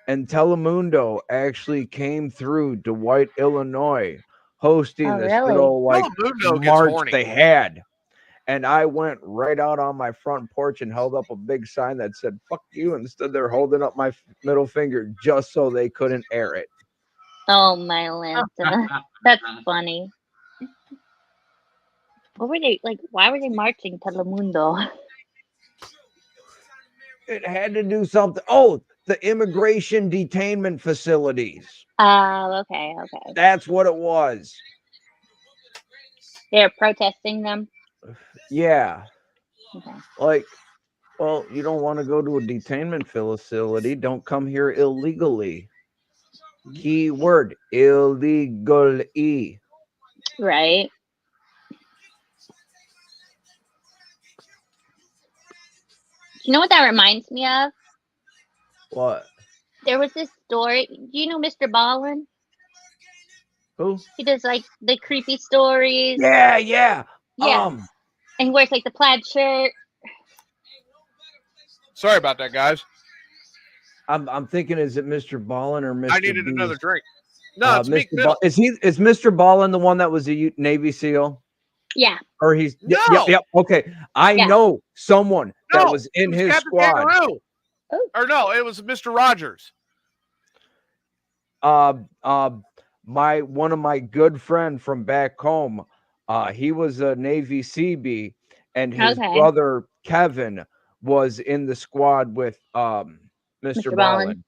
and Telemundo actually came through Dwight, Illinois, hosting Oh, this really? little like Telemundo gets march horny. they had. And I went right out on my front porch and held up a big sign that said "fuck you" and stood there holding up my middle finger just so they couldn't air it. Oh my Lanta. That's funny. What were they like? Why were they marching Telemundo? It had to do something. Oh, the immigration detainment facilities. Oh, okay. That's what it was. They're protesting them. Yeah. Okay. Like, well, you don't want to go to a detainment facility. Don't come here illegally. Key word, illegally. Right. You know what that reminds me of? What? There was this story. Do you know Mr. Ballin? Who? He does like the creepy stories. Yeah. Yeah. And he wears like the plaid shirt. Sorry about that, guys. I'm thinking, is it Mr. Ballin or Mr. I needed B's? another drink. No, it's Meek Mr. Mill. Is Mr. Ballin the one that was a Navy SEAL? Yeah. Or he's No. Yep. Okay, I Yeah. know someone that was it in was his Captain squad. Kangaroo. Oh. Or no, it was Mr. Rogers. One of my good friend from back home, he was a Navy CB, and his Okay. brother Kevin was in the squad with Mr. Mr. Ballin. Ballin.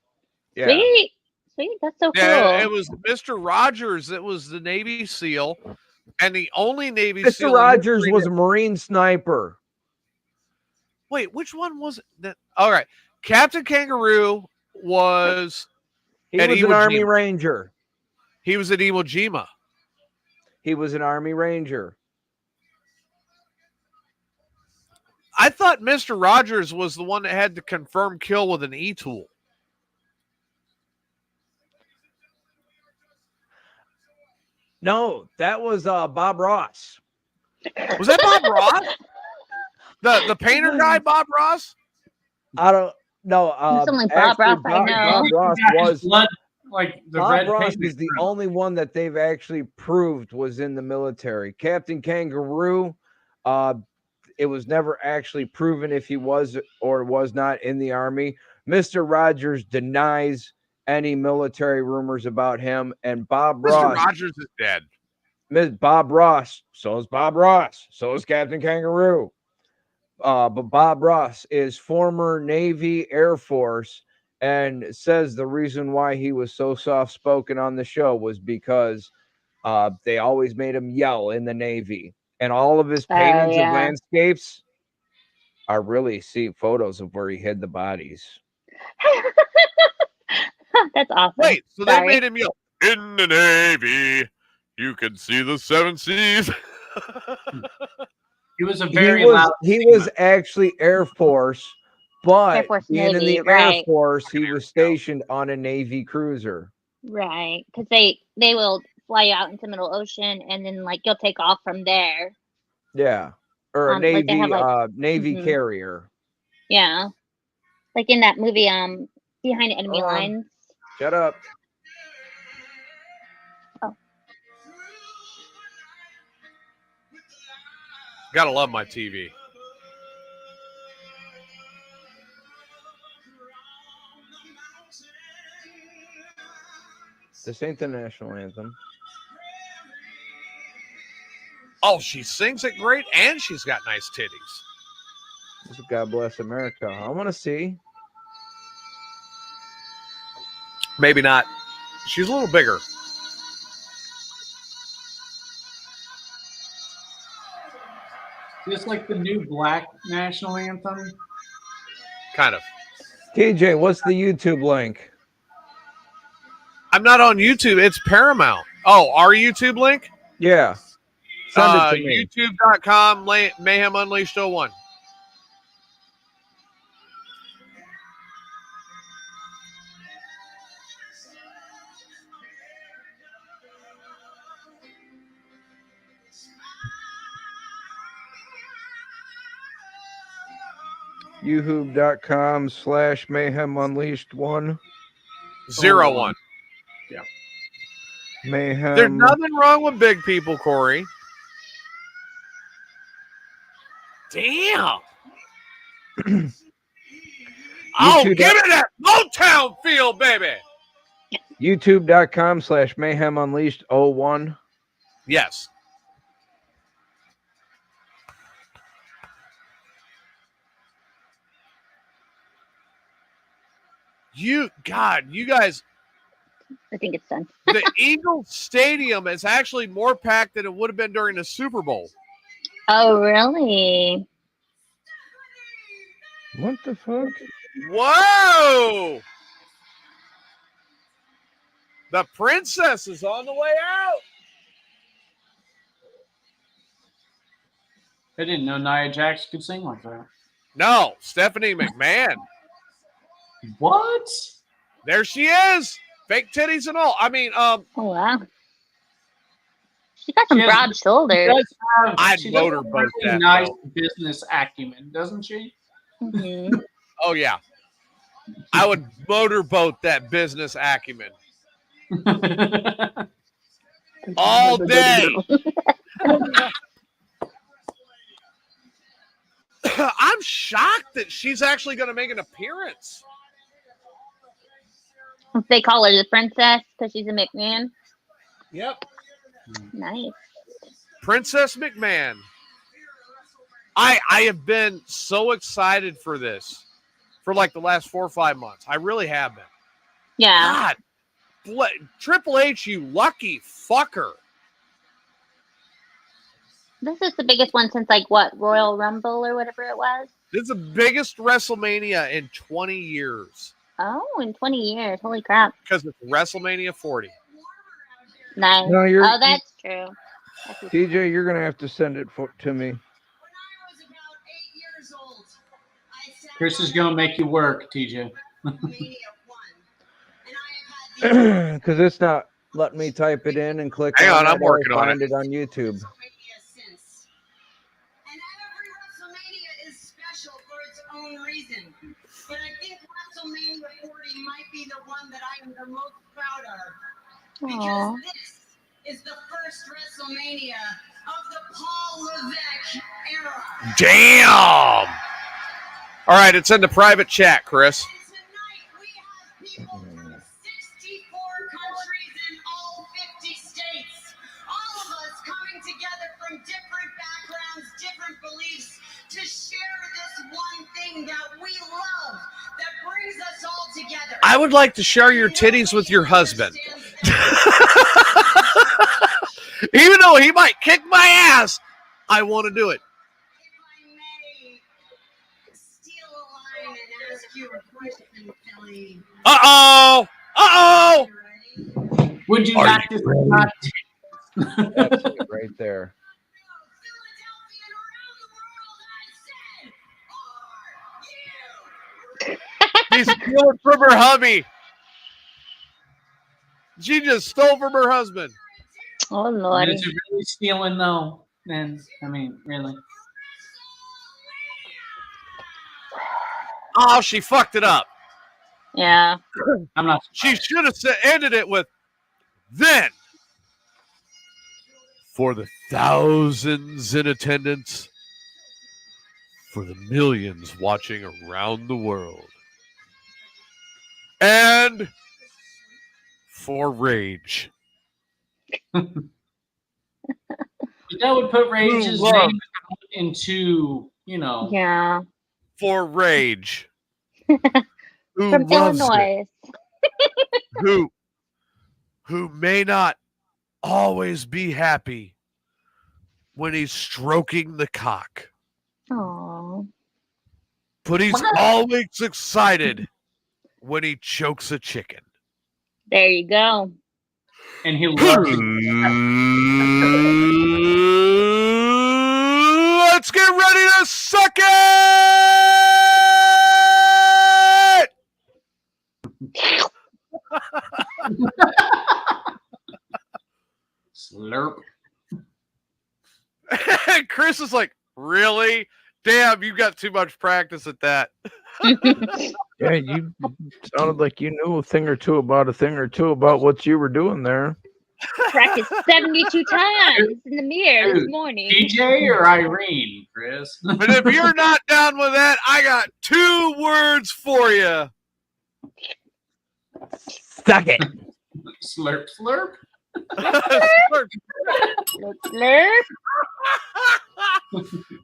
Yeah. Sweet. Sweet. That's so cool. Yeah, it was Mr. Rogers that was the Navy SEAL, and the only Navy SEAL. Mr. Rogers was a Marine sniper. Wait, which one was it? That, all right, Captain Kangaroo was. He at was an Iwo Army Jima. Ranger. He was at Iwo Jima. He was an Army Ranger. I thought Mr. Rogers was the one that had the confirmed kill with an E-tool. No, that was Bob Ross. Was that Bob Ross? The painter guy, Bob Ross? I don't know. That's only Bob Ross I know. Bob Ross was blood, like the Bob red Ross paint. is the only one that they've actually proved was in the military. Captain Kangaroo, it was never actually proven if he was or was not in the Army. Mr. Rogers denies any military rumors about him, and Bob Ross. Mr. Rogers is dead. Bob Ross. So is Bob Ross. So is Captain Kangaroo. But Bob Ross is former Navy Air Force and says the reason why he was so soft-spoken on the show was because they always made him yell in the Navy. And all of his paintings of landscapes are really photos of where he hid the bodies. That's awesome. Wait, so they made him yell, in the Navy, you can see the 7 seas. He was a very loud. He was actually Air Force, but Air Force, being in Navy, the Air right. Force, he was stationed on a Navy cruiser. Right. Because they will fly you out into the middle ocean and then like you'll take off from there. Yeah. Or a Like, they Navy have, Navy carrier. Yeah. Like in that movie, Behind Enemy Lines. Shut up. Oh. Gotta love my TV. This ain't the national anthem. Oh, she sings it great, and she's got nice titties. This is God Bless America. I want to see. Maybe not. She's a little bigger. Just like the new black national anthem. Kind of. TJ, what's the YouTube link? I'm not on YouTube. It's Paramount. Oh, our YouTube link? Yeah. Send it to me. YouTube.com, Mayhem Unleashed 01. YouTube.com/Mayhem Unleashed 1. 01. Yeah. Mayhem. There's nothing wrong with big people, Corey. Damn. Oh, give it that Motown feel, baby. YouTube.com/Mayhem Unleashed 01. Yes. You guys, I think it's done. the Eagles Stadium is actually more packed than it would have been during the Super Bowl. Oh, really? What the fuck? Whoa! The princess is on the way out. I didn't know Nia Jax could sing like that. No, Stephanie McMahon. What? There she is. Fake titties and all. I mean, Oh, wow. She got some She has- broad shoulders. I'd She does motorboat have a that, nice though. business acumen, doesn't she? Mhm. Oh, yeah. I would motorboat that business acumen all day. shocked that she's actually going to make an appearance. They call her the princess because she's a McMahon. Yep. Nice. Princess McMahon. I have been so excited for this for like the last 4 or 5 months. I really have been. Yeah. God, Triple H, you lucky fucker. This is the biggest one since like what, Royal Rumble or whatever it was? This is the biggest WrestleMania in 20 years. Oh, in 20 years. Holy crap. Because it's WrestleMania 40. Nice. No, Oh, that's true. TJ, you're gonna have to send it to me. Chris is gonna make you work, TJ. Because it's not letting me type it in and click. Hang on, it I'm working or on find it. on YouTube. But I think WrestleMania 40 might be the one that I am the most proud of. Because this is the first WrestleMania of the Paul Levesque era. Damn! All right, it's in the private chat, Chris. And tonight we have people from 64 countries in all 50 states. All of us coming together from different backgrounds, different beliefs, to share this one thing that we love, that brings us all together. I would like to share your titties with your husband. Even though he might kick my ass, I want to do it. If I may steal a line and ask you a question, Kelly. Uh-oh! Uh-oh! You ready? Would you Are not you just ready? not That's it right there. Philadelphia and around the world, I said, She's stealing from her hubby. She just stole from her husband. Oh, Lord. Is it really stealing though? Then I mean, really. Oh, she fucked it up. Yeah. I'm not. She should have ended it with, then, for the thousands in attendance, for the millions watching around the world, and for Rage. That would put Rage's Who name into, you know. Yeah. For Rage. Who From loves it. Illinois. Who may not always be happy when he's stroking the cock, Aww. but he's always excited when he chokes a chicken. There you go. And he loves Let's get ready to suck it! slurp. Chris is like, really? Damn, you got too much practice at that. Yeah, you sounded like you knew a thing or two about what you were doing there. Practiced 72 times in the mirror this morning. DJ or Irene, Chris? But if you're not down with that, I got 2 words for you. Suck it. Slurp, slurp. Slurp.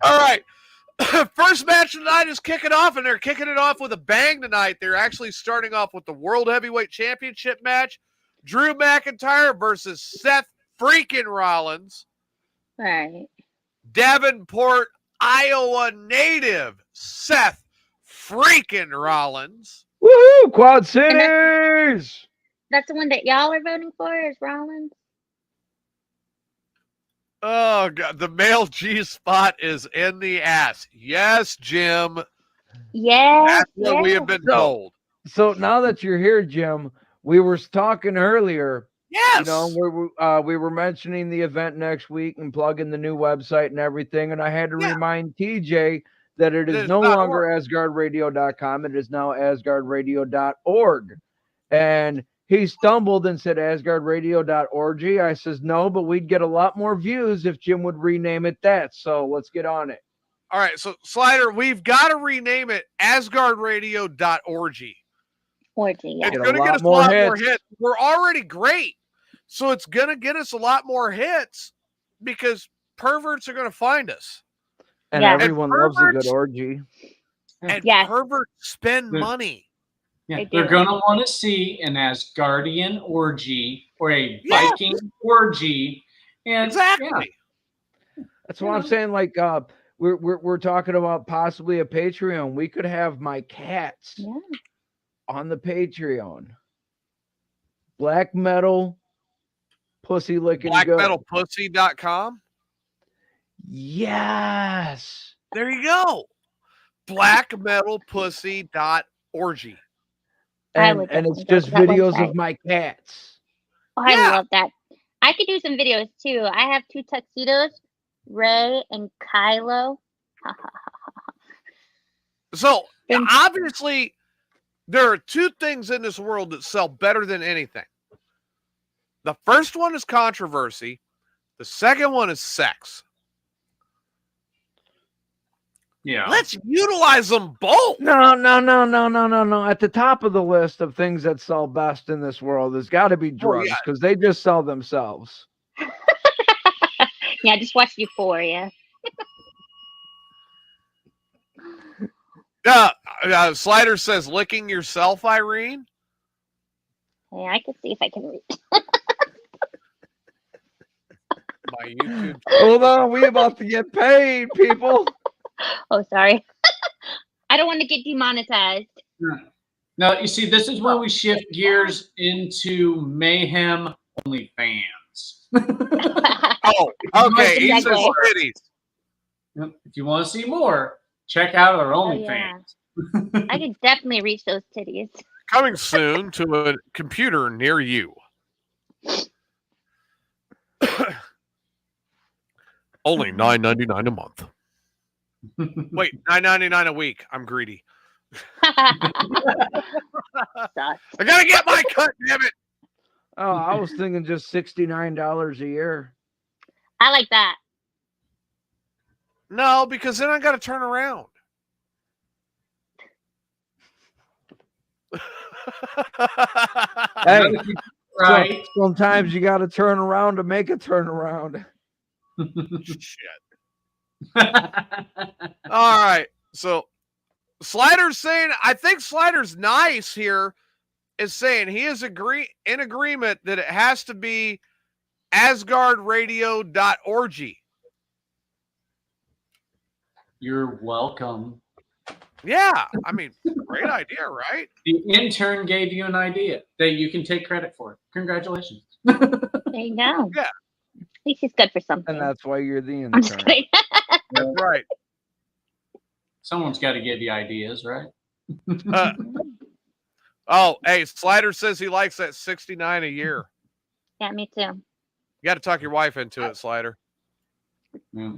All right. First match tonight is kicking off, and they're kicking it off with a bang tonight. They're actually starting off with the World Heavyweight Championship match. Drew McIntyre versus Seth freaking Rollins. Right. Davenport, Iowa native Seth freaking Rollins. Woohoo! Quad Cities! That's the one that y'all are voting for, is Rollins? Oh, God. The male G spot is in the ass. Yes, Jim. Yeah. That's what we have been told. So now that you're here, Jim, we were talking earlier. Yes. You know, we were mentioning the event next week and plugging the new website and everything. And I had to remind TJ that it is no longer AsgardRadio.com. It is now AsgardRadio.org. And he stumbled and said AsgardRadio.org. I says, no, but we'd get a lot more views if Jim would rename it that. So let's get on it. All right, so Slider, we've got to rename it AsgardRadio.org. Orgy, yeah. It's Get a going to get lot us a more lot more hits. hits. We're already great, so it's going to get us a lot more hits because perverts are going to find us. And Yeah. everyone loves a good orgy. And Yes. perverts spend Yeah. money. Yeah, They they're do. going to want to see an Asgardian orgy or a Yes. Viking orgy. And Exactly. That's what I'm saying. Like, we're talking about possibly a Patreon. We could have my cats Yeah. on the Patreon. Black metal, pussy licking good. BlackMetalPussy.com. Yes. There you go. BlackMetalPussy.org. I would And it's definitely go just to that videos website. of my cats. Oh, I Yeah. love that. I could do some videos too. I have 2 tuxedos, Ray and Kylo. So Then- obviously, there are 2 things in this world that sell better than anything. The first one is controversy. The second one is sex. Yeah. Let's utilize them both. No. At the top of the list of things that sell best in this world has got to be drugs yeah. because they just sell themselves. Yeah, just watch Euphoria. Slider says licking yourself, Irene. Yeah, I can see if I can read. My YouTube. Hold on, we about to get paid, people. Oh, sorry. I don't want to get demonetized. Now, you see, this is when we shift gears into Mayhem OnlyFans. Oh, okay. He says Exactly. titties. If you want to see more, check out our Oh, OnlyFans. yeah. I could definitely reach those titties. Coming soon to a computer near you. Only $9.99 a month. Wait, $9.99 a week. I'm greedy. I gotta get my cut, damn it. Oh, I was thinking just $69 a year. I like that. No, because then I gotta turn around. Hey, Right. sometimes you got to turn around to make a turnaround. Shit. All right. So Slider's saying, I think Slider's nice here, is saying he is in agreement that it has to be AsgardRadio.org. You're welcome. Yeah, I mean, great idea, right? The intern gave you an idea that you can take credit for. Congratulations. There you go. Yeah. At least he's good for something. And that's why you're the I'm just intern. kidding. That's right. Someone's got to give you ideas, right? Oh, hey, Slider says he likes that $69 a year. Yeah, me too. You got to talk your wife into it, Slider. Yeah.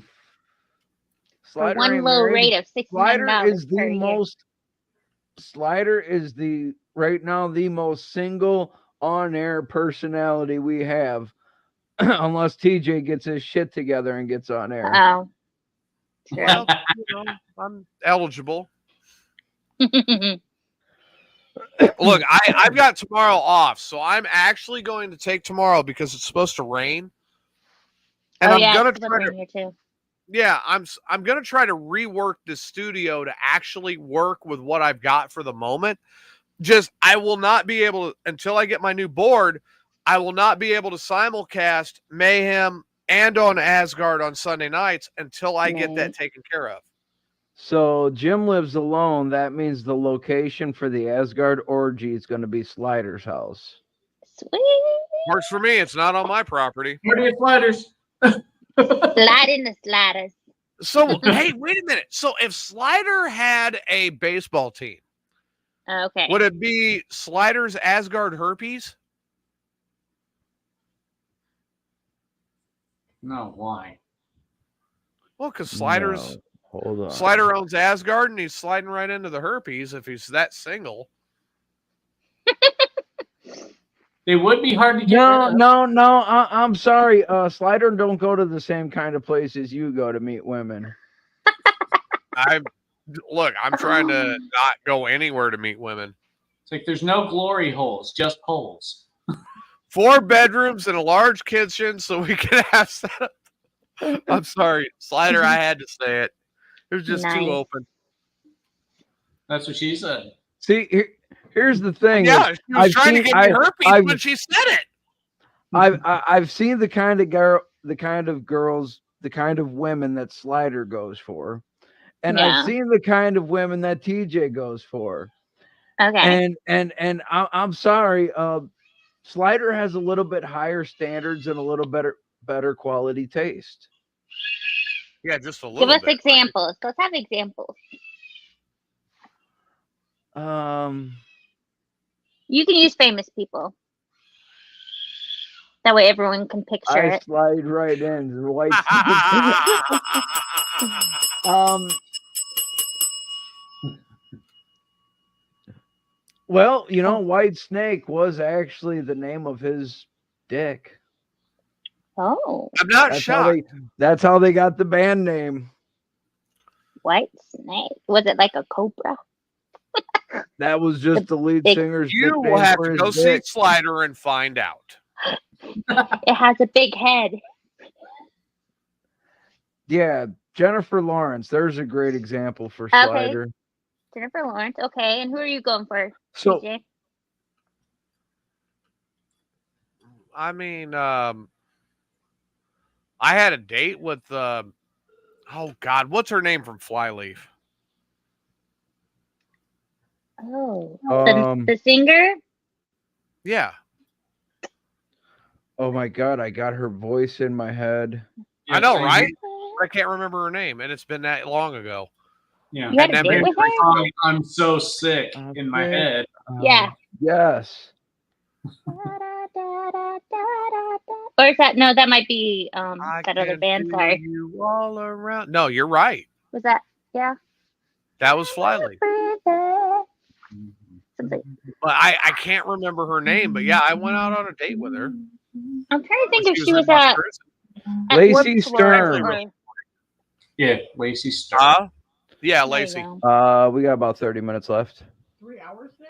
For Slider one ain't low married. rate of Slider $69 is per the year. most. Slider is the right now the most single on-air personality we have, unless TJ gets his shit together and gets on air. Oh. True. Well, I'm eligible. Look, I've got tomorrow off, so I'm actually going to take tomorrow because it's supposed to rain. And oh, I'm yeah, gonna it's try to, here too. yeah, I'm gonna try to rework the studio to actually work with what I've got for the moment. Just I will not be able to until I get my new board. I will not be able to simulcast Mayhem and on Asgard on Sunday nights until I get that taken care of. So Jim lives alone. That means the location for the Asgard orgy is going to be Slider's house. Sweet. Works for me. It's not on my property. Party of Sliders. Slide in the sliders. So, hey, wait a minute. So if Slider had a baseball team, Okay. would it be Slider's Asgard Herpes? No, why? Well, because Slider's No, hold on. Slider owns Asgard, and he's sliding right into the herpes if he's that single. They would be hard to get No, rid of. no. I'm sorry. Slider don't go to the same kind of places you go to meet women. I'm trying to not go anywhere to meet women. It's like there's no glory holes, just holes. 4 bedrooms and a large kitchen, so we can have setup. I'm sorry, Slider. I had to say it. It was just too open. That's what she said. See, here's the thing. Yeah, she was trying to get me herpes when she said it. I've seen the kind of girls, the kind of women that Slider goes for, and I've seen the kind of women that TJ goes for. Okay. And I'm sorry, Slider has a little bit higher standards and a little better quality taste. Yeah, just a little. Give us examples. Let's have examples. You can use famous people. That way everyone can picture I it. slide right in. The white well, White Snake was actually the name of his dick. Oh. I'm not shocked. That's how they got the band name. White Snake. Was it like a cobra? That was just the lead singer's You will have to go see Slider and find out. It has a big head. Yeah, Jennifer Lawrence. There's a great example for Slider. Okay. Jennifer Lawrence. Okay, and who are you going for? So, TJ? I mean, I had a date with oh God, what's her name from Flyleaf? Oh, the singer? Yeah. Oh my God, I got her voice in my head. I know, right? I can't remember her name, and it's been that long ago. Yeah. You had a date with her? I'm so sick in my head. Yeah. Yes. Or is that that might be that other band? Sorry. You all around. No, you're right. Was that That was Flyleaf. But I can't remember her name. But yeah, I went out on a date with her. I'm trying to think if she was at Lacey Stern. Yeah, Lacey Stern. Yeah, Lacey. We got about 30 minutes left. 3 hours today?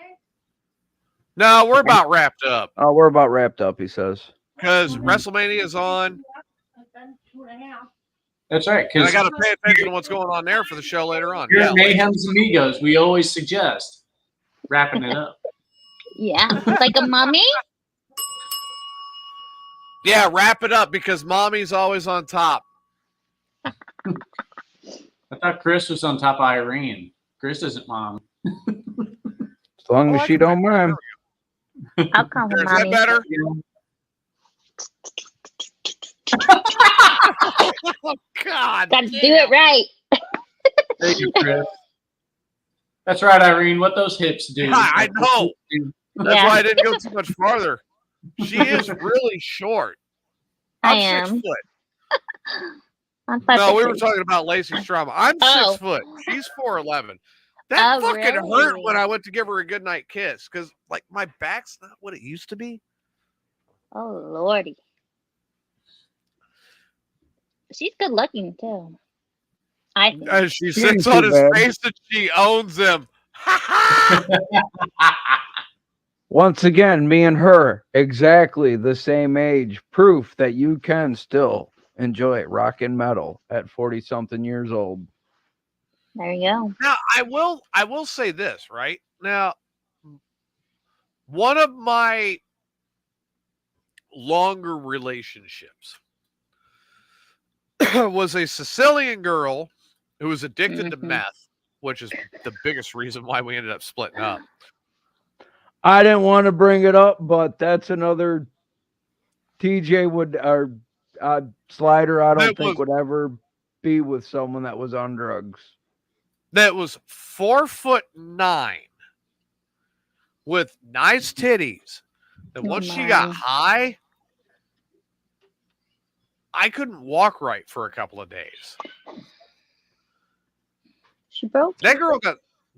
No, we're about wrapped up. Oh, we're about wrapped up, he says. Because WrestleMania is on. That's right. And I got to pay attention to what's going on there for the show later on. Here at Mayhem's Amigos, we always suggest wrapping it up. Yeah, like a mummy? Yeah, wrap it up because mommy's always on top. I thought Chris was on top of Irene. Chris isn't mom. As long as she don't mind. I'll call her mommy. Is that better? Oh, God. Got to do it right. Thank you, Chris. That's right, Irene. What those hips do. I know. That's why I didn't go too much farther. She is really short. I'm 6 foot. No, we were talking about Lacey Strum. I'm 6 foot. She's 4'11". That fucking hurt when I went to give her a goodnight kiss because, like, my back's not what it used to be. Oh, Lordy. She's good looking, too. I think. She sits on his face and she owns him. Once again, me and her, exactly the same age. Proof that you can still enjoy rock and metal at 40-something years old. There you go. Now, I will say this, right? Now, one of my longer relationships was a Sicilian girl who was addicted to meth, which is the biggest reason why we ended up splitting up. I didn't want to bring it up, but that's another TJ would or Slider. I don't think would ever be with someone that was on drugs. That was 4'9" with nice titties. And once she got high, I couldn't walk right for a couple of days. She broke. That girl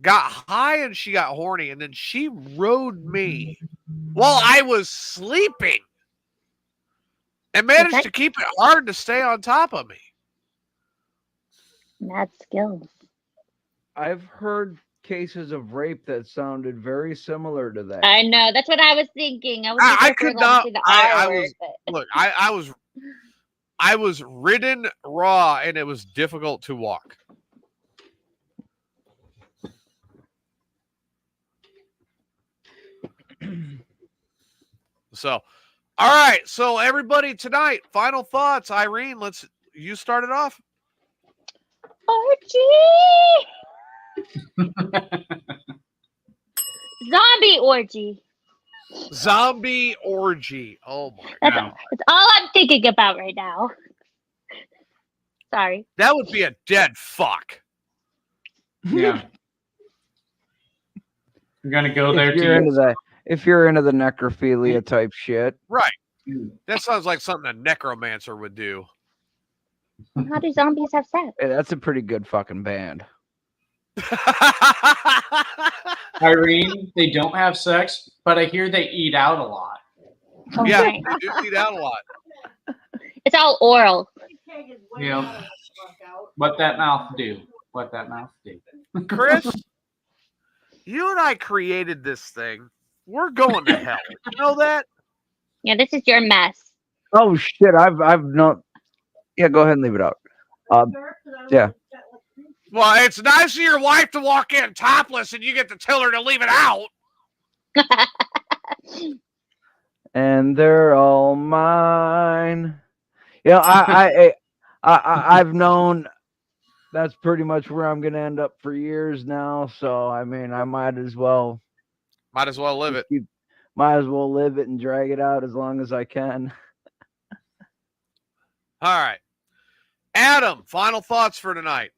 got high and she got horny, and then she rode me while I was sleeping and managed to keep it hard to stay on top of me. Mad skills. I've heard cases of rape that sounded very similar to that. I know. That's what I was thinking. I was I looking could for not. obviously the I R word, was but look. I was ridden raw, and it was difficult to walk. So, all right. So everybody tonight, final thoughts. Irene, you start it off. orgy. Zombie orgy. Zombie orgy. Oh my That's, god. that's all I'm thinking about right now. Sorry. That would be a dead fuck. Yeah. You're gonna go there If you're into that, if you're into the necrophilia type shit, Right. That sounds like something a necromancer would do. How do zombies have sex? hey, that's a pretty good fucking band. Irene, they don't have sex, but I hear they eat out a lot. Oh, Yeah, nice. they do eat out a lot. It's all oral. Yeah. What that mouth do? What that mouth do? Chris, you and I created this thing. We're going to hell. You know that? Yeah, this is your mess. Oh shit, I've not. Yeah, go ahead and leave it out. Yeah. Well, it's nice of your wife to walk in topless and you get to tell her to leave it out. And they're all mine. I've known that's pretty much where I'm gonna end up for years now. So I mean, I might as well live it. Might as well live it and drag it out as long as I can. All right. Adam, final thoughts for tonight.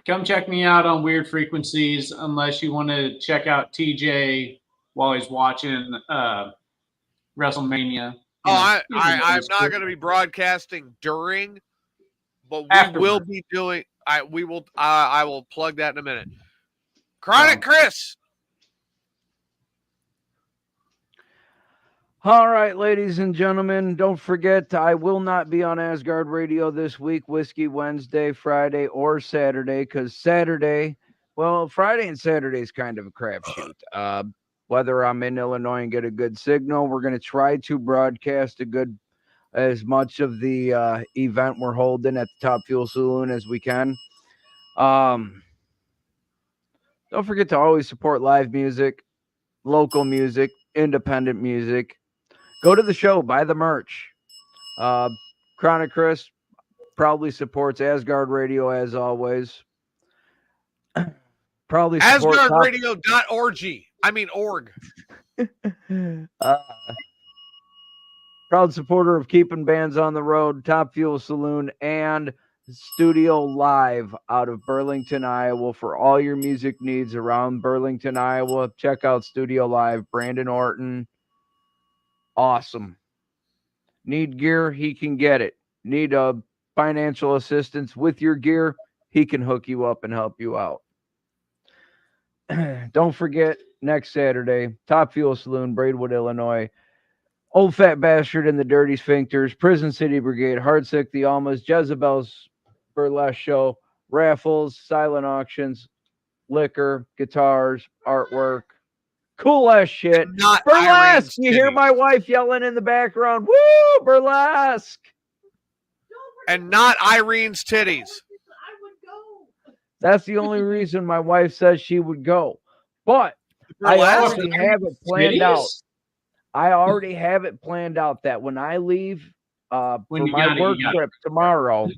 Come check me out on Weird Frequencies unless you want to check out TJ while he's watching WrestleMania. I'm not going to be broadcasting during, but we will be doing. I will plug that in a minute. Chronic Chris. All right, ladies and gentlemen, don't forget I will not be on Asgard Radio this week, Whiskey Wednesday, Friday, or Saturday, because Friday and Saturday is kind of a crapshoot. Whether I'm in Illinois and get a good signal, we're going to try to broadcast as much of the event we're holding at the Top Fuel Saloon as we can. Don't forget to always support live music, local music, independent music. Go to the show, buy the merch. Chronic Chris probably supports Asgard Radio as always. Probably AsgardRadio.org. I mean org. Proud supporter of keeping bands on the road, Top Fuel Saloon, and Studio Live out of Burlington, Iowa. For all your music needs around Burlington, Iowa, check out Studio Live. Brandon Orton. Awesome. Need gear, he can get it. Need a financial assistance with your gear, he can hook you up and help you out. Don't forget, next Saturday, Top Fuel Saloon, Braidwood, Illinois. Old Fat Bastard and the Dirty Sphincters, Prison City Brigade, Heartsick, the Almas, Jezebel's Burlesque Show, raffles, silent auctions, liquor, guitars, artwork. Cool ass shit. Not Burlesque. Irene's You hear titties. my wife yelling in the background. Woo! Burlesque. And not Irene's titties. That's the only reason my wife says she would go. But I Burlesque? already have it planned out. I already have it planned out that when I leave for my work trip tomorrow,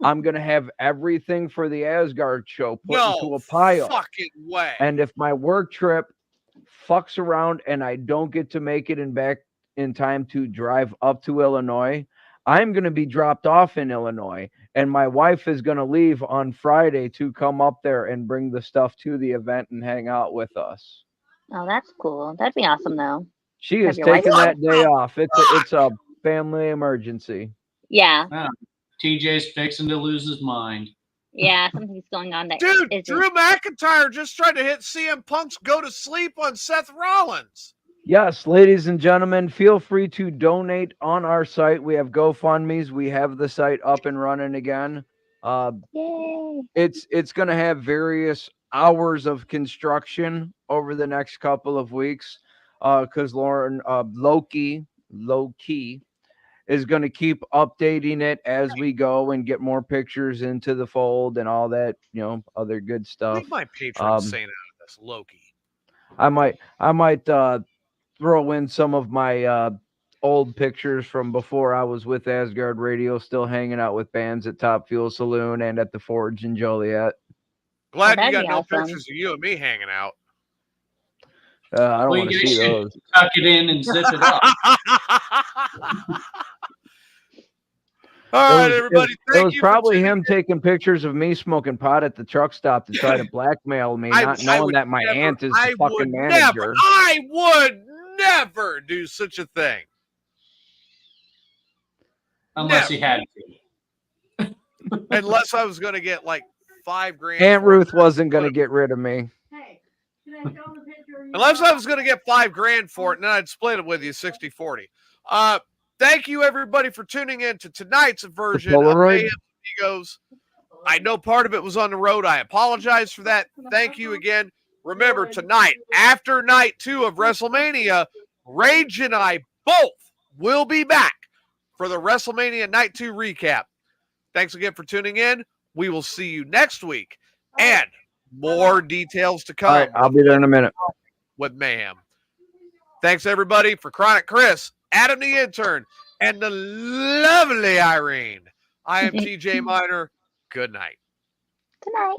I'm going to have everything for the Asgard show put into a pile. Fucking way. And if my work trip fucks around and I don't get to make it back in time to drive up to Illinois, I'm going to be dropped off in Illinois, and my wife is going to leave on Friday to come up there and bring the stuff to the event and hang out with us. Oh, that's cool. That'd be awesome, though. She is taking that day off. It's a family emergency. Yeah. TJ's fixing to lose his mind. Yeah, something's going on there. Dude, Drew McIntyre just tried to hit CM Punk's go to sleep on Seth Rollins. Yes, ladies and gentlemen, feel free to donate on our site. We have GoFundMes. We have the site up and running again. Yay. It's going to have various hours of construction over the next couple of weeks, because Lauren low key is going to keep updating it as we go and get more pictures into the fold and all that, other good stuff. Leave my patrons saying out of this, Loki. I might throw in some of my old pictures from before I was with Asgard Radio, still hanging out with bands at Top Fuel Saloon and at the Forge in Joliet. Glad you that'd got be no awesome. pictures of you and me hanging out. I don't Well, want to you guys see should those. tuck it in and zip it up. All right, everybody. It was probably him taking pictures of me smoking pot at the truck stop to try to blackmail me, not knowing that my aunt is the fucking manager. I would never do such a thing. Unless he had to. Unless I was going to get like $5,000. Aunt Ruth wasn't going to get rid of me. Hey, can I show the picture? Unless I was going to get $5,000 for it, and then I'd split it with you 60-40. Thank you, everybody, for tuning in to tonight's version of Mayhem Amigos. I know part of it was on the road. I apologize for that. Thank you again. Remember, tonight, after night 2 of WrestleMania, Rage and I both will be back for the WrestleMania Night 2 recap. Thanks again for tuning in. We will see you next week. And more details to come. All right, I'll be there in a minute. With Mayhem. Thanks, everybody, for Chronic Chris, Adam the Intern, and the lovely Irene. I am TJ Miner. Good night. Good night.